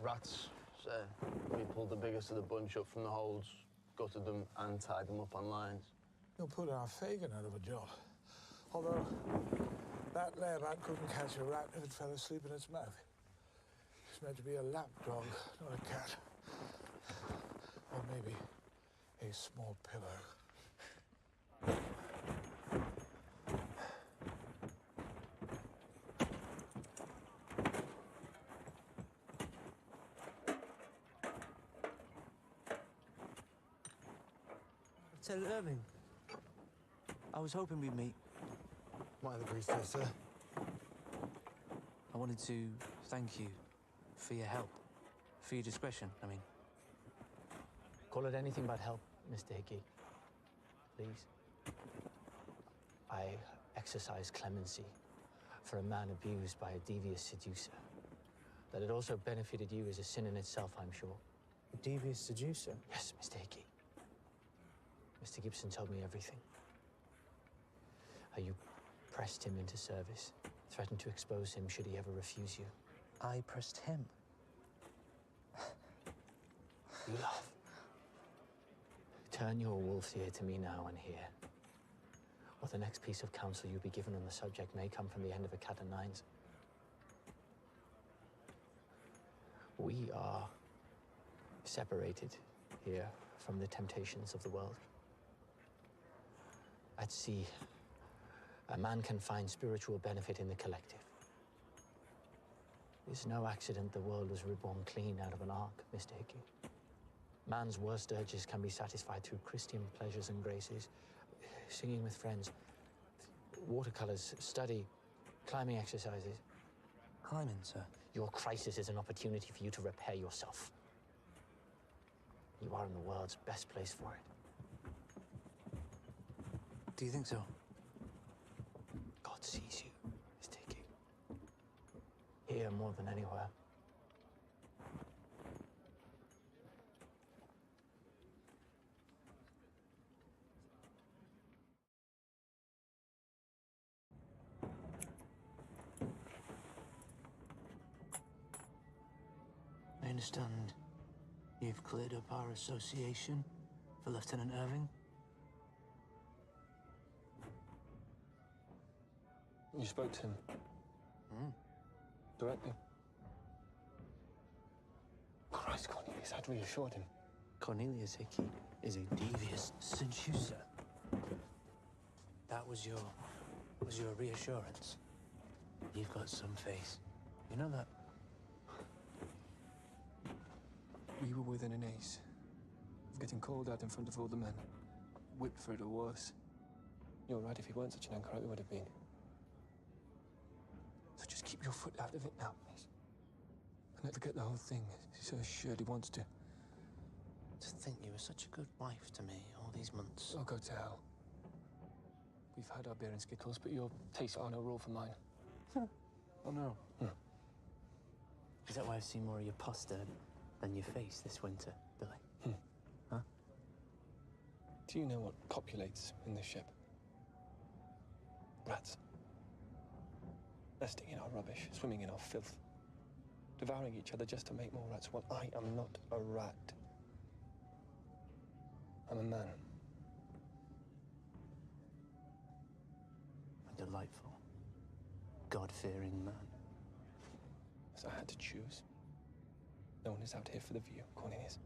Rats, sir. We pulled the biggest of the bunch up from the holds, gutted them, and tied them up on lines. You'll put our Fagin out of a job. Although, that layerbat couldn't catch a rat if it fell asleep in its mouth. It's meant to be a lap dog, not a cat. Or maybe a small pillow. Lieutenant Irving, I was hoping we'd meet. Might have agreed to it, sir. I wanted to thank you for your help, for your discretion, I mean. Call it anything but help, Mr. Hickey. Please. I exercise clemency for a man abused by a devious seducer. That it also benefited you is a sin in itself, I'm sure. A devious seducer? Yes, Mr. Hickey. Mr. Gibson told me everything. How you pressed him into service, threatened to expose him should he ever refuse you. I pressed him? You love. Turn your wolf's ear to me now and hear. Or the next piece of counsel you'll be given on the subject may come from the end of a cat o' nines. We are separated here from the temptations of the world. At sea, a man can find spiritual benefit in the collective. It's no accident the world was reborn clean out of an ark, Mr. Hickey. Man's worst urges can be satisfied through Christian pleasures and graces, singing with friends, watercolors, study, climbing exercises. Climbing, sir? Your crisis is an opportunity for you to repair yourself. You are in the world's best place for it. Do you think so? God sees you, Mr. Hickey. Here more than anywhere. I understand you've cleared up our association for Lieutenant Irving. You spoke to him? Directly? Christ, Cornelius, I'd reassured him. Cornelius Hickey is a devious seducer. That was your reassurance. You've got some face. You know that? We were within an ace of getting called out in front of all the men. Whipped for it or worse. You're right, if he weren't such an anchor, it would have been. So just keep your foot out of it now, please. And never get the whole thing, as Sir Shirley wants to. To think you were such a good wife to me all these months. Oh, go to hell. We've had our beer and skittles, but your tastes are no rule for mine. Oh, no. Is that why I've seen more of your poster than your face this winter, Billy? Huh? Do you know what copulates in this ship? Rats. Nesting in our rubbish, swimming in our filth. Devouring each other just to make more rats. Well, I am not a rat. I'm a man. A delightful, God-fearing man. So I had to choose. No one is out here for the view, Cornelius.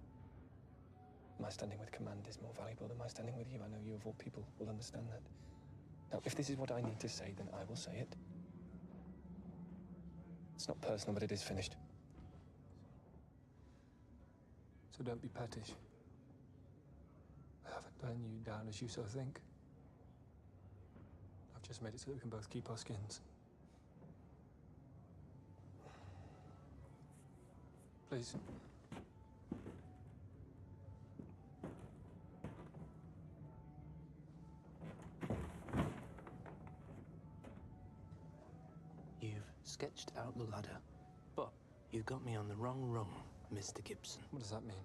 My standing with command is more valuable than my standing with you. I know you, of all people, will understand that. Now, if this is what I need to say, then I will say it. It's not personal, but it is finished. So don't be pettish. I haven't done you down as you so think. I've just made it so that we can both keep our skins. Please. You've sketched out the ladder, but you got me on the wrong rung, Mr. Gibson. What does that mean?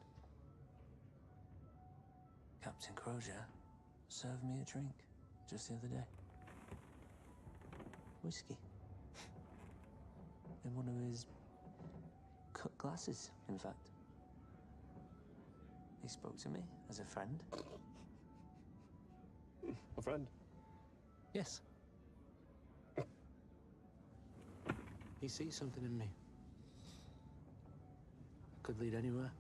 Captain Crozier served me a drink just the other day. Whiskey. In one of his cut glasses, in fact. He spoke to me as a friend. A friend? Yes. He sees something in me. Could lead anywhere.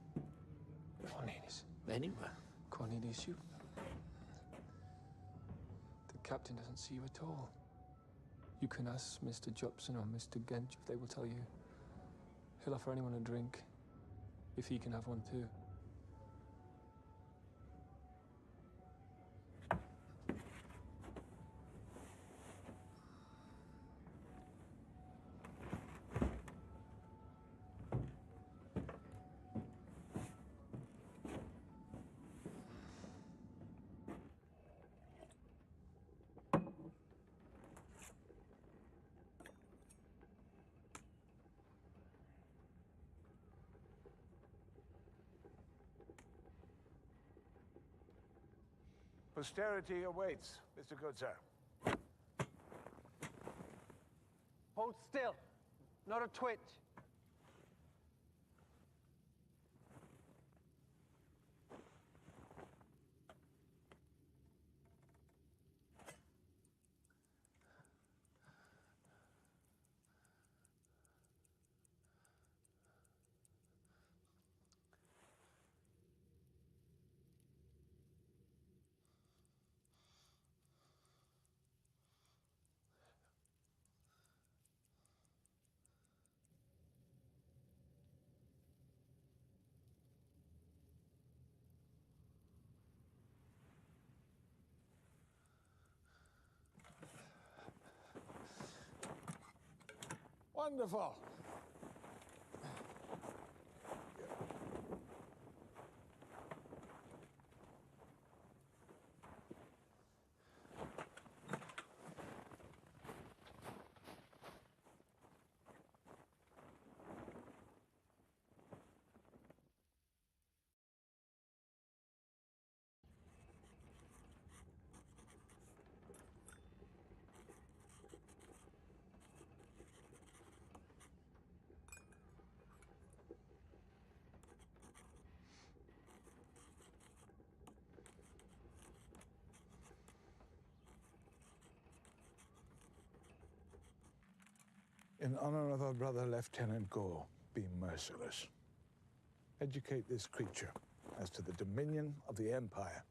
Cornelius. Anywhere. Cornelius, you... The captain doesn't see you at all. You can ask Mr. Jobson or Mr. Gench if they will tell you. He'll offer anyone a drink, if he can have one too. Posterity awaits, Mr. Goodsir. Hold still. Not a twitch. Wonderful. In honor of our brother Lieutenant Gore, be merciless. Educate this creature as to the dominion of the Empire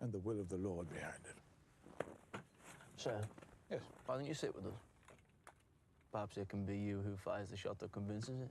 and the will of the Lord behind it. Sir? Yes? Why don't you sit with us? Perhaps it can be you who fires the shot that convinces it.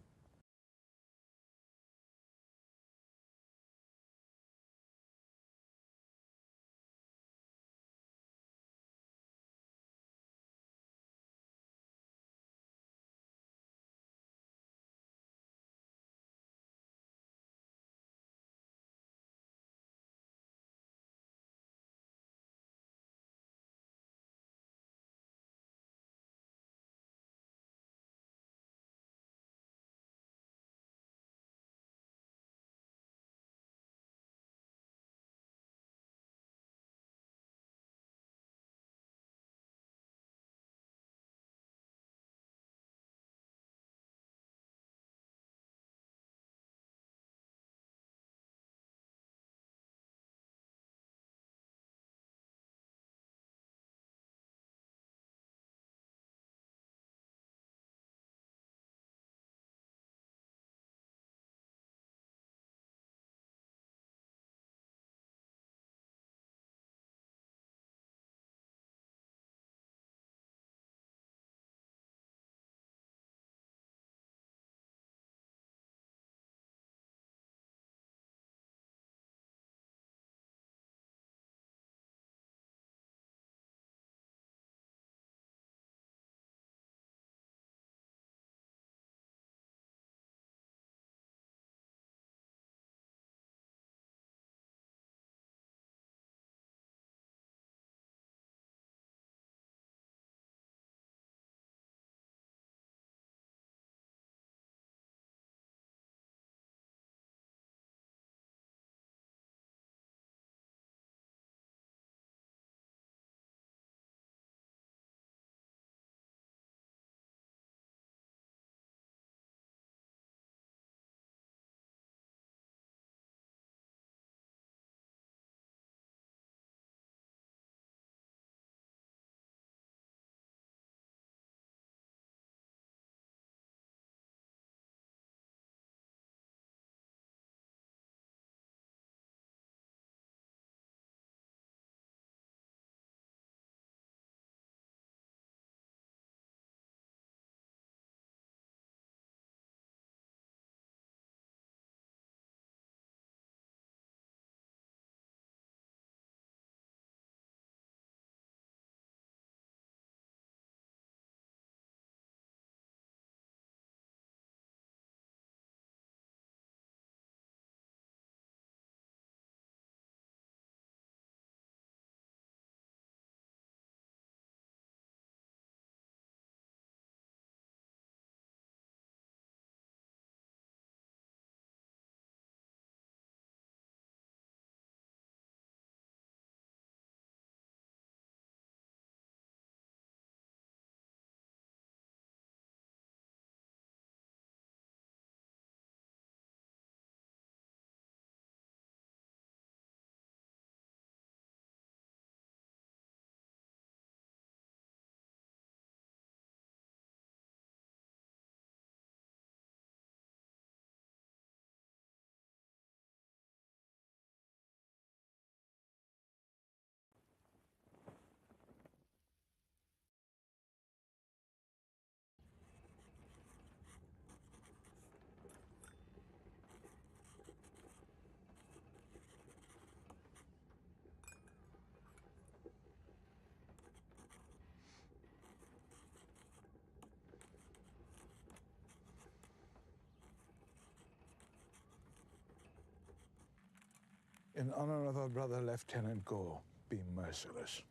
In honor of our brother Lieutenant Gore, be merciless.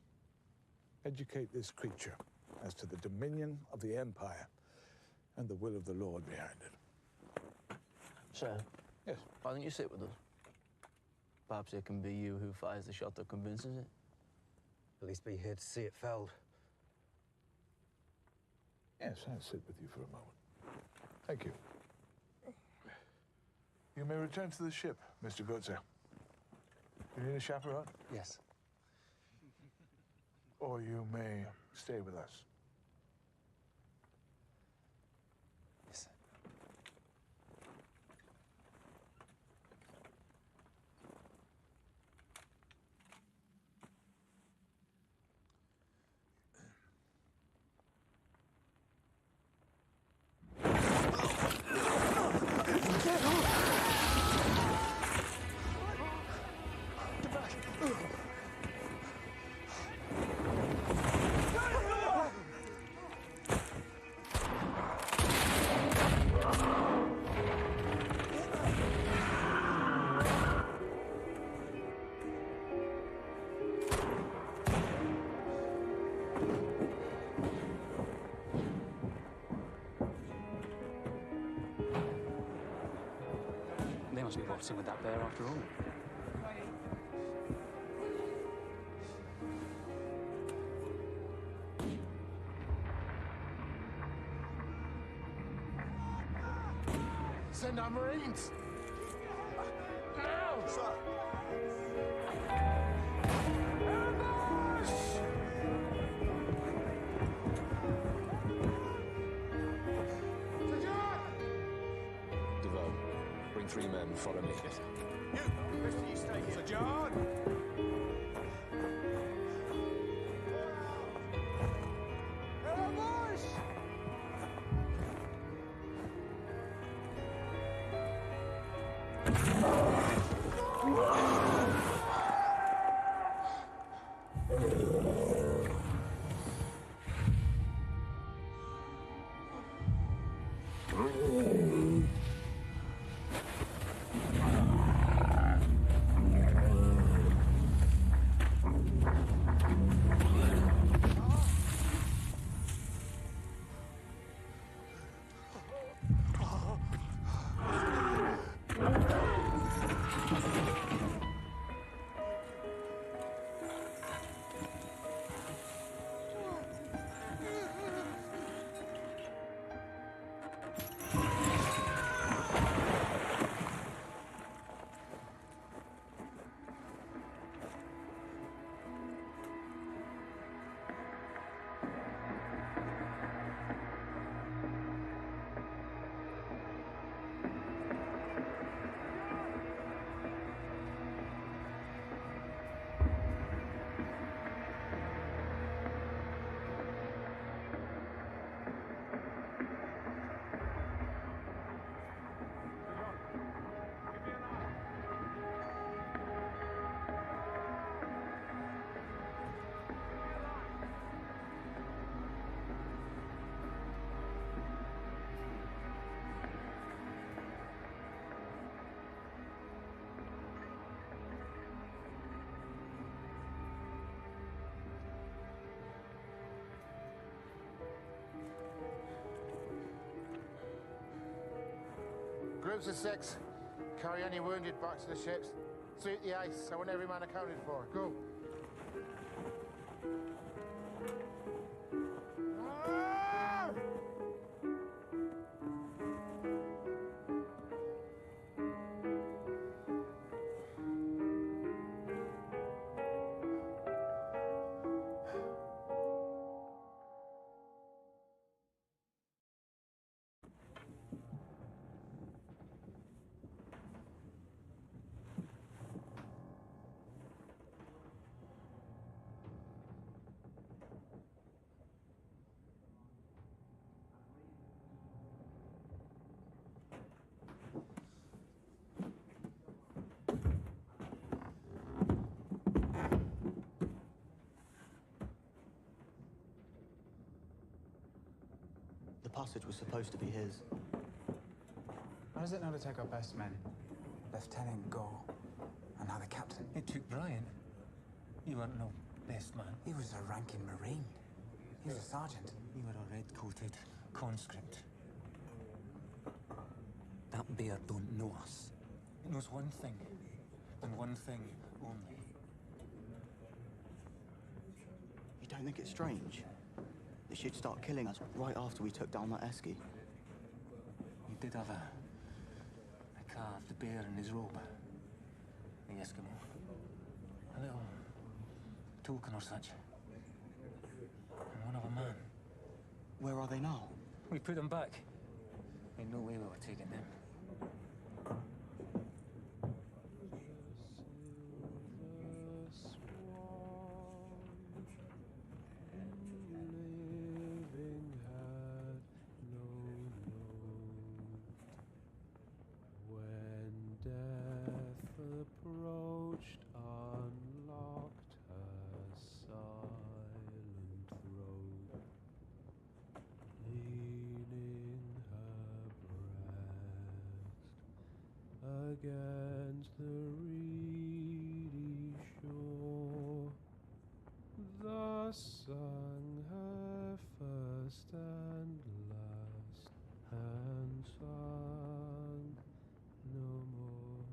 Educate this creature as to the dominion of the Empire and the will of the Lord behind it. Sir? Yes? Why don't you sit with us? Perhaps it can be you who fires the shot that convinces it. At least be here to see it felled. Yes, I'll sit with you for a moment. Thank you. You may return to the ship, Mr. Goetze. You need a chaperone? Yes. Or you may stay with us. Yes, sir. They must be waltzing with that bear after all. Send our Marines! Now! Sir. DeVoe, bring 3 men, follow me. Yes, sir. You! Rest of you stay here. Sir John! Groups of 6. Carry any wounded back to the ships. Suit the ice. I want every man accounted for. Go. The passage was supposed to be his. How does it know to take our best men? Lieutenant Gore and And now the captain. It took Brian. You weren't no best man. He was a ranking Marine. He was a sergeant. You were a red-coated conscript. That bear don't know us. It knows one thing, and one thing only. You don't think it's strange? They should start killing us right after we took down that esky. He did have a carved bear in his robe. The Eskimo. A little token or such. And one of a man. Where are they now? We put them back. Ain't no way we were taking them. Against the reedy shore, thus sang her first and last, and sang no more.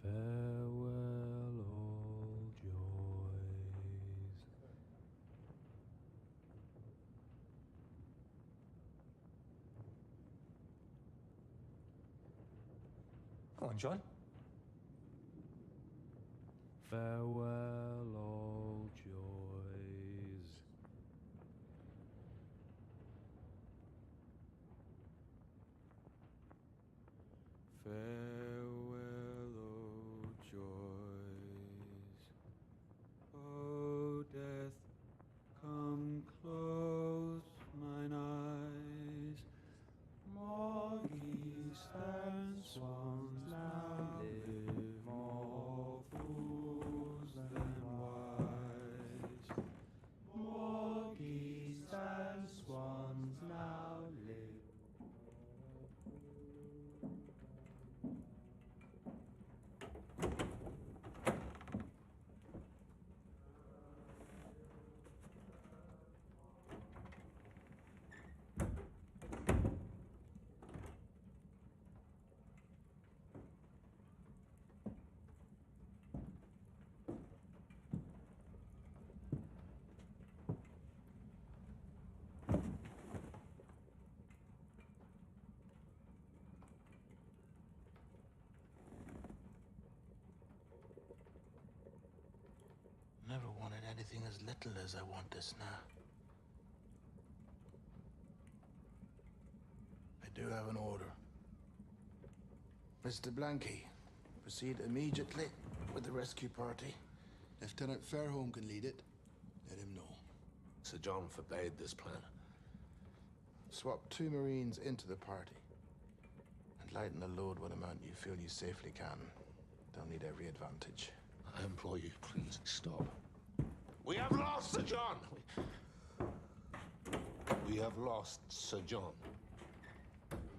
Farewell, all joys. Go on, John. Farewell, all joys. Farewell, oh joys. Oh death, come close mine eyes. More geese than swans now live, more fools than wise. More geese than swans now live. Never wanted anything as little as I want this now. I do have an order. Mr. Blanky, proceed immediately with the rescue party. Lieutenant Fairholme can lead it. Let him know. Sir John forbade this plan. Swap 2 Marines into the party. And lighten the load what amount you feel you safely can. Don't need every advantage. I implore you, please stop. We have lost Sir John! We have lost Sir John.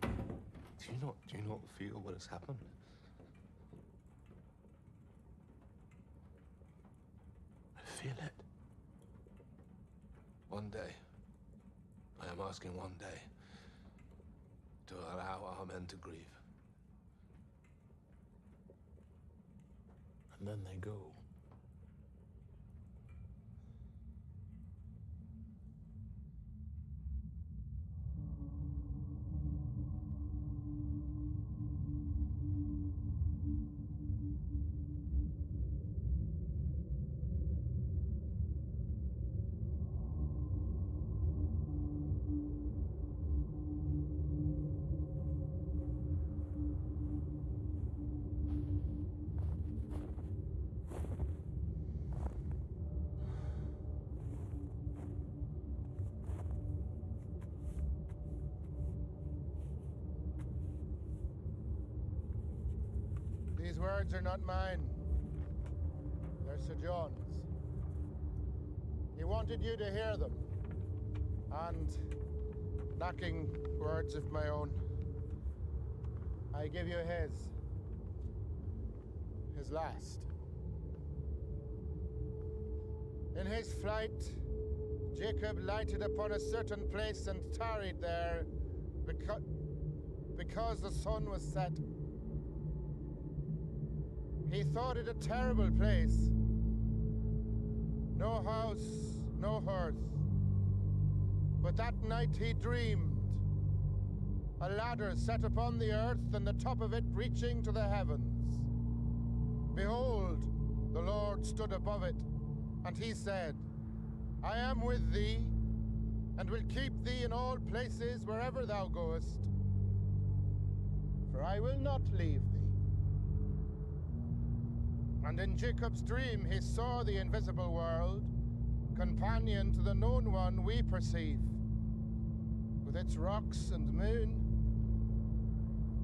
Do you not feel what has happened? I feel it. One day, I am asking one day, to allow our men to grieve. And then they go. These words are not mine. They're Sir John's. He wanted you to hear them. And, lacking words of my own, I give you his. his last. In his flight, Jacob lighted upon a certain place and tarried there because the sun was set. He thought it a terrible place. No house, no hearth. But that night he dreamed. A ladder set upon the earth, and the top of it reaching to the heavens. Behold, the Lord stood above it, and he said, I am with thee, and will keep thee in all places wherever thou goest. For I will not leave thee. And in Jacob's dream he saw the invisible world, companion to the known one we perceive, with its rocks and moon,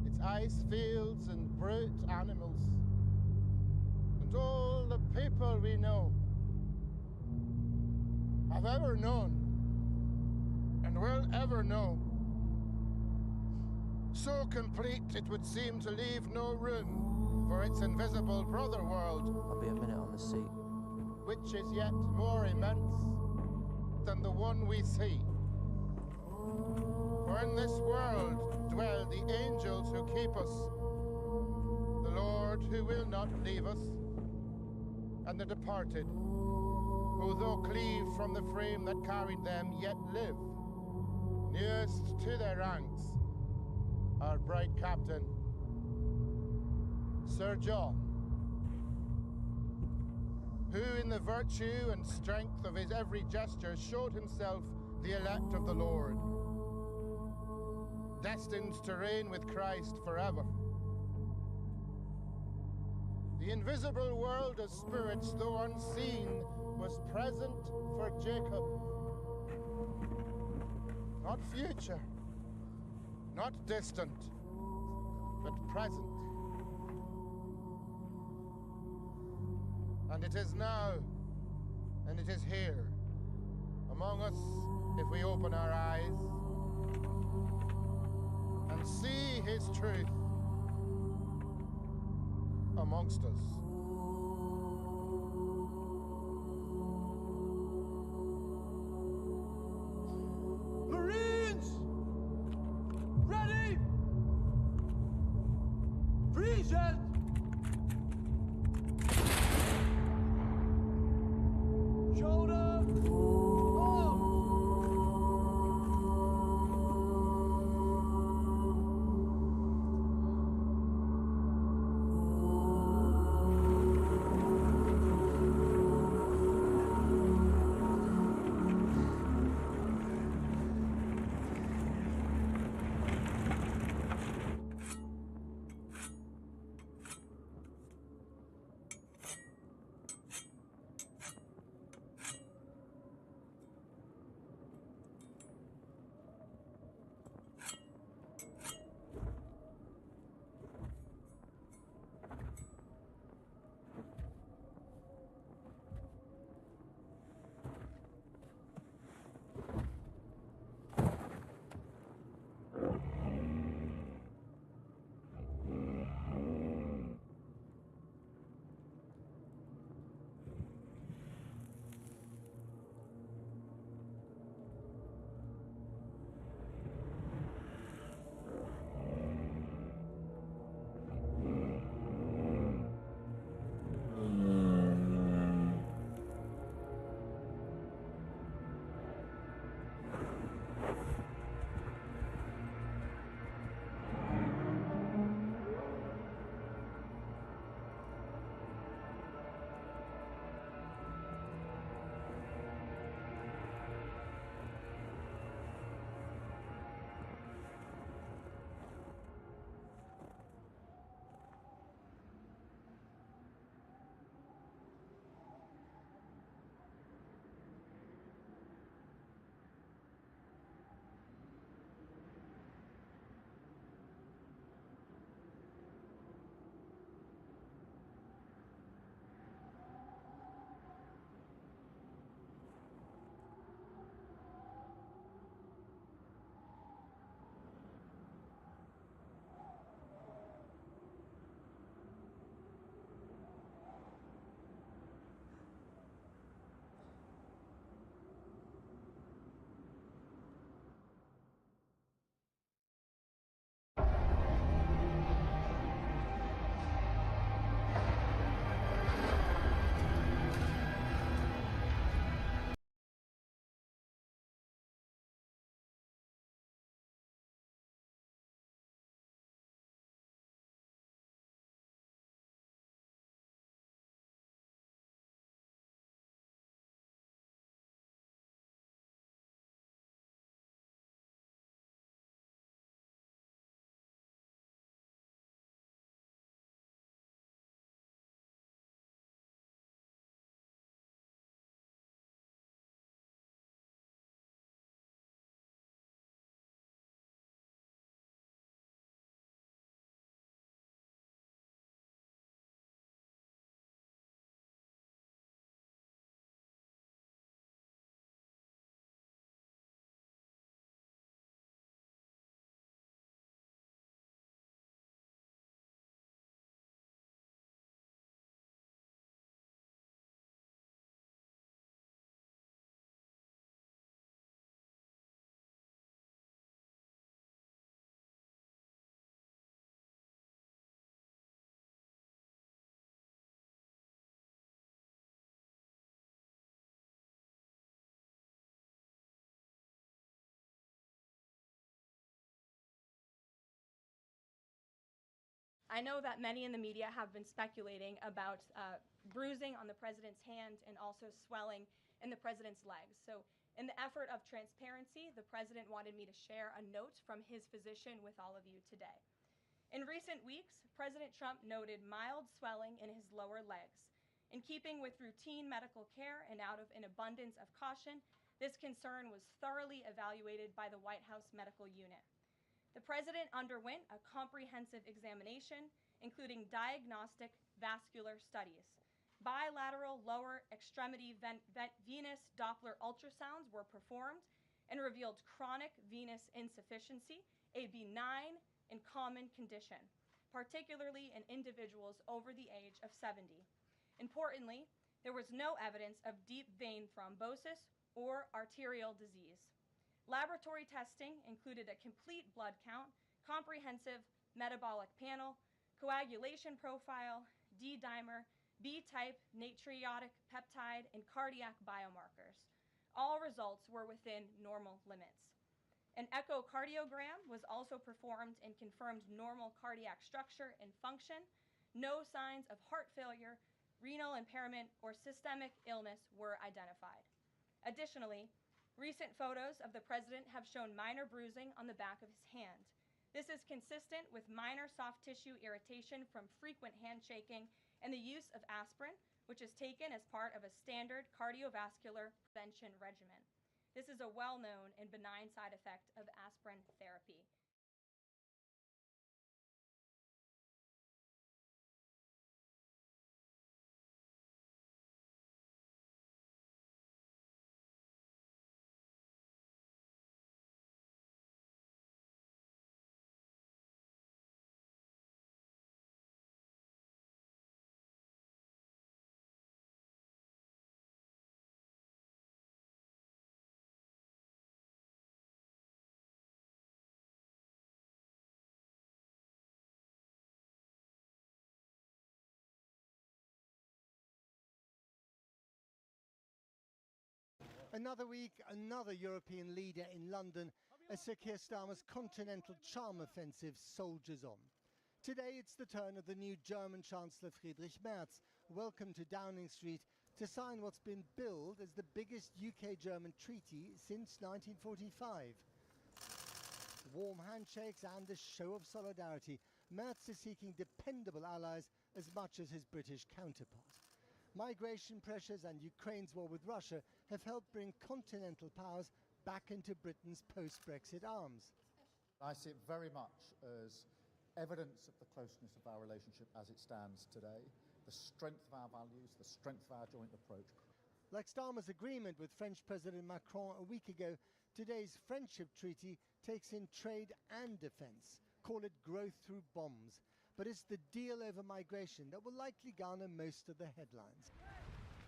its ice fields and brute animals, and all the people we know, have ever known, and will ever know. So complete it would seem to leave no room for its invisible brother world. I'll be a minute on the seat. Which is yet more immense than the one we see. For in this world dwell the angels who keep us, the Lord who will not leave us, and the departed, who though cleaved from the frame that carried them, yet live. Nearest to their ranks, our bright captain, Sir John, who in the virtue and strength of his every gesture showed himself the elect of the Lord, destined to reign with Christ forever. The invisible world of spirits, though unseen, was present for Jacob. Not future, not distant, but present. And it is now, and it is here, among us, if we open our eyes and see his truth amongst us. Marines! Ready! Present! Shoulder! Arms! I know that many in the media have been speculating about bruising on the president's hand and also swelling in the president's legs. So in the effort of transparency, the president wanted me to share a note from his physician with all of you today. In recent weeks, President Trump noted mild swelling in his lower legs. In keeping with routine medical care and out of an abundance of caution, this concern was thoroughly evaluated by the White House medical unit. The president underwent a comprehensive examination, including diagnostic vascular studies. Bilateral lower extremity venous Doppler ultrasounds were performed and revealed chronic venous insufficiency, a benign and common condition, particularly in individuals over the age of 70. Importantly, there was no evidence of deep vein thrombosis or arterial disease. Laboratory testing included a complete blood count, comprehensive metabolic panel, coagulation profile, D-dimer, B-type natriuretic peptide, and cardiac biomarkers. All results were within normal limits. An echocardiogram was also performed and confirmed normal cardiac structure and function. No signs of heart failure, renal impairment, or systemic illness were identified. Additionally, recent photos of the president have shown minor bruising on the back of his hand. This is consistent with minor soft tissue irritation from frequent handshaking and the use of aspirin, which is taken as part of a standard cardiovascular prevention regimen. This is a well-known and benign side effect of aspirin therapy. Another week, another European leader in London as Sir Keir Starmer's continental charm offensive soldiers on. Today it's the turn of the new German Chancellor Friedrich Merz, welcome to Downing Street to sign what's been billed as the biggest UK-German treaty since 1945. Warm handshakes and a show of solidarity, Merz is seeking dependable allies as much as his British counterpart. Migration pressures and Ukraine's war with Russia have helped bring continental powers back into Britain's post-Brexit arms. I see it very much as evidence of the closeness of our relationship as it stands today, the strength of our values, the strength of our joint approach. Like Starmer's agreement with French President Macron a week ago, today's friendship treaty takes in trade and defence. Call it growth through bombs. But it's the deal over migration that will likely garner most of the headlines.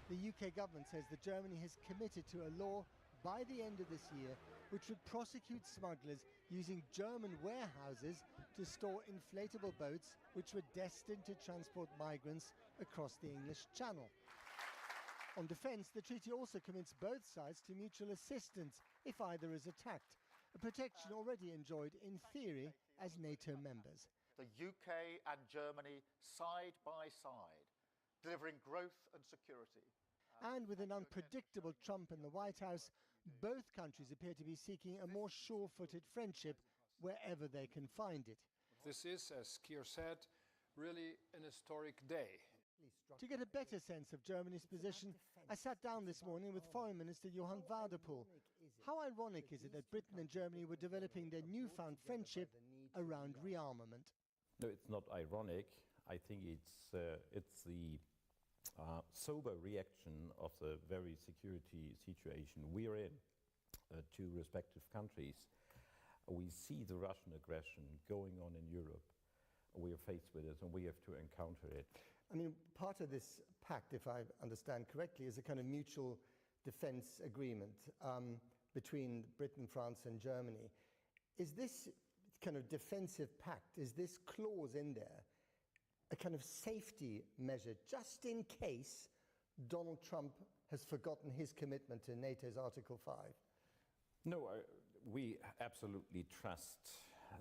The UK government says that Germany has committed to a law by the end of this year which would prosecute smugglers using German warehouses to store inflatable boats which were destined to transport migrants across the English Channel. On defence, the treaty also commits both sides to mutual assistance if either is attacked, a protection already enjoyed in theory as NATO members. The UK and Germany side by side, delivering growth and security. And with an unpredictable Trump in the White House, both countries appear to be seeking a more sure-footed friendship wherever they can find it. This is, as Keir said, really an historic day. To get a better sense of Germany's position, I sat down this morning with Foreign Minister Johann Wadepool. How ironic is it that Britain and Germany were developing their newfound friendship around rearmament? No, it's not ironic. I think it's the sober reaction of the very security situation we're in to respective countries. We see the Russian aggression going on in Europe. We are faced with it and we have to encounter it. I mean, part of this pact, if I understand correctly, is a kind of mutual defense agreement between Britain, France and Germany. Is this kind of defensive pact, is this clause in there a kind of safety measure just in case Donald Trump has forgotten his commitment to NATO's Article 5? No, we absolutely trust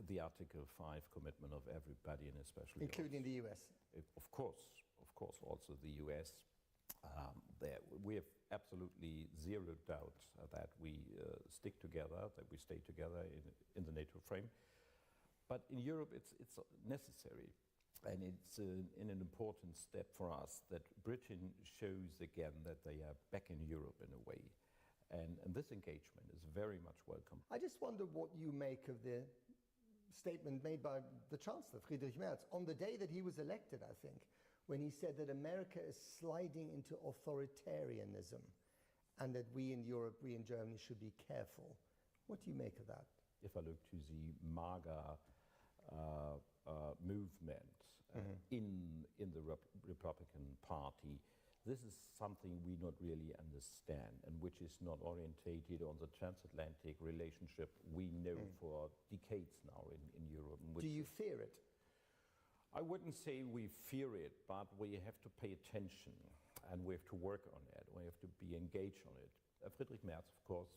the Article 5 commitment of everybody, and especially including the US. Of course, also the US. We have absolutely zero doubt that we stick together, that we stay together in the NATO frame. But in Europe, it's necessary, and it's an important step for us that Britain shows again that they are back in Europe in a way. And this engagement is very much welcome. I just wonder what you make of the statement made by the Chancellor, Friedrich Merz, on the day that he was elected, I think, when he said that America is sliding into authoritarianism and that we in Europe, we in Germany should be careful. What do you make of that? If I look to the MAGA movement in the Republican Party, this is something we not really understand, and which is not orientated on the transatlantic relationship we know for decades now in Europe. Do you fear it? I wouldn't say we fear it, but we have to pay attention, and we have to work on it. We have to be engaged on it. Friedrich Merz, of course,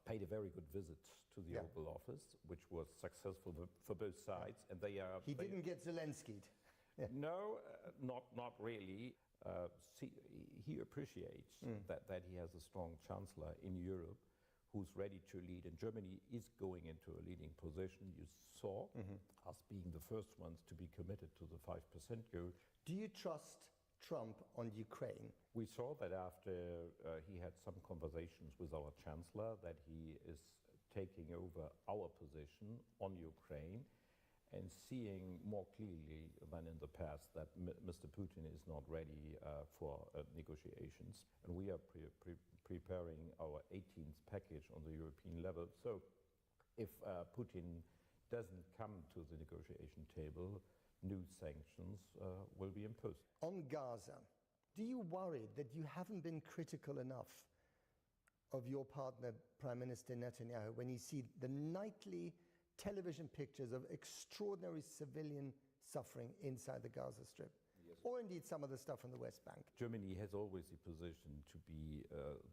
paid a very good visit to the Oval Office, which was successful for both sides, and they are. He didn't get Zelensky'd. No, not really. He appreciates that he has a strong chancellor in Europe who's ready to lead, and Germany is going into a leading position. You saw us being the first ones to be committed to the 5% goal. Do you trust Trump on Ukraine? We saw that after he had some conversations with our chancellor that he is taking over our position on Ukraine, and seeing more clearly than in the past that Mr. Putin is not ready for negotiations. And we are preparing our 18th package on the European level. So if Putin doesn't come to the negotiation table, new sanctions will be imposed. On Gaza, do you worry that you haven't been critical enough of your partner, Prime Minister Netanyahu, when you see the nightly television pictures of extraordinary civilian suffering inside the Gaza Strip, or indeed some of the stuff on the West Bank? Germany has always the position to be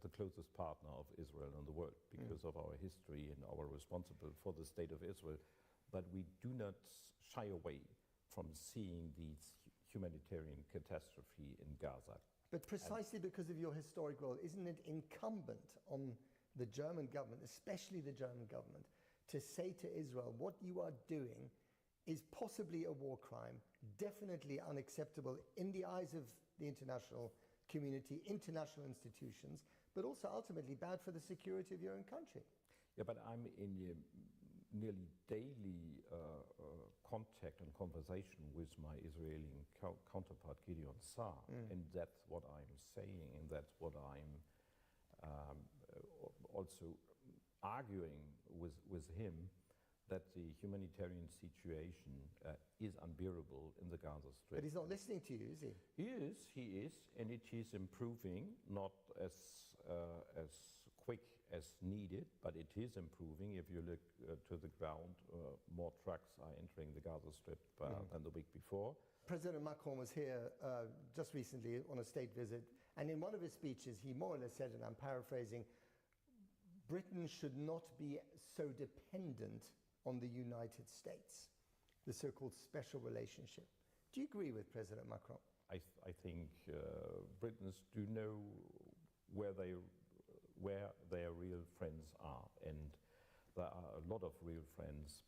the closest partner of Israel in the world because of our history and our responsible for the state of Israel. But we do not shy away from seeing these humanitarian catastrophe in Gaza. But precisely because of your historic role, isn't it incumbent on the German government, especially the German government, to say to Israel, what you are doing is possibly a war crime, definitely unacceptable in the eyes of the international community, international institutions, but also ultimately bad for the security of your own country? Yeah, but I'm in nearly daily contact and conversation with my Israeli counterpart Gideon Saar, and that's what I'm saying, and that's what I'm also arguing with him, that the humanitarian situation is unbearable in the Gaza Strip. But he's not listening to you, is he? He is, and it is improving, not as quick as needed, but it is improving. If you look to the ground, more trucks are entering the Gaza Strip than the week before. President Macron was here just recently on a state visit, and in one of his speeches, he more or less said, and I'm paraphrasing, Britain should not be so dependent on the United States, the so-called special relationship. Do you agree with President Macron? I think Britons do know where their real friends are, and there are a lot of real friends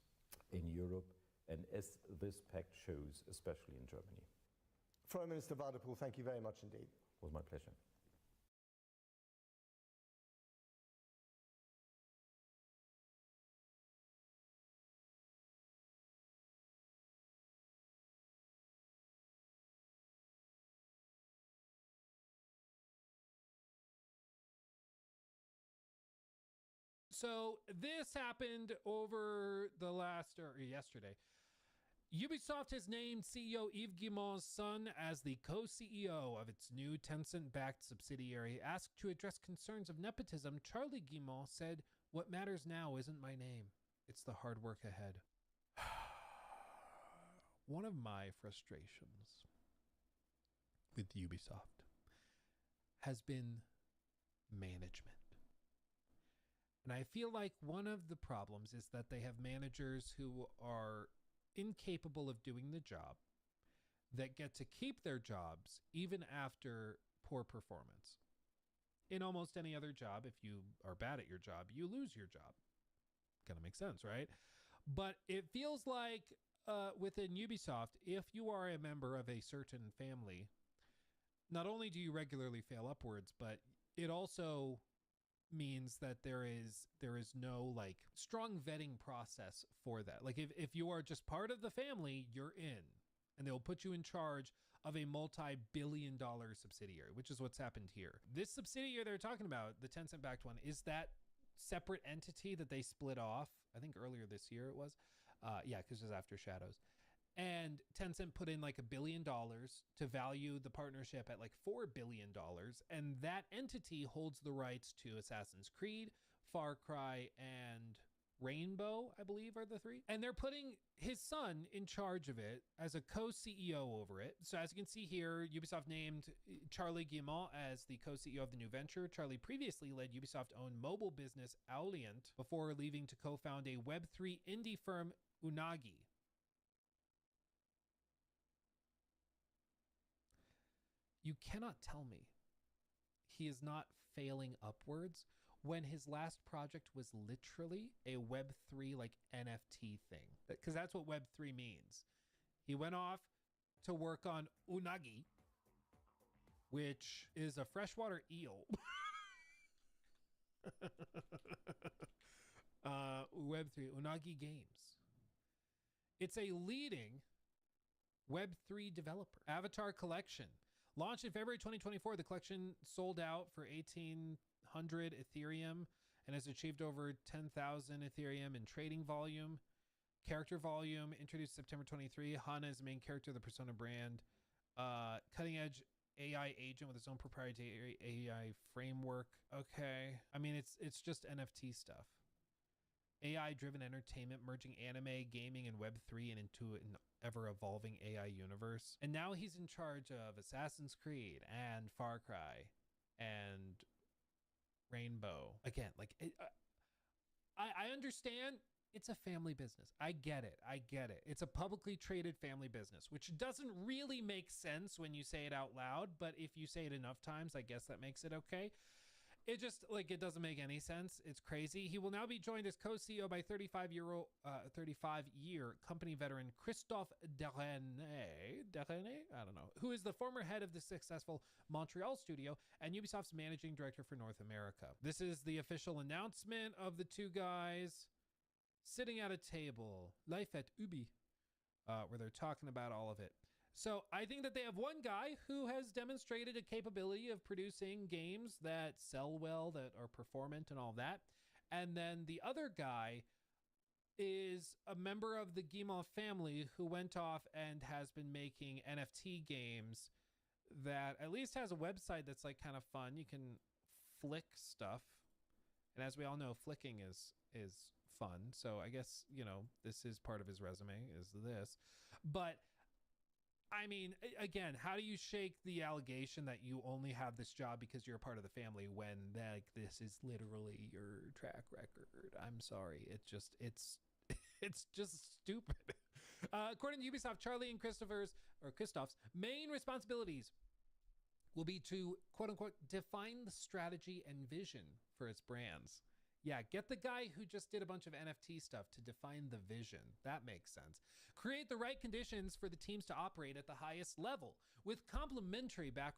in Europe, and as this pact shows, especially in Germany. Foreign Minister Wadepoel, thank you very much indeed. It was my pleasure. So this happened over the last, or yesterday. Ubisoft has named CEO Yves Guillemot's son as the co-CEO of its new Tencent-backed subsidiary. Asked to address concerns of nepotism, Charlie Guillemot said, "What matters now isn't my name. It's the hard work ahead." One of my frustrations with Ubisoft has been management. And I feel like one of the problems is that they have managers who are incapable of doing the job, that get to keep their jobs even after poor performance. In almost any other job, if you are bad at your job, you lose your job. Kind of makes sense, right? But it feels like within Ubisoft, if you are a member of a certain family, not only do you regularly fail upwards, but it also means that there is no like strong vetting process for that. Like if you are just part of the family, you're in, and they'll put you in charge of a multi-billion-dollar subsidiary, which is what's happened here. This subsidiary they're talking about, the Tencent-backed one, is that separate entity that they split off, I think earlier this year it was. Yeah, because it was after Shadows. And Tencent put in like $1 billion to value the partnership at like $4 billion. And that entity holds the rights to Assassin's Creed, Far Cry, and Rainbow, I believe, are the three. And they're putting his son in charge of it as a co-CEO over it. So as you can see here, Ubisoft named Charlie Guillemot as the co-CEO of the new venture. Charlie previously led Ubisoft-owned mobile business Aulient before leaving to co-found a Web3 indie firm, Unagi. You cannot tell me he is not failing upwards when his last project was literally a Web3 like NFT thing. Because that's what Web3 means. He went off to work on Unagi, which is a freshwater eel. Web3, Unagi Games. It's a leading Web3 developer. Avatar Collection. Launched in February 2024, the collection sold out for 1,800 Ethereum and has achieved over 10,000 Ethereum in trading volume. Character volume introduced September 23. Hana is the main character of the Persona brand. Cutting edge AI agent with its own proprietary AI framework. Okay. I mean, it's just NFT stuff. AI-driven entertainment merging anime, gaming, and Web3 and into an ever-evolving AI universe. And now he's in charge of Assassin's Creed and Far Cry and Rainbow. Again, like, I understand it's a family business. I get it. It's a publicly traded family business, which doesn't really make sense when you say it out loud, but if you say it enough times, I guess that makes it okay. It just, like, it doesn't make any sense. It's crazy. He will now be joined as co-CEO by 35-year company veteran Christophe Derene, I don't know, who is the former head of the successful Montreal studio and Ubisoft's managing director for North America. This is the official announcement of the two guys sitting at a table, Life at Ubi, where they're talking about all of it. So I think that they have one guy who has demonstrated a capability of producing games that sell well, that are performant and all that. And then the other guy is a member of the Guillemot family who went off and has been making NFT games that at least has a website that's like kind of fun. You can flick stuff. And as we all know, flicking is fun. So I guess, you know, this is part of his resume is this. But I mean, again, how do you shake the allegation that you only have this job because you're a part of the family when like this is literally your track record? I'm sorry. It's just stupid. According to Ubisoft, Charlie and Christophe's main responsibilities will be to, quote unquote, define the strategy and vision for its brands. Yeah, get the guy who just did a bunch of NFT stuff to define the vision. That makes sense. Create the right conditions for the teams to operate at the highest level with complementary backgrounds.